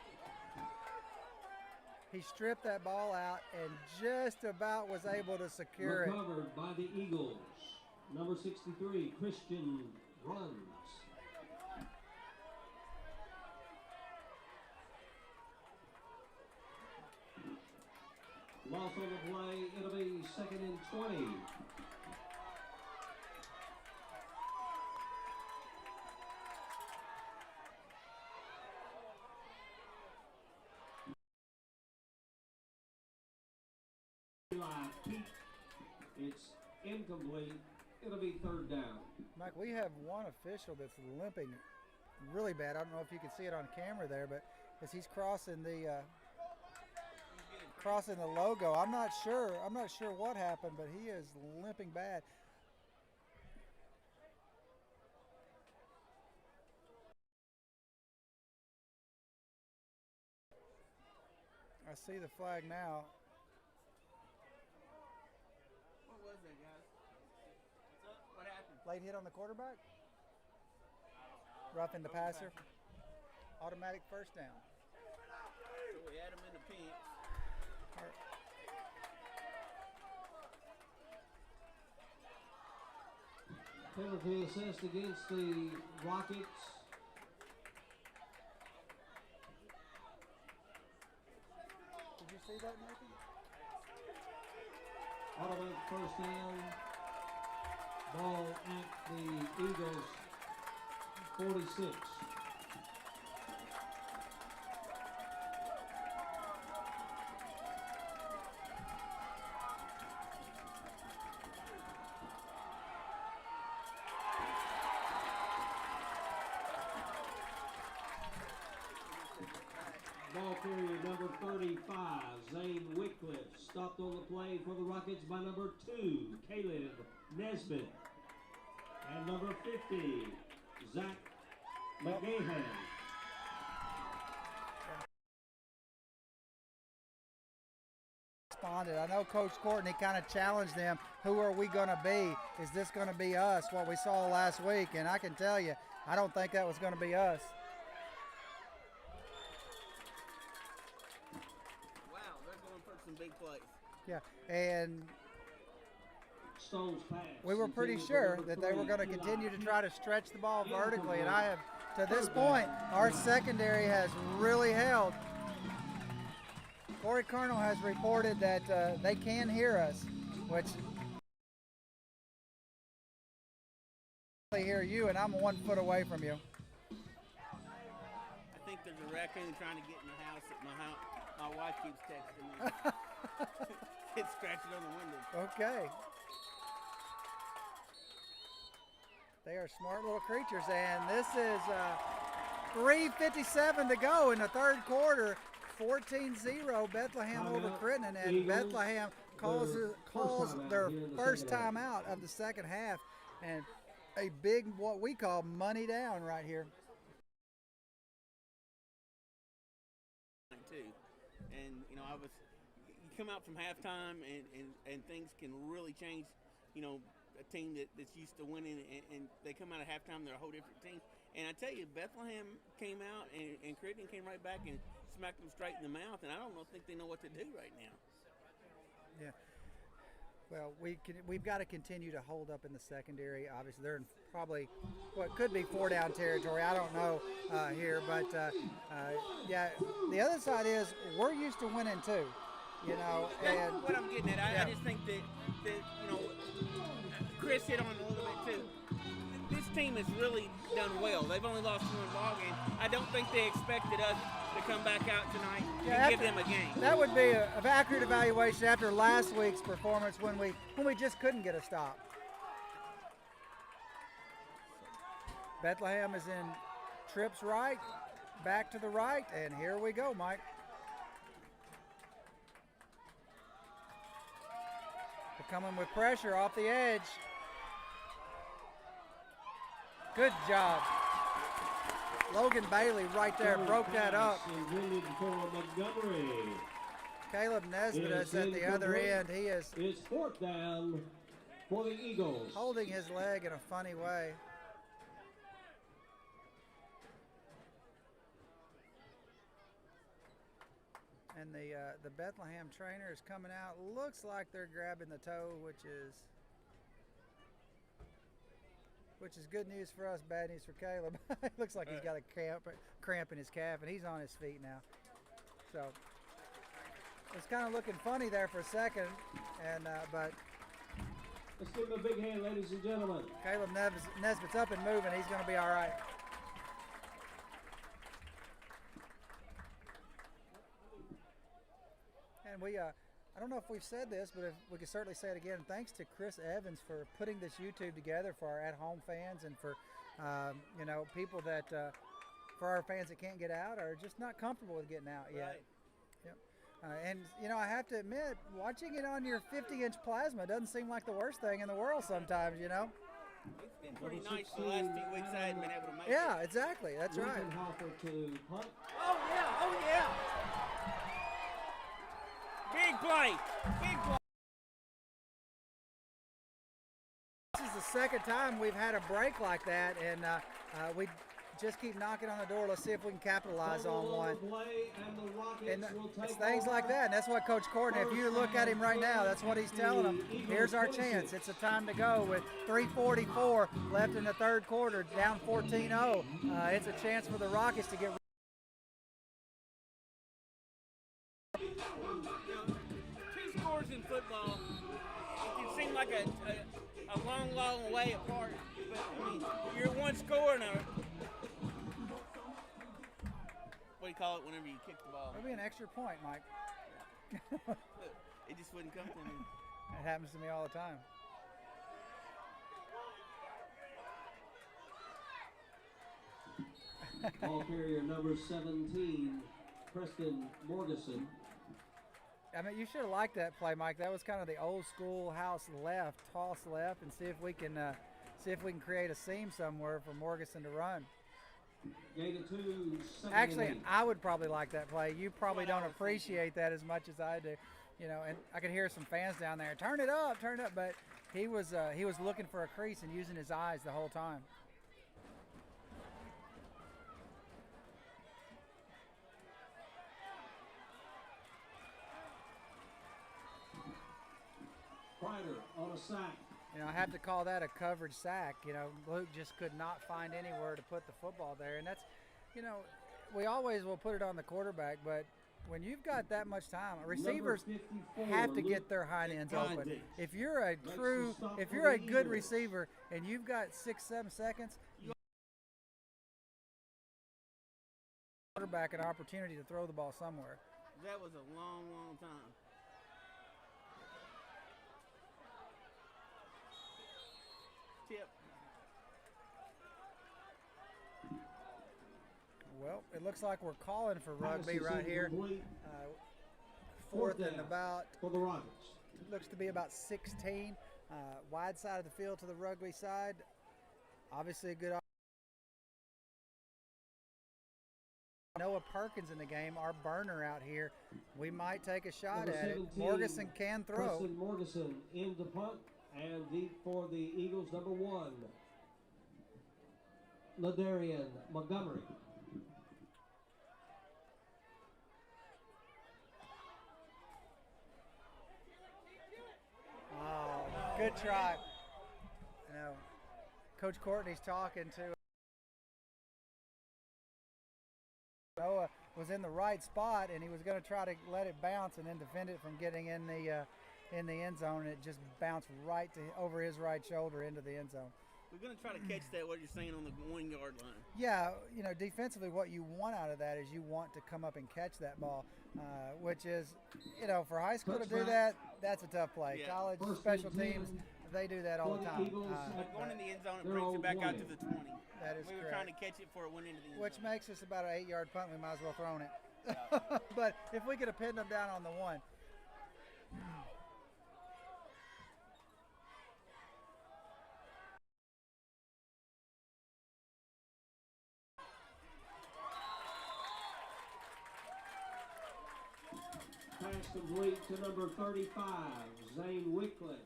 Speaker 4: He stripped that ball out and just about was able to secure it.
Speaker 1: Recovered by the Eagles. Number 63, Christian runs. Loss on the play, it'll be 2nd and 20. It's incomplete. It'll be 3rd down.
Speaker 4: Mike, we have one official that's limping really bad. I don't know if you can see it on camera there, but as he's crossing the logo, I'm not sure what happened, but he is limping bad. I see the flag now.
Speaker 3: What was that, guys? What happened?
Speaker 4: Late hit on the quarterback? Roughing the passer. Automatic first down.
Speaker 3: So we had him in the pinch.
Speaker 1: Penalty assessed against the Rockets.
Speaker 4: Did you see that, Nathan?
Speaker 1: Automatic first down. Ball at the Eagles 46. Ball carrier number 35, Zane Wycliffe, stopped on the play for the Rockets by number 2, Caleb Nesbitt. And number 50, Zach McGahan.
Speaker 4: Responded. I know Coach Courtney kind of challenged them. Who are we going to be? Is this going to be us, what we saw last week? And I can tell you, I don't think that was going to be us.
Speaker 3: Wow, they're going for some big plays.
Speaker 4: Yeah, and
Speaker 1: Stone's pass.
Speaker 4: we were pretty sure that they were going to continue to try to stretch the ball vertically, and I have, to this point, our secondary has really held. Corey Colonel has reported that they can hear us, which they hear you, and I'm 1 foot away from you.
Speaker 3: I think there's a raccoon trying to get in the house that my wife keeps texting me. It's scratching on the window.
Speaker 4: Okay. They are smart little creatures, and this is 3:57 to go in the 3rd quarter. 14-0 Bethlehem over Crittenden, and
Speaker 1: Eagles,
Speaker 4: Bethlehem calls their first time out of the 2nd half, and a big, what we call, money down right here.
Speaker 3: Too. And you come out from halftime and things can really change. A team that's used to winning, and they come out of halftime, they're a whole different team. And I tell you, Bethlehem came out and Crittenden came right back and smacked them straight in the mouth, and I don't think they know what to do right now.
Speaker 4: Yeah. Well, we've got to continue to hold up in the secondary. Obviously, they're in probably what could be 4-down territory. I don't know here, but yeah. The other side is we're used to winning too,
Speaker 3: That's what I'm getting at. I just think that Chris hit on it a little bit too. This team has really done well. They've only lost 1 ball game. I don't think they expected us to come back out tonight and give them a game.
Speaker 4: That would be an accurate evaluation after last week's performance when we just couldn't get a stop. Bethlehem is in trips right, back to the right, and here we go, Mike. They're coming with pressure off the edge. Good job. Logan Bailey right there broke that up. Caleb Nesbitt is at the other end. He is
Speaker 1: It's 4th down for the Eagles.
Speaker 4: holding his leg in a funny way. And the Bethlehem trainer is coming out. Looks like they're grabbing the toe, which is good news for us, bad news for Caleb. It looks like he's got a cramp in his calf, and he's on his feet now. So it's kind of looking funny there for a second, and but
Speaker 1: let's give him a big hand, ladies and gentlemen.
Speaker 4: Caleb Nesbitt's up and moving. He's going to be all right. And I don't know if we've said this, but if we can certainly say it again. Thanks to Chris Evans for putting this YouTube together for our at-home fans and for, people that, for our fans that can't get out or just not comfortable with getting out yet. Yep. And, I have to admit, watching it on your 50-inch plasma doesn't seem like the worst thing in the world sometimes,
Speaker 3: It's been pretty nice the last few weeks I hadn't been able to make it.
Speaker 4: Yeah, exactly. That's right.
Speaker 3: Oh, yeah. Big play.
Speaker 4: This is the second time we've had a break like that, and we just keep knocking on the door. Let's see if we can capitalize on one. And it's things like that, and that's what Coach Courtney, if you look at him right now, that's what he's telling them. Here's our chance. It's a time to go with 3:44 left in the third quarter, down 14-0. It's a chance for the Rockets to get.
Speaker 3: Two scores in football, it can seem like a long way apart. But, you're one score and what do you call it whenever you kick the ball?
Speaker 4: It'll be an extra point, Mike.
Speaker 3: It just wouldn't come to me.
Speaker 4: It happens to me all the time.
Speaker 1: Ball carrier number 17, Preston Morgeson.
Speaker 4: I mean, you should have liked that play, Mike. That was kind of the old school house left, toss left, and see if we can create a seam somewhere for Morgeson to run.
Speaker 1: Gain of 2,
Speaker 4: Actually, I would probably like that play. You probably don't appreciate that as much as I do, And I could hear some fans down there, turn it up, but he was looking for a crease and using his eyes the whole time.
Speaker 1: Kreider on a sack.
Speaker 4: I have to call that a coverage sack. Luke just could not find anywhere to put the football there. And that's, we always will put it on the quarterback, but when you've got that much time, receivers have to get their hind ends open. If you're a good receiver and you've got 6-7 seconds, you quarterback an opportunity to throw the ball somewhere.
Speaker 3: That was a long time. Tip.
Speaker 4: Well, it looks like we're calling for rugby right here. Fourth and about.
Speaker 1: For the Rockets.
Speaker 4: It looks to be about 16. Wide side of the field to the rugby side. Obviously a good. Noah Perkins in the game, our burner out here. We might take a shot at it. Morgeson can throw.
Speaker 1: Preston Morgeson in the punt and deep for the Eagles, number 1. Ladarian Montgomery.
Speaker 4: Oh, good try. Coach Courtney's talking to Noah was in the right spot, and he was going to try to let it bounce and then defend it from getting in the end zone, and it just bounced right over his right shoulder into the end zone.
Speaker 3: We're going to try to catch that, what you're saying, on the 1 yard line.
Speaker 4: Yeah, defensively what you want out of that is you want to come up and catch that ball, which is, for high school to do that, that's a tough play.
Speaker 3: Yeah.
Speaker 4: College special teams, they do that all the time.
Speaker 3: Going in the end zone, it brings it back out to the 20.
Speaker 4: That is
Speaker 3: we were
Speaker 4: correct.
Speaker 3: trying to catch it before it went into the end
Speaker 4: Which
Speaker 3: zone.
Speaker 4: makes us about an 8-yard punt. We might as well thrown it.
Speaker 3: Yeah.
Speaker 4: But if we could have pinned them down on the 1.
Speaker 1: Pass complete to number 35, Zane Wickley.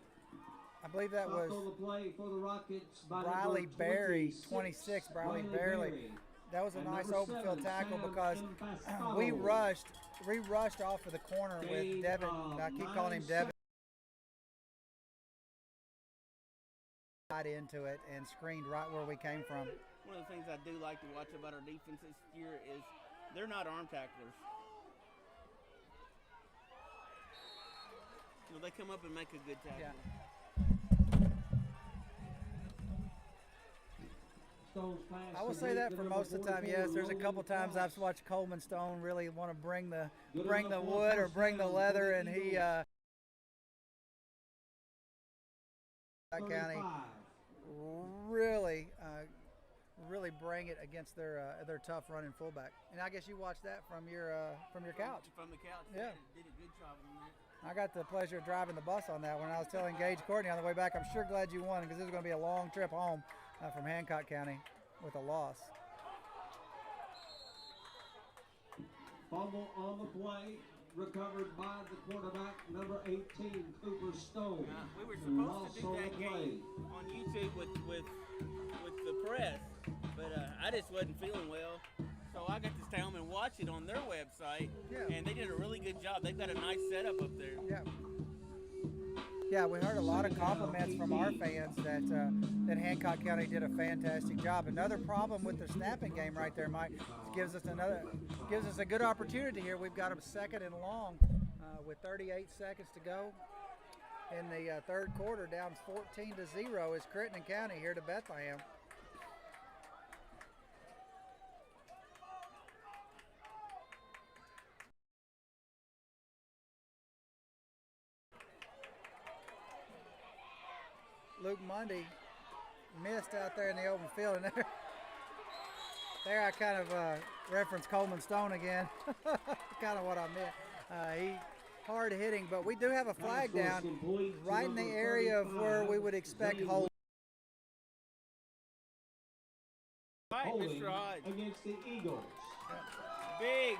Speaker 4: I believe that was
Speaker 1: on the play for the Rockets by
Speaker 4: Riley
Speaker 1: number
Speaker 4: Berry,
Speaker 1: 26,
Speaker 4: 26, Riley Berry. That was a nice open field tackle because we rushed off of the corner with Devin. I keep calling him Devin. Right into it and screened right where we came from.
Speaker 3: One of the things I do like to watch about our defense this year is they're not arm tacklers. You know, they come up and make a good tackle.
Speaker 4: Yeah. I will say that for most of the time, yes. There's a couple times I've watched Coleman Stone really want to bring the wood or bring the leather, and he County really bring it against their tough running fullback. And I guess you watched that from your couch.
Speaker 3: From the couch,
Speaker 4: yeah.
Speaker 3: Did a good job on that.
Speaker 4: I got the pleasure of driving the bus on that when I was telling Gage Courtney on the way back, I'm sure glad you won because this is going to be a long trip home from Hancock County with a loss.
Speaker 1: Fumble on the play, recovered by the quarterback, number 18, Cooper Stone.
Speaker 3: We were supposed to do that game on YouTube with the press, but I just wasn't feeling well. So I got to stay home and watch it on their website, and they did a really good job. They've got a nice setup up there.
Speaker 4: Yeah, we heard a lot of compliments from our fans that Hancock County did a fantastic job. Another problem with the snapping game right there, Mike, gives us a good opportunity here. We've got them second and long with 38 seconds to go in the third quarter. Down 14-0 is Crittenden County here to Bethlehem. Luke Mundy missed out there in the open field, and there I kind of referenced Coleman Stone again. Kind of what I meant. He hard hitting, but we do have a flag down right in the area of where we would expect holding.
Speaker 3: Right, Mr. Hodge.
Speaker 1: Against the Eagles.
Speaker 3: Big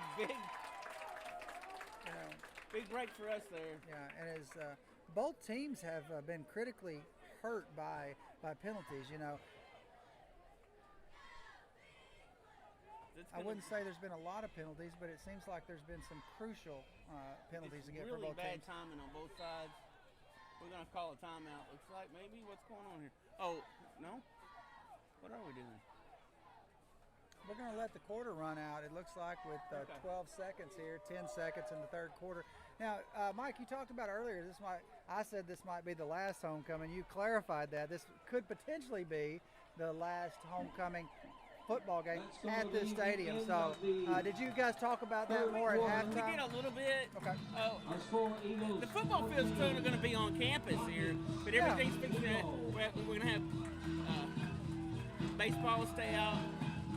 Speaker 3: break for us there.
Speaker 4: Yeah, and as both teams have been critically hurt by penalties, you know. I wouldn't say there's been a lot of penalties, but it seems like there's been some crucial penalties to get for both teams.
Speaker 3: Really bad timing on both sides. We're going to call a timeout. Looks like maybe. What's going on here? Oh, no? What are we doing?
Speaker 4: We're going to let the quarter run out, it looks like, with 12 seconds here, 10 seconds in the third quarter. Now, Mike, you talked about earlier, I said this might be the last homecoming. You clarified that. This could potentially be the last homecoming football game at this stadium. So, did you guys talk about that more at halftime?
Speaker 3: We did a little bit.
Speaker 4: Okay.
Speaker 3: The football field's still going to be on campus here, but everything's fixing it. We're going to have baseball stay out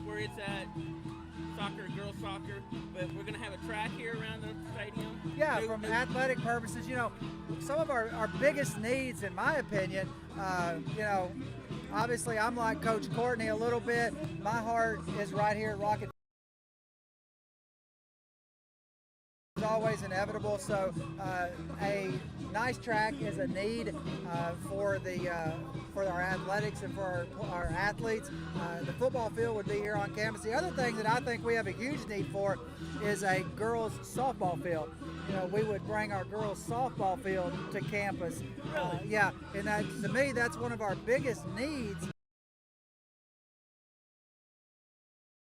Speaker 3: where it's at, soccer, girls soccer, but we're going to have a track here around the stadium.
Speaker 4: Yeah, from athletic purposes, you know, some of our biggest needs, in my opinion, you know, obviously I'm like Coach Courtney a little bit. My heart is right here at Rocket. It's always inevitable, so a nice track is a need for our athletics and for our athletes. The football field would be here on campus. The other thing that I think we have a huge need for is a girls softball field. You know, we would bring our girls softball field to campus. Yeah, and that, to me, that's one of our biggest needs.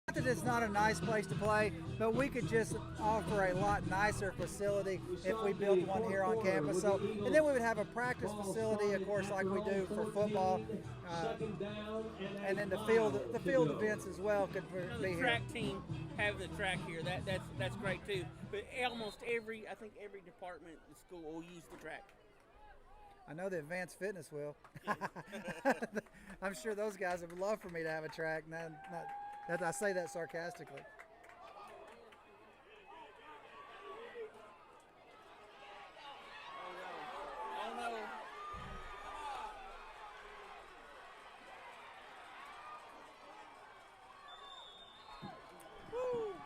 Speaker 4: Not that it's not a nice place to play, but we could just offer a lot nicer facility if we built one here on campus. So, and then we would have a practice facility, of course, like we do for football, and then the field events as well could be here.
Speaker 3: The track team having the track here, that's great too. But almost I think every department in school will use the track.
Speaker 4: I know the advanced fitness will. I'm sure those guys would love for me to have a track. I say that sarcastically.
Speaker 3: Oh no.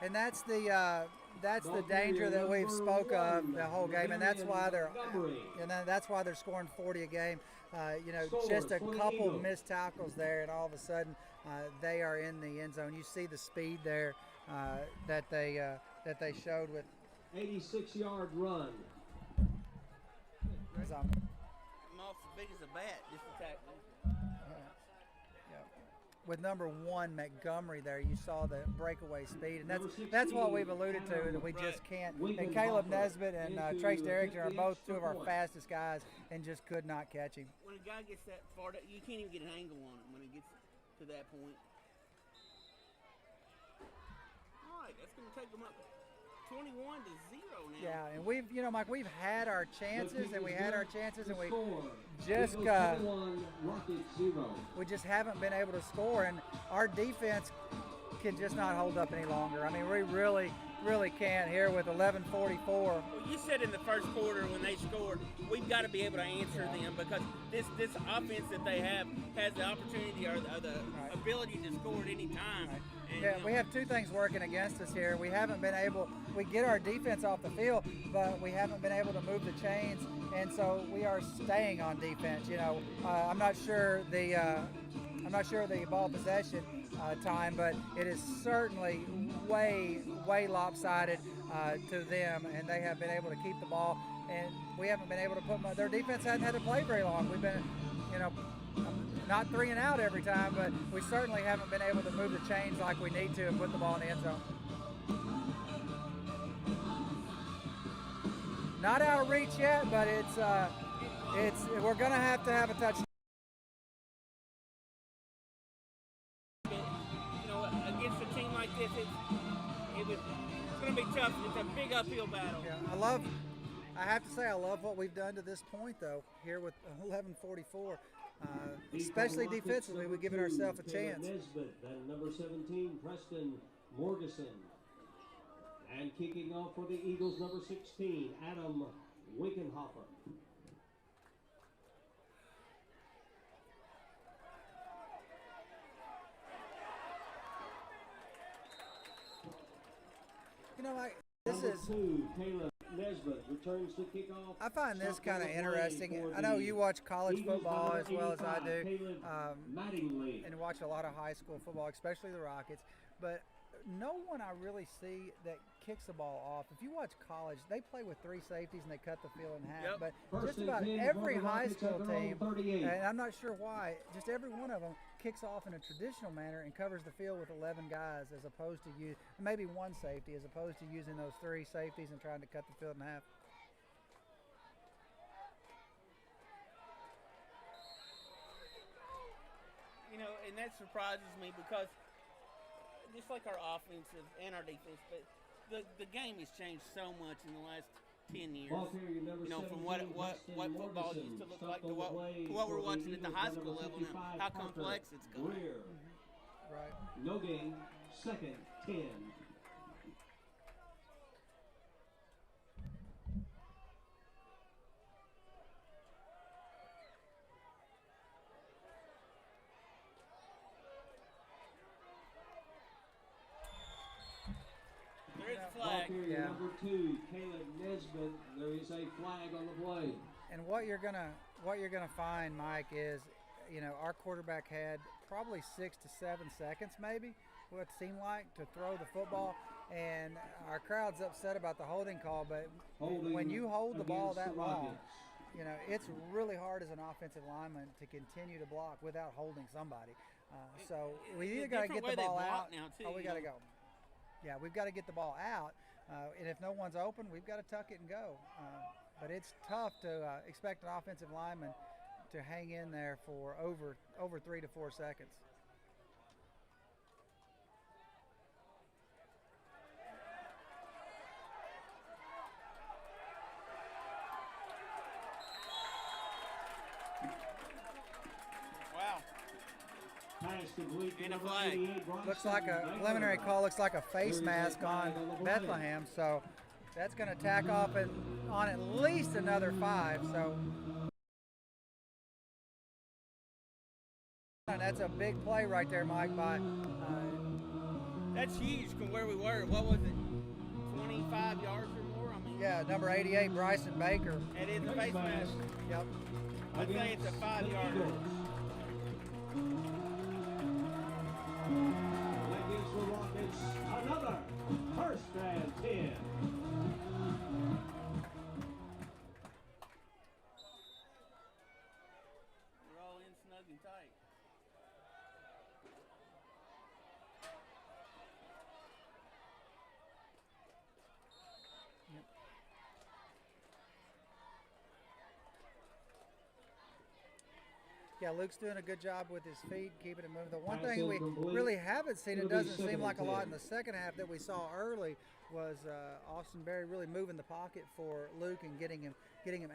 Speaker 4: And that's the danger that we've spoke of the whole game, and that's why they're scoring 40 a game. You know, just a couple missed tackles there, and all of a sudden they are in the end zone. You see the speed there that they showed with
Speaker 1: 86-yard run.
Speaker 3: I'm off as big as a bat, just attack me.
Speaker 4: With number 1 Montgomery there, you saw the breakaway speed, and that's what we've alluded to, that we just can't. And Caleb Nesbitt and Trace Derrickson are both two of our fastest guys, and just could not catch him.
Speaker 3: When a guy gets that far, you can't even get an angle on him when he gets to that point. All right, that's going to take him up 21-0 now.
Speaker 4: Yeah, and we've, Mike, we've had our chances, and we just haven't been able to score, and our defense can just not hold up any longer. I mean, we really can't here with 11:44.
Speaker 3: Well, you said in the first quarter when they scored, we've got to be able to answer them, because this offense that they have has the opportunity or the ability to score at any time.
Speaker 4: Right. And, we have two things working against us here. We haven't been able, we get our defense off the field, but we haven't been able to move the chains, and so we are staying on defense. I'm not sure the ball possession time, but it is certainly way lopsided to them, and they have been able to keep the ball, and we haven't been able to put their defense hasn't had to play very long. We've been, not 3 and out every time, but we certainly haven't been able to move the chains like we need to and put the ball in the end zone. Not out of reach yet, but we're going to have a touchdown.
Speaker 3: Against a team like this, it's going to be tough. It's a big uphill battle.
Speaker 4: Yeah, I have to say, I love what we've done to this point, though, here with 11:44. Especially defensively, we've given ourselves a chance.
Speaker 1: Nesbitt, then number 17, Preston Morgeson. And kicking off for the Eagles, number 16, Adam Winkenhofer.
Speaker 4: This is.
Speaker 1: Caleb Nesbitt returns to kickoff.
Speaker 4: I find this kind of interesting. I know you watch college football as well as I do, and watch a lot of high school football, especially the Rockets. But no one I really see that kicks the ball off. If you watch college, they play with 3 safeties and they cut the field in half.
Speaker 3: Yep.
Speaker 4: But just about every high school team, and I'm not sure why, just every one of them kicks off in a traditional manner and covers the field with 11 guys, as opposed to maybe 1 safety, as opposed to using those 3 safeties and trying to cut the field in half.
Speaker 3: And that surprises me, because just like our offensive and our defense, but the game has changed so much in the last 10 years. From what football used to look like to what we're watching at the high school level now, how complex it's gone.
Speaker 4: Right.
Speaker 1: No gain, 2nd, 10.
Speaker 3: Flag.
Speaker 1: Number 2, Caleb Nesbitt. There is a flag on the play.
Speaker 4: And what you're gonna find, Mike, is our quarterback had probably 6 to 7 seconds, maybe what it seemed like, to throw the football, and our crowd's upset about the holding call. But when you hold the ball that long, it's really hard as an offensive lineman to continue to block without holding somebody. So we either got to get the ball out, or we got to go. Yeah, we've got to get the ball out, and if no one's open, we've got to tuck it and go. But it's tough to expect an offensive lineman to hang in there for over 3 to 4 seconds.
Speaker 3: And a flag.
Speaker 4: Looks like a preliminary call. Looks like a face mask on Bethlehem. So that's going to tack off on at least another 5. So that's a big play right there, Mike.
Speaker 3: That's huge from where we were. What was it? 25 yards or more.
Speaker 4: Yeah, number 88, Bryson Baker.
Speaker 3: It is a face mask.
Speaker 4: Yep.
Speaker 3: I'd say it's a 5-yarder.
Speaker 1: That gives the Rockets another 1st and 10.
Speaker 3: We're all in snug and tight.
Speaker 4: Yeah, Luke's doing a good job with his feet, keeping it moving. The one thing we really haven't seen, it doesn't seem like a lot in the second half that we saw early, was Austin Berry really moving the pocket for Luke and getting him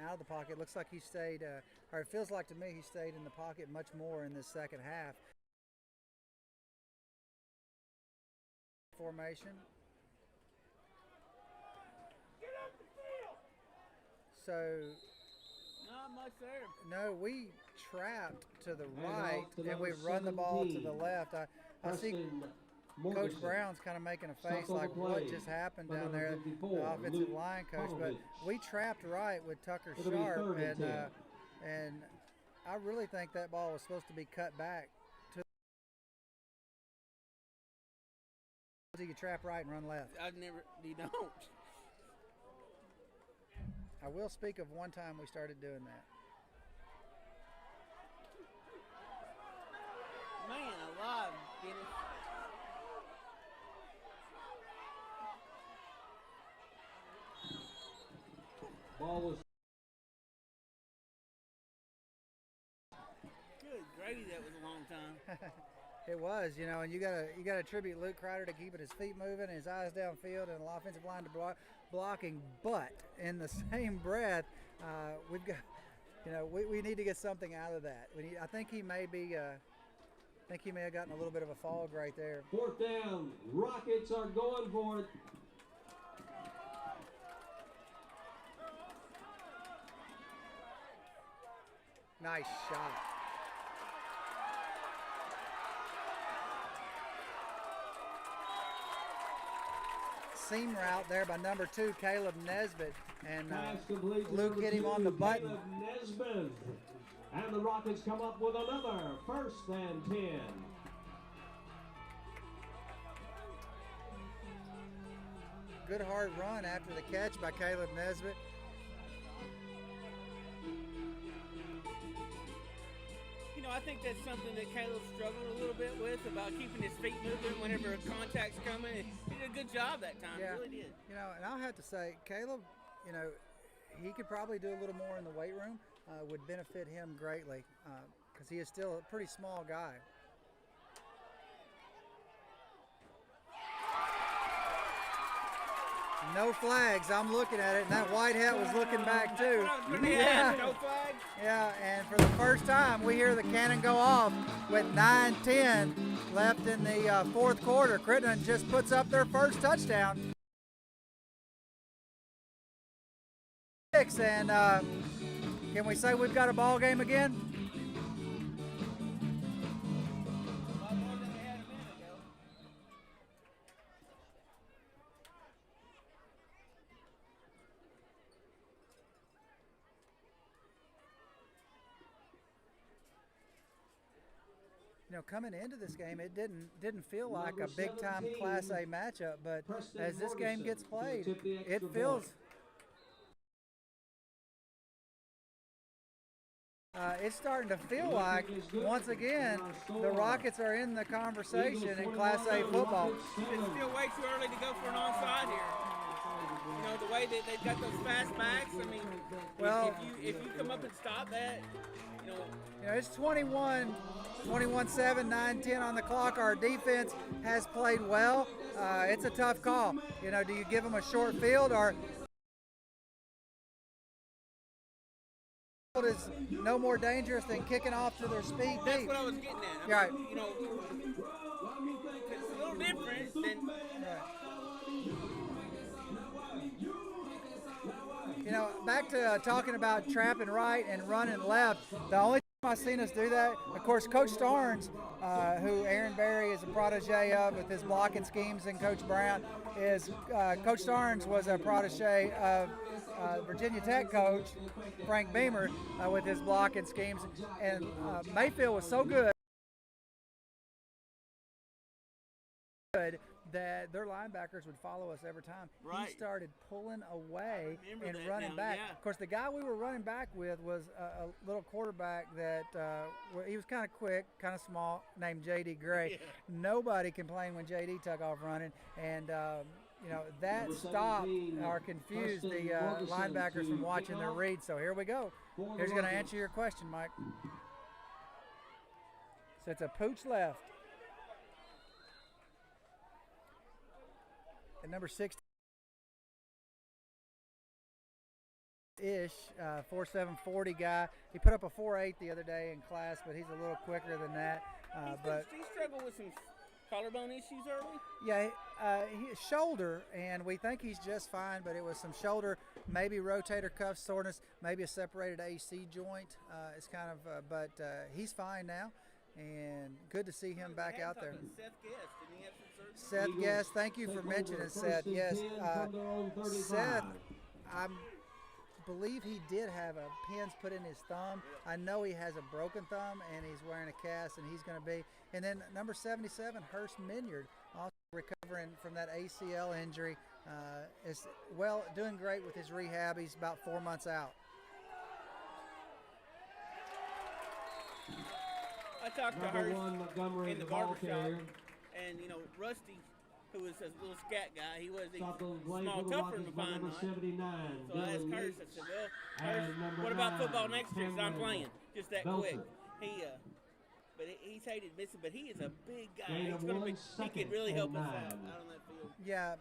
Speaker 4: out of the pocket. Looks like he stayed, or it feels like to me he stayed in the pocket much more in this second half. Formation. So
Speaker 3: Not much there.
Speaker 4: no, we trapped to the right and we run the ball to the left. I see Coach Brown's kind of making a face like what just happened down there, the offensive line coach. But we trapped right with Tucker Sharp, and I really think that ball was supposed to be cut back to. You trap right and run left.
Speaker 3: You don't.
Speaker 4: I will speak of one time we started doing that.
Speaker 3: Man alive, Dennis.
Speaker 1: Ball was
Speaker 3: Good gravy, that was a long time.
Speaker 4: It was, and you gotta attribute Luke Crider to keeping his feet moving, and his eyes downfield, and the offensive line to blocking. But in the same breath, we've got, we need to get something out of that. I think he may have gotten a little bit of a fog right there.
Speaker 1: 4th down. Rockets are going for it.
Speaker 4: Nice shot. Seam route there by number 2, Caleb Nesbitt, and Luke hit him on the button.
Speaker 1: Caleb Nesbitt. And the Rockets come up with another 1st and 10.
Speaker 4: Good hard run after the catch by Caleb Nesbitt.
Speaker 3: I think that's something that Caleb struggled a little bit with, about keeping his feet moving whenever contact's coming. He did a good job that time.
Speaker 4: Yeah.
Speaker 3: He really did.
Speaker 4: And I'll have to say, Caleb, he could probably do a little more in the weight room. Would benefit him greatly because he is still a pretty small guy. No flags. I'm looking at it, and that white hat was looking back too.
Speaker 3: Yeah. No flags.
Speaker 4: Yeah, and for the first time, we hear the cannon go off with 9:10 left in the 4th quarter. Crittenden just puts up their first touchdown. And can we say we've got a ball game again? Coming into this game, it didn't feel like a big-time Class A matchup, but as this game gets played, it feels it's starting to feel like, once again, the Rockets are in the conversation in Class A football.
Speaker 3: It's still way too early to go for an onside here. The way that they've got those fast backs, I mean,
Speaker 4: well,
Speaker 3: if you come up and stop that,
Speaker 4: it's 21-7, 9-10 on the clock. Our defense has played well. It's a tough call. Do you give them a short field, or is no more dangerous than kicking off to their speed
Speaker 3: That's
Speaker 4: deep?
Speaker 3: what I was getting at.
Speaker 4: Right.
Speaker 3: It's a little different than.
Speaker 4: Back to talking about trapping right and running left. The only time I've seen us do that, of course, Coach Starnes, who Aaron Berry is a protege of with his blocking schemes, and Coach Brown is Coach Starnes was a protege of Virginia Tech coach Frank Beamer with his blocking schemes, and Mayfield was so good that their linebackers would follow us every time.
Speaker 3: Right.
Speaker 4: He started pulling away and
Speaker 3: that
Speaker 4: running
Speaker 3: now,
Speaker 4: back.
Speaker 3: yeah.
Speaker 4: Of course, the guy we were running back with was a little quarterback that he was kind of quick, kind of small, named J.D. Gray.
Speaker 3: Yeah.
Speaker 4: Nobody complained when J.D. took off running, and that stopped or confused the linebackers from watching their read. So here we go. Here's going to answer your question, Mike. So it's a pooch left. At number 16 ish, 4.740 guy. He put up a 4.8 the other day in class, but he's a little quicker than that. But
Speaker 3: he struggled with some collarbone issues early.
Speaker 4: yeah, his shoulder, and we think he's just fine, but it was some shoulder, maybe rotator cuff soreness, maybe a separated AC joint. It's kind of, but he's fine now, and good to see him back out there. Seth Guest, thank you for mentioning Seth. Yes, Seth, I believe he did have a pins put in his thumb. I know he has a broken thumb, and he's wearing a cast, and he's going to be. And then number 77, Hurst Minyard, also recovering from that ACL injury. Is doing great with his rehab. He's about 4 months out.
Speaker 3: I talked to Hurst in the barbershop, and Rusty, who was a little scat guy, he was small, tougher than Fine Night. So I asked Hurst, I said, well, Hurst, what about football next year? So I'm playing just that quick. But he's hated missing, but he is a big guy. He could really help us out on that field.
Speaker 4: Yeah,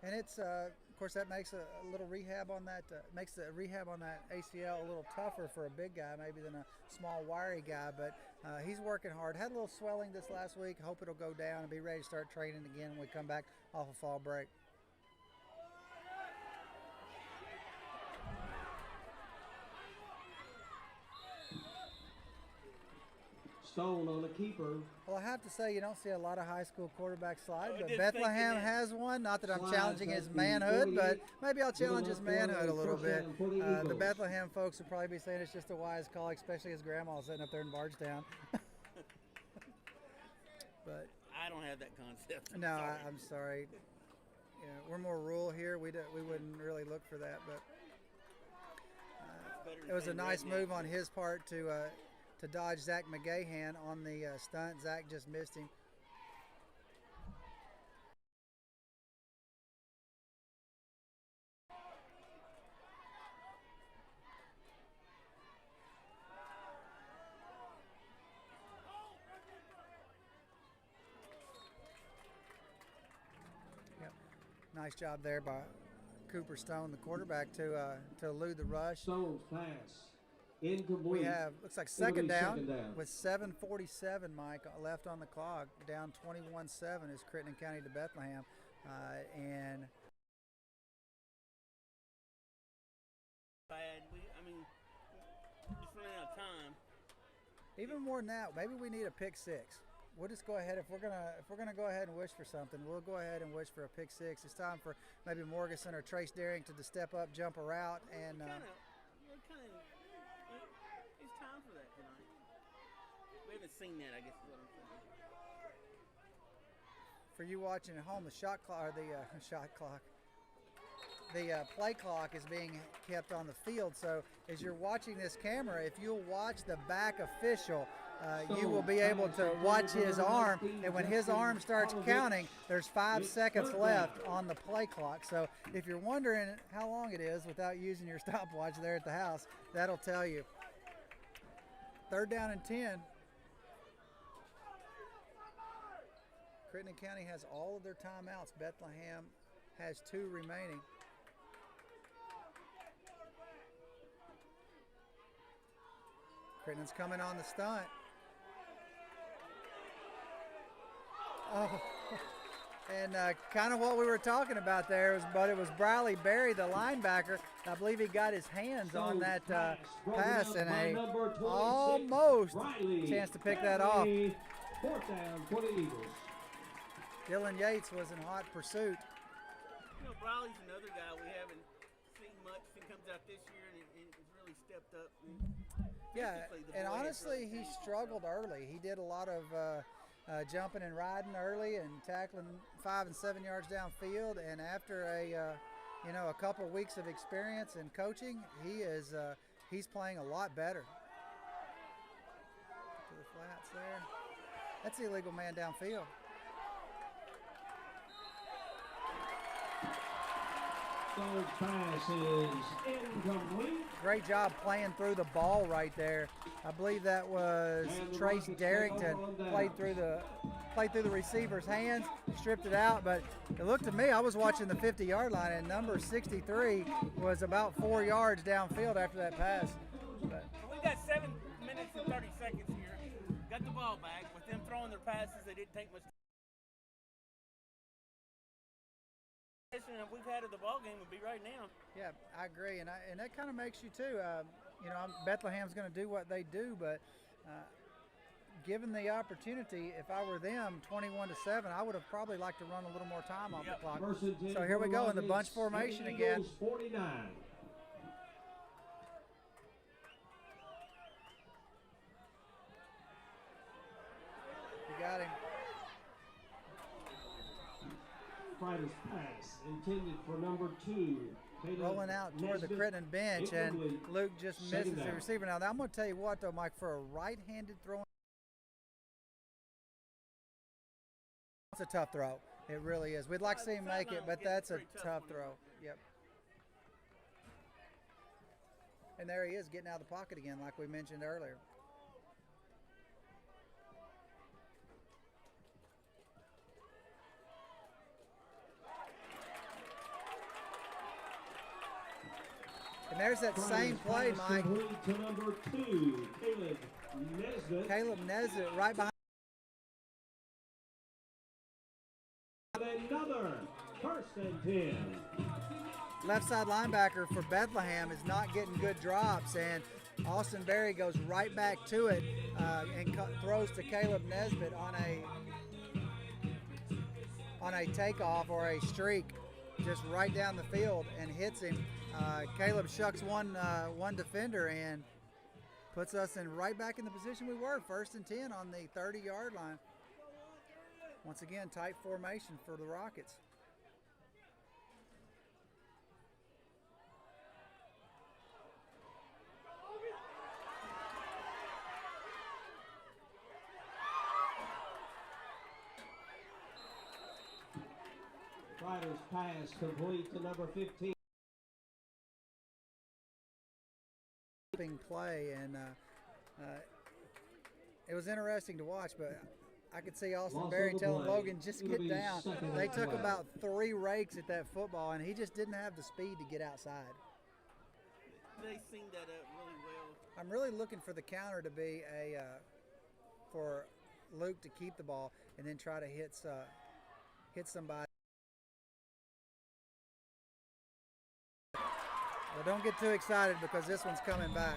Speaker 4: and it's of course that makes a little rehab on that makes the rehab on that ACL a little tougher for a big guy maybe than a small wiry guy. But he's working hard. Had a little swelling this last week. Hope it'll go down and be ready to start training again when we come back off of fall break.
Speaker 1: Stone on the keeper.
Speaker 4: Well, I have to say, you don't see a lot of high school quarterbacks slide, but Bethlehem has one. Not that I'm challenging his manhood, but maybe I'll challenge his manhood a little bit. The Bethlehem folks would probably be saying it's just a wise call, especially his grandma sitting up there in Bardstown. But
Speaker 3: I don't have that concept.
Speaker 4: I'm sorry. Yeah, we're more rural here. We wouldn't really look for that, but it was a nice move on his part to dodge Zach McGahan on the stunt. Zach just missed him. Yep. Nice job there by Cooper Stone, the quarterback, to elude the rush.
Speaker 1: Stone's pass. Incomplete.
Speaker 4: We have, looks like second down with 7:47, Mike, left on the clock. Down 21-7 is Crittenden County to Bethlehem. And
Speaker 3: just running out of time.
Speaker 4: Even more than that, maybe we need a pick six. We'll just go ahead, if we're gonna go ahead and wish for something, we'll go ahead and wish for a pick six. It's time for maybe Morganson or Trace Darrington to step up, jump a route, and
Speaker 3: it's time for that tonight. We haven't seen that, I guess is what I'm saying.
Speaker 4: For you watching at home, the shot clock, or the play clock is being kept on the field. So as you're watching this camera, if you'll watch the back official, you will be able to watch his arm, and when his arm starts counting, there's 5 seconds left on the play clock. So if you're wondering how long it is without using your stopwatch there at the house, that'll tell you. 3rd down and 10. Crittenden County has all of their timeouts. Bethlehem has 2 remaining. Crittenden's coming on the stunt. Oh, and kind of what we were talking about there but it was Briley Berry, the linebacker. I believe he got his hands on that pass and almost chance to pick that off.
Speaker 1: 4th down for the Eagles.
Speaker 4: Dylan Yates was in hot pursuit.
Speaker 3: Briley's another guy we haven't seen much. He comes out this year and has really stepped up.
Speaker 4: Yeah, and honestly, he struggled early. He did a lot of jumping and riding early and tackling 5 and 7 yards downfield. And after a couple weeks of experience and coaching, he's playing a lot better. To the flats there. That's the illegal man downfield.
Speaker 1: Third pass is incomplete.
Speaker 4: Great job playing through the ball right there. I believe that was Trace Darrington. Played through the receiver's hands, stripped it out. But it looked to me, I was watching the 50-yard line, and number 63 was about 4 yards downfield after that pass. But
Speaker 3: we got 7 minutes and 30 seconds here. Got the ball back. With them throwing their passes, they didn't take much. If we've had of the ball game would be right now.
Speaker 4: Yeah, I agree, and that kind of makes you too. Bethlehem's going to do what they do, but given the opportunity, if I were them, 21-7, I would have probably liked to run a little more time off the clock. So here we go in the bunch formation again.
Speaker 1: 49.
Speaker 4: You got him.
Speaker 1: Fighter's pass intended for number 2.
Speaker 4: Rolling out toward the Crittenden bench, and Luke just misses the receiver. Now, I'm going to tell you what, though, Mike, for a right-handed throw, it's a tough throw. It really is. We'd like to see him make it, but that's a tough throw. Yep. And there he is getting out of the pocket again, like we mentioned earlier. And there's that same play, Mike.
Speaker 1: To number 2,
Speaker 4: Caleb Nesbitt right behind.
Speaker 1: Another first and 10.
Speaker 4: Left side linebacker for Bethlehem is not getting good drops, and Austin Berry goes right back to it and throws to Caleb Nesbitt on a takeoff or a streak, just right down the field, and hits him. Caleb shucks one defender and puts us right back in the position we were, 1st and 10 on the 30-yard line. Once again, tight formation for the Rockets.
Speaker 1: Fighter's pass complete to number 15.
Speaker 4: Play, and it was interesting to watch, but I could see Austin Berry telling Logan, just get down. They took about 3 rakes at that football, and he just didn't have the speed to get outside.
Speaker 3: They seen that up really well.
Speaker 4: I'm really looking for the counter to be for Luke to keep the ball and then try to hit somebody. Well, don't get too excited because this one's coming back.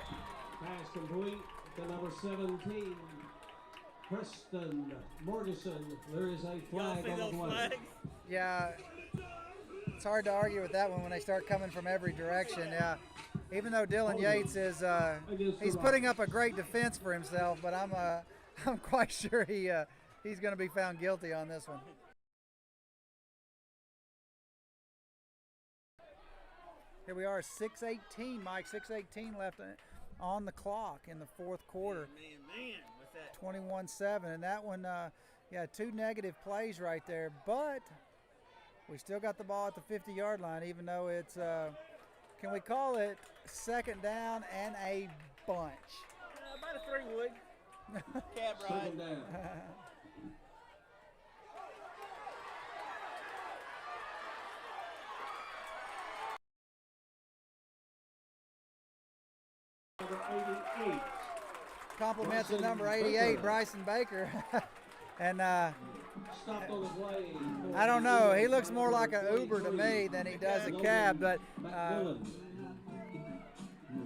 Speaker 1: Pass complete to number 17, Preston Morrison. There is a flag on the play.
Speaker 4: Yeah, it's hard to argue with that one when they start coming from every direction. Yeah, even though Dylan Yates is he's putting up a great defense for himself, but I'm quite sure he's going to be found guilty on this one. Here we are, 6:18, Mike, 6:18 left on the clock in the 4th quarter.
Speaker 3: Man, what's that?
Speaker 4: 21-7, and that one, 2 negative plays right there, but we still got the ball at the 50-yard line, even though it's, can we call it 2nd down and a bunch?
Speaker 3: About a 3 wood. Cab ride.
Speaker 1: 2nd down. Number 88.
Speaker 4: Compliments of number 88, Bryson Baker. And
Speaker 1: stopped on the play.
Speaker 4: I don't know. He looks more like an Uber to me than he does a cab. But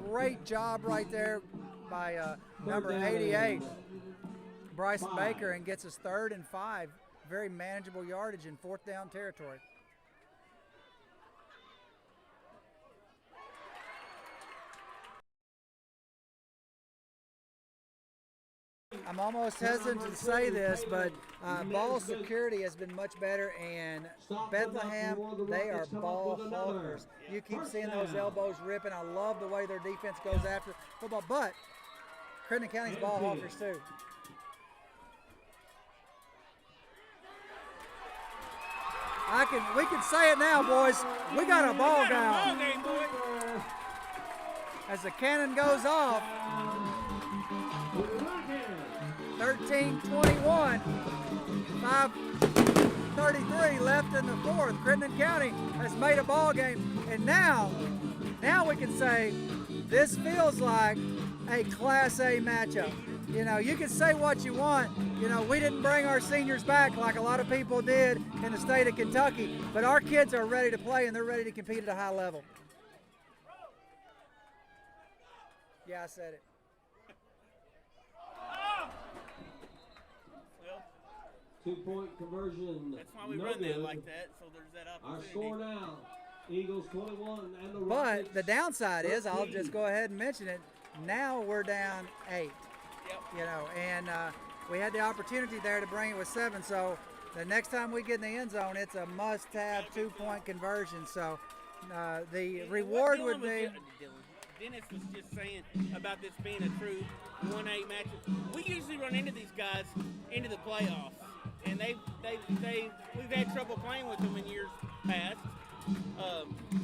Speaker 4: great job right there by number 88, Bryson Baker, and gets us 3rd and 5. Very manageable yardage in 4th down territory. I'm almost hesitant to say this, but ball security has been much better, and Bethlehem, they are ball hawkers. You keep seeing those elbows ripping. I love the way their defense goes after football, but Crittenden County's ball hawkers too. We can say it now, boys. We got a ball down. As the cannon goes off, 13-21, 5:33 left in the fourth. Crittenden County has made a ball game, and now we can say this feels like a Class A matchup. You know, you can say what you want. You know, we didn't bring our seniors back like a lot of people did in the state of Kentucky, but our kids are ready to play and they're ready to compete at a high level. Yeah, I said it.
Speaker 1: Well, 2-point conversion.
Speaker 3: That's why we run that like that, so there's that opportunity.
Speaker 1: Our score now, Eagles 21 and the
Speaker 4: Rockets. But the downside is, I'll just go ahead and mention it, now we're down 8.
Speaker 3: Yep.
Speaker 4: You know, and we had the opportunity there to bring it with 7, so the next time we get in the end zone, it's a must-have 2-point conversion. So the reward would be.
Speaker 3: Dennis was just saying about this being a true 1-8 matchup. We usually run into these guys into the playoffs, and we've had trouble playing with them in years past.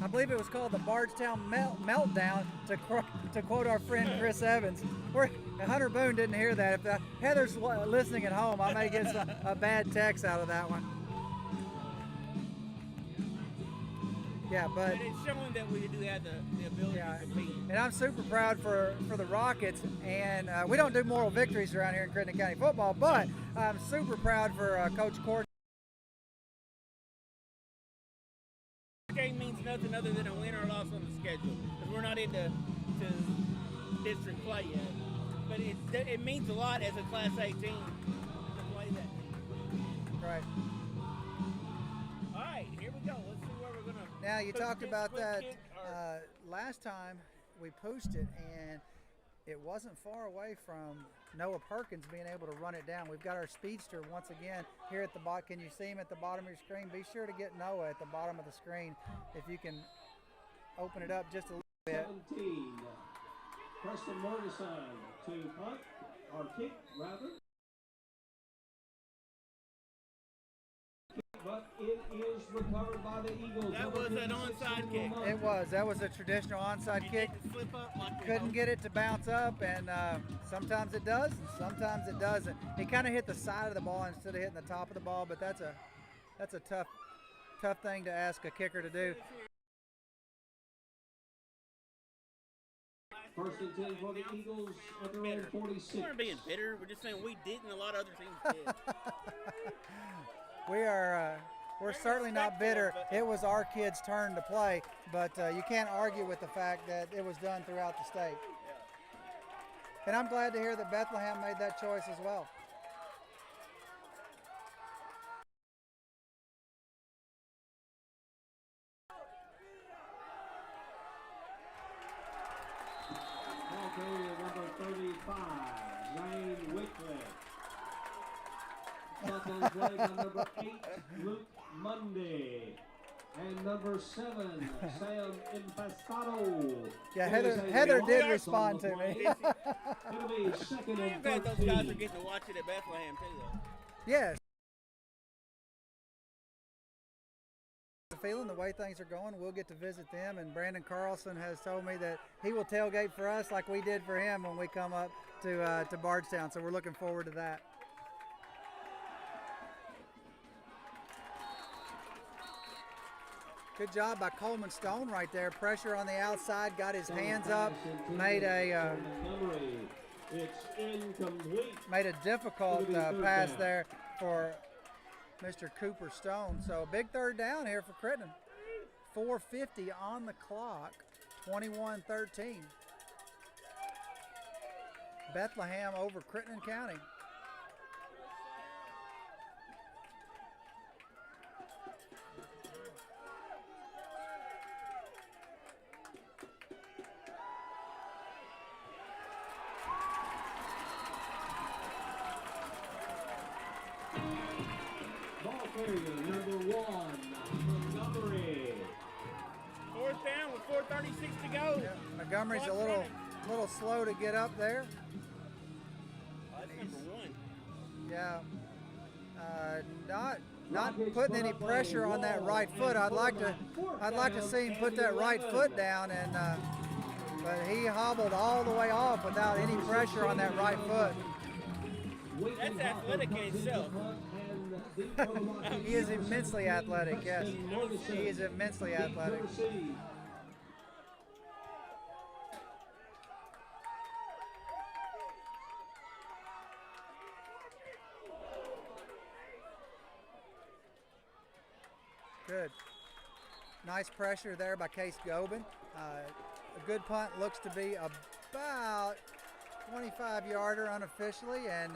Speaker 4: I believe it was called the Bardstown Meltdown, to quote our friend Chris Evans. Hunter Boone didn't hear that. If Heather's listening at home, I may get a bad text out of that one. Yeah, but
Speaker 3: it's showing that we do have the ability to compete.
Speaker 4: And I'm super proud for the Rockets. And we don't do moral victories around here in Crittenden County football, but I'm super proud for Coach Court.
Speaker 3: Game means nothing other than a win or loss on the schedule because we're not into district play yet. But it means a lot as a Class A team to play that.
Speaker 4: Right.
Speaker 3: All right, here we go. Let's see where we're going to.
Speaker 4: Now, you talked about that last time we pushed it, and it wasn't far away from Noah Perkins being able to run it down. We've got our speedster once again here at the bottom. Can you see him at the bottom of your screen? Be sure to get Noah at the bottom of the screen if you can open it up just a little bit.
Speaker 1: 17. Preston Morgenstein to punt, or kick rather. But it is recovered by the Eagles.
Speaker 3: That was an onside kick.
Speaker 4: It was. That was a traditional onside kick.
Speaker 3: Slip up like
Speaker 4: couldn't get it to bounce up, and sometimes it does, and sometimes it doesn't. He kind of hit the side of the ball instead of hitting the top of the ball, but that's a tough thing to ask a kicker to do.
Speaker 1: First and 10 for the Eagles at their own 46.
Speaker 3: We weren't being bitter. We're just saying we didn't. A lot of other teams did.
Speaker 4: We're certainly not bitter. It was our kids' turn to play, but you can't argue with the fact that it was done throughout the state. And I'm glad to hear that Bethlehem made that choice as well.
Speaker 1: Number 35, Lane Wycliffe. Buffalo's played by number 8, Luke Mundy. And number 7, Sam Infestado.
Speaker 4: Yeah, Heather did respond to me.
Speaker 1: It'll be second and 13.
Speaker 3: Those guys are getting to watch it at Bethlehem too, though.
Speaker 4: Yes. Feeling the way things are going, we'll get to visit them, and Brandon Carlson has told me that he will tailgate for us like we did for him when we come up to Bardstown, so we're looking forward to that. Good job by Coleman Stone right there. Pressure on the outside, got his hands up, made a difficult pass there for Mr. Cooper Stone. So a big third down here for Crittenden. 4:50 on the clock, 21-13. Bethlehem over Crittenden County.
Speaker 1: carrier, number 1, Montgomery.
Speaker 3: 4th down with 4:36 to go.
Speaker 4: Yeah, Montgomery's a little slow to get up there.
Speaker 3: Oh, that's number 1.
Speaker 4: Yeah, not putting any pressure on that right foot. I'd like to see him put that right foot down, and but he hobbled all the way off without any pressure on that right foot.
Speaker 3: That's athletic in itself.
Speaker 4: He is immensely athletic. Yes, he is immensely athletic. Good. Nice pressure there by Case Gobin. A good punt, looks to be about 25-yarder unofficially, and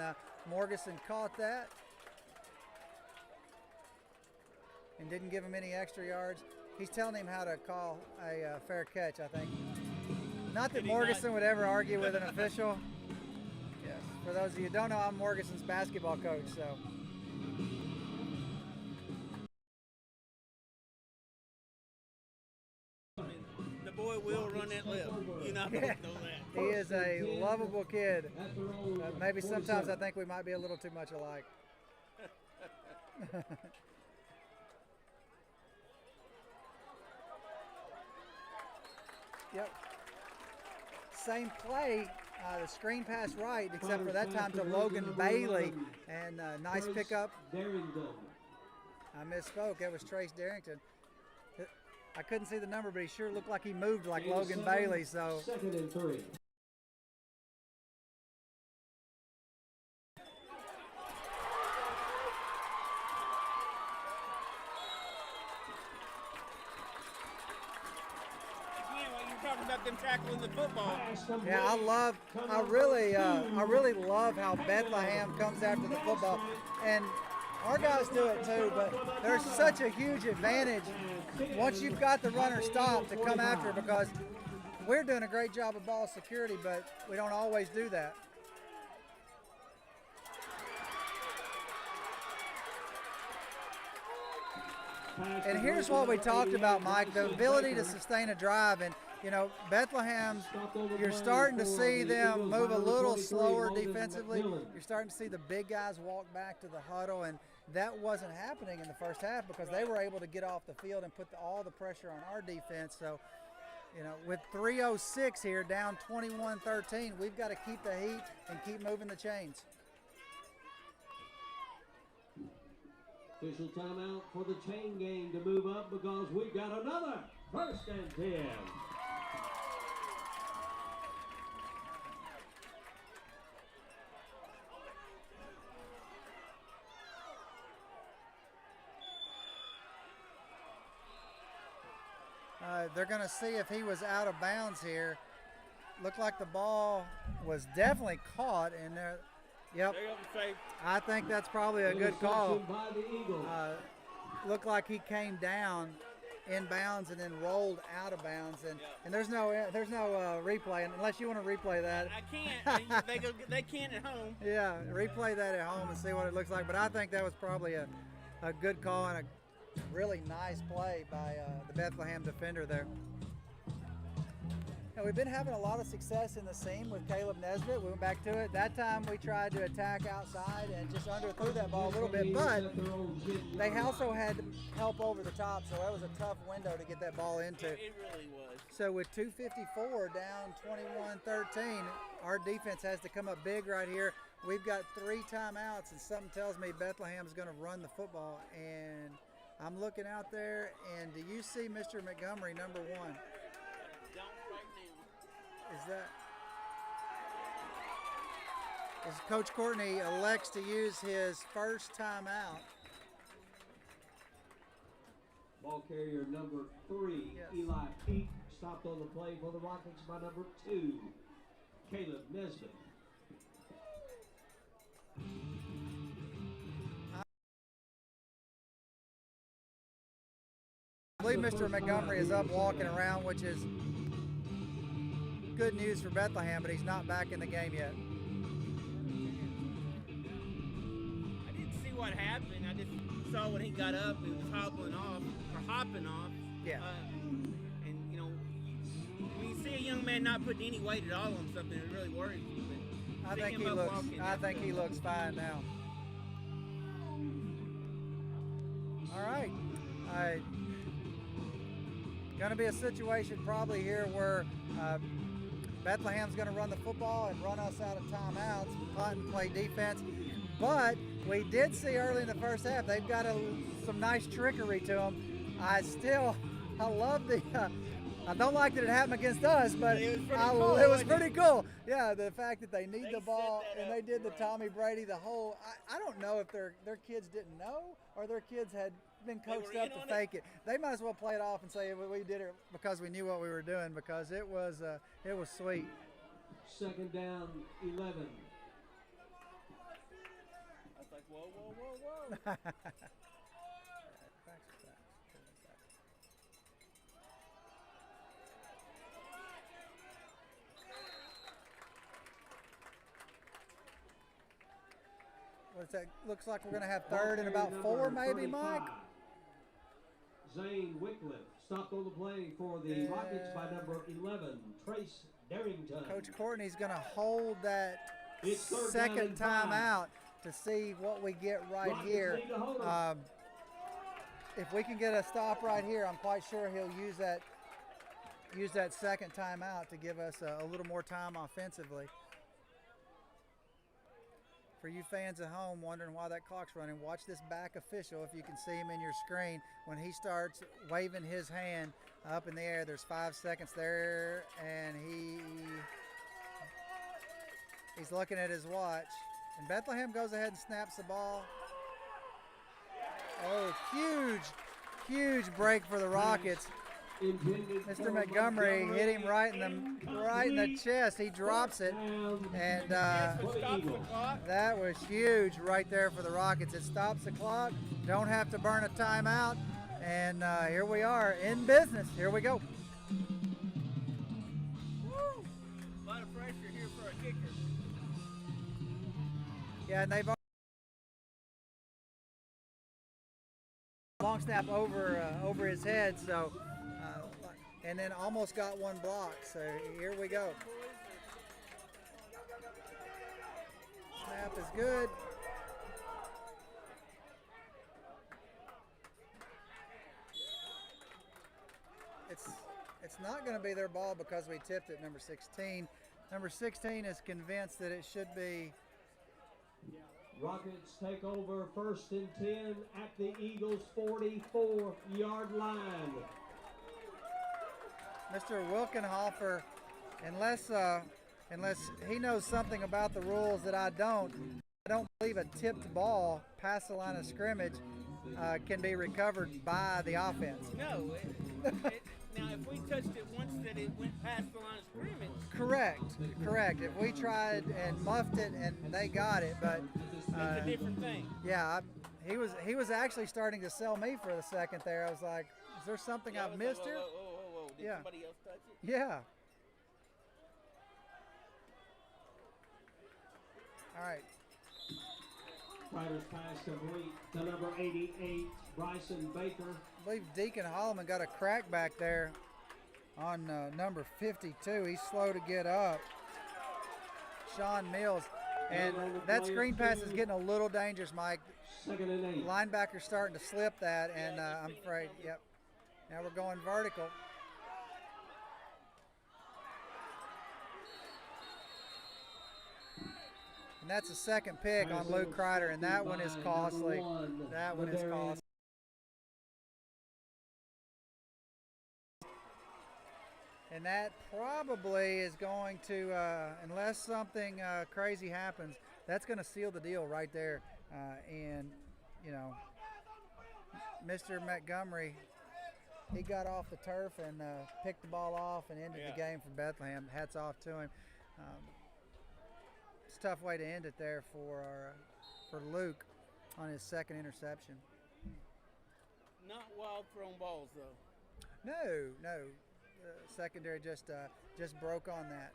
Speaker 4: Morgeson caught that and didn't give him any extra yards. He's telling him how to call a fair catch, I think. Not that Morgeson would ever argue with an official. Yes. For those of you who don't know, I'm Morgeson's basketball coach, so.
Speaker 3: Boy will run that lip. You know that.
Speaker 4: He is a lovable kid. Maybe sometimes I think we might be a little too much alike. Yep. Same play, the screen pass right, except for that time to Logan Bailey. And nice pickup. I misspoke. It was Trace Darrington. I couldn't see the number, but he sure looked like he moved like Logan Bailey. So
Speaker 1: 2nd and 3.
Speaker 3: Talking about them tackling the football.
Speaker 4: Yeah, I really love how Bethlehem comes after the football, and our guys do it too. But there's such a huge advantage once you've got the runner stopped to come after, because we're doing a great job of ball security, but we don't always do that. And here's what we talked about, Mike, the ability to sustain a drive. And you know, Bethlehem, you're starting to see them move a little slower defensively. You're starting to see the big guys walk back to the huddle, and that wasn't happening in the first half because they were able to get off the field and put all the pressure on our defense. So, you know, with 3:06 here, down 21-13, we've got to keep the heat and keep moving the chains.
Speaker 1: Official timeout for the chain game to move up because we've got another 1st and 10.
Speaker 4: They're going to see if he was out of bounds here. Looked like the ball was definitely caught in there. Yep. I think that's probably a good call. Looked like he came down in bounds and then rolled out of bounds, and there's no replay unless you want to replay that.
Speaker 3: I can't. They can at home.
Speaker 4: Yeah, replay that at home and see what it looks like. But I think that was probably a good call and a really nice play by the Bethlehem defender there. Now, we've been having a lot of success in the seam with Caleb Nesbitt. We went back to it. That time we tried to attack outside and just underthrew that ball a little bit, but they also had help over the top, so that was a tough window to get that ball into.
Speaker 3: It really was.
Speaker 4: So with 2:54 down 21-13, our defense has to come up big right here. We've got 3 timeouts, and something tells me Bethlehem is going to run the football. And I'm looking out there, and do you see Mr. Montgomery, number 1? As Coach Courtney elects to use his first timeout.
Speaker 1: Ball carrier number 3, yes. Eli Peak, stopped on the play for the Rockets by number 2, Caleb Nesbitt.
Speaker 4: I believe Mr. Montgomery is up walking around, which is good news for Bethlehem, but he's not back in the game yet.
Speaker 3: I didn't see what happened. I just saw when he got up, he was hopping off.
Speaker 4: Yeah.
Speaker 3: And you know, when you see a young man not putting any weight at all on something, it really worries you. But
Speaker 4: I think he looks fine now. All right. Going to be a situation probably here where Bethlehem's going to run the football and run us out of timeouts, punt and play defense. But we did see early in the first half they've got some nice trickery to them. I love the. I don't like that it happened against us, but it was pretty cool. Yeah, the fact that they need the ball and they did the Tommy Brady, the whole. I don't know if their kids didn't know or their kids had been coached up to fake it. They might as well play it off and say we did it because we knew what we were doing, because it was sweet.
Speaker 1: Second down, 11.
Speaker 3: I was like, whoa.
Speaker 4: What's that? Looks like we're going to have third and about 4, maybe, Mike?
Speaker 1: Zane Wycliffe stopped on the play for the Rockets by number 11, Trace Darrington.
Speaker 4: Coach Courtney's going to hold that second timeout to see what we get right here. If we can get a stop right here, I'm quite sure he'll use that second timeout to give us a little more time offensively. For you fans at home wondering why that clock's running, watch this back official if you can see him in your screen. When he starts waving his hand up in the air, there's 5 seconds there, and he's looking at his watch. And Bethlehem goes ahead and snaps the ball. Oh, huge break for the Rockets. Mr. Montgomery hit him right in the chest. He drops it, and that was huge right there for the Rockets. It stops the clock. Don't have to burn a timeout, and here we are in business. Here we go.
Speaker 3: Woo! A lot of pressure here for a kicker.
Speaker 4: Yeah, and they've long snap over his head, so. And then almost got one block, so here we go. Snap is good. It's not going to be their ball because we tipped it, number 16. Number 16 is convinced that it should be.
Speaker 1: Rockets take over 1st and 10 at the Eagles' 44-yard line.
Speaker 4: Mr. Wilkenhofer, unless he knows something about the rules that I don't believe a tipped ball past the line of scrimmage can be recovered by the offense.
Speaker 3: No. Now, if we touched it once that it went past the line of scrimmage.
Speaker 4: Correct. If we tried and muffed it and they got it, but
Speaker 3: that's a different thing.
Speaker 4: Yeah, he was actually starting to sell me for a second there. I was like, is there something I've missed here?
Speaker 3: Whoa. Did somebody else touch it?
Speaker 4: Yeah. All right.
Speaker 1: Riders pass complete to number 88, Bryson Baker.
Speaker 4: I believe Deacon Holloman got a crack back there on number 52. He's slow to get up. Sean Mills. And that screen pass is getting a little dangerous, Mike.
Speaker 1: 2nd and 8.
Speaker 4: Linebacker's starting to slip that, and I'm afraid, yep. Now we're going vertical. And that's a second pick on Luke Kreider, and that one is costly. That one is costly. And that probably is going to, unless something crazy happens, that's going to seal the deal right there. And, you know, Mr. Montgomery, he got off the turf and picked the ball off and ended the game for Bethlehem. Hats off to him. It's a tough way to end it there for Luke on his second interception.
Speaker 3: Not wild thrown balls, though.
Speaker 4: No. Secondary just broke on that.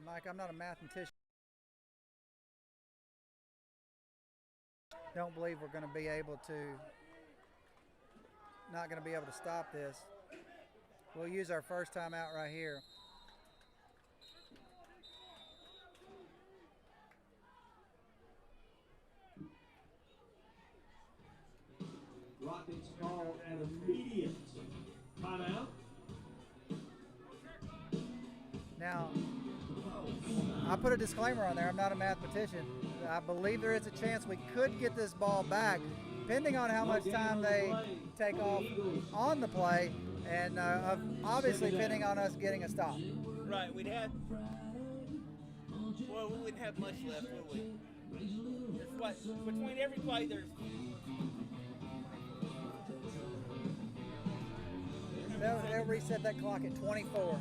Speaker 4: Mike, I'm not a mathematician. don't believe we're going to be able to, not going to be able to stop this. We'll use our first timeout right here.
Speaker 1: Rockets call an immediate timeout.
Speaker 4: Now, I put a disclaimer on there. I'm not a mathematician. I believe there is a chance we could get this ball back, depending on how much time they take off on the play, and obviously depending on us getting a stop.
Speaker 3: Right, we wouldn't have much left, would we? It's what, between every play there's...
Speaker 4: They'll reset that clock at 24.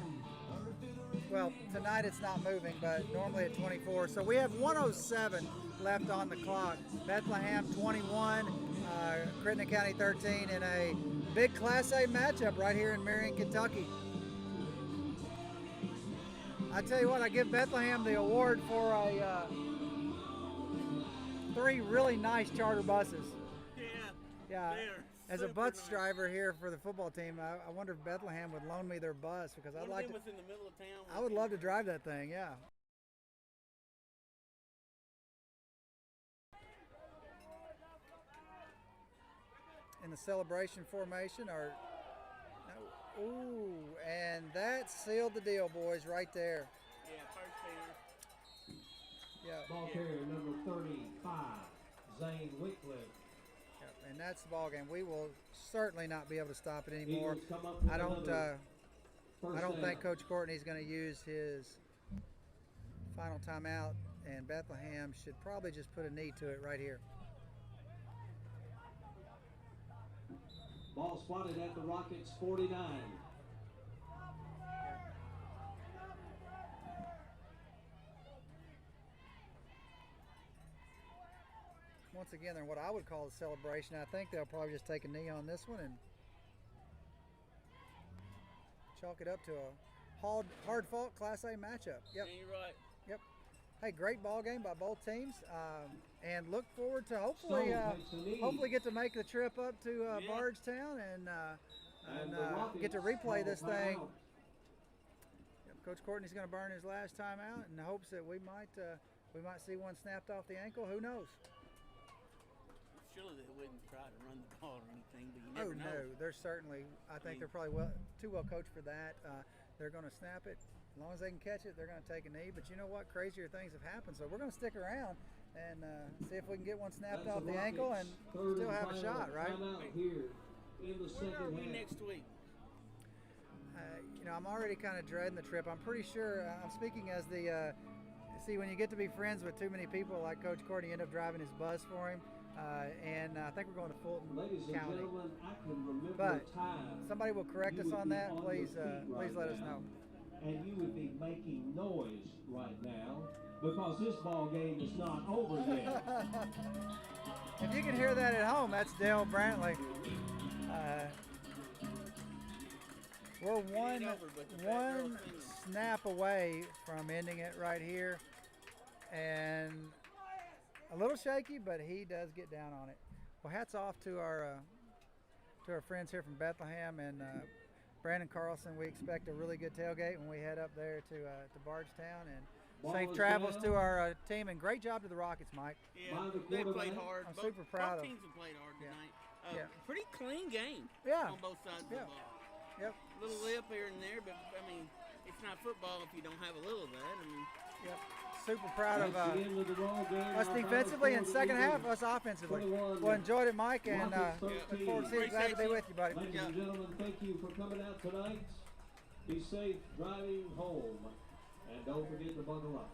Speaker 4: Well, tonight it's not moving, but normally at 24. So we have 1:07 left on the clock. Bethlehem 21, Crittenden County 13 in a big Class A matchup right here in Marion, Kentucky. I tell you what, I give Bethlehem the award for 3 really nice charter buses. Yeah. As a bus driver here for the football team, I wonder if Bethlehem would loan me their bus, because I'd like to.
Speaker 3: In the middle of town.
Speaker 4: I would love to drive that thing. Yeah. In the celebration formation, and that sealed the deal, boys, right there.
Speaker 3: Yeah, first
Speaker 1: Ball carrier number 35, Zane Wickliffe.
Speaker 4: And that's the ball game. We will certainly not be able to stop it anymore. I don't think Coach Courtney's going to use his final timeout, and Bethlehem should probably just put a knee to it right here.
Speaker 1: Ball spotted at the Rockets 49.
Speaker 4: Once again, they're what I would call a celebration. I think they'll probably just take a knee on this one and chalk it up to a hard-fought Class A matchup. Yep.
Speaker 3: Yeah, you're right.
Speaker 4: Yep. Hey, great ball game by both teams, and look forward to hopefully get to make the trip up to Bardstown and get to replay this thing. Yep, Coach Courtney's going to burn his last time out in hopes that we might see one snapped off the ankle. Who knows?
Speaker 3: Surely they wouldn't try to run the ball or anything, but you never know.
Speaker 4: No, they're certainly. I think they're probably too well coached for that. They're going to snap it. As long as they can catch it, they're going to take a knee. But you know what? Crazier things have happened. So we're going to stick around and see if we can get one snapped off the ankle and still have a shot, right?
Speaker 1: Here in the
Speaker 3: Where are we next week?
Speaker 4: I'm already kind of dreading the trip. I'm pretty sure. I'm speaking as the. See, when you get to be friends with too many people, like Coach Courtney, you end up driving his bus for him. And I think we're going to Fulton County. But somebody will correct us on that. Please let us know.
Speaker 1: And you would be making noise right now because this ball game is not over yet.
Speaker 4: If you can hear that at home, that's Dale Brantley. We're one snap away from ending it right here. And a little shaky, but he does get down on it. Well, hats off to our friends here from Bethlehem and Brandon Carlson. We expect a really good tailgate when we head up there to Bardstown, and safe travels to our team, and great job to the Rockets, Mike.
Speaker 3: Yeah, they played hard.
Speaker 4: I'm super proud of them.
Speaker 3: Both teams have played hard tonight. Pretty clean game on both sides of the ball.
Speaker 4: Yep.
Speaker 3: Little lip here and there, but I mean, it's not football if you don't have a little of that. I mean.
Speaker 4: Yep. Super proud of us defensively and second half, us offensively. Well, enjoyed it, Mike, and look forward to seeing you. Glad to be with you, buddy.
Speaker 1: Ladies and gentlemen, thank you for coming out tonight. Be safe driving home, and don't forget to buckle up.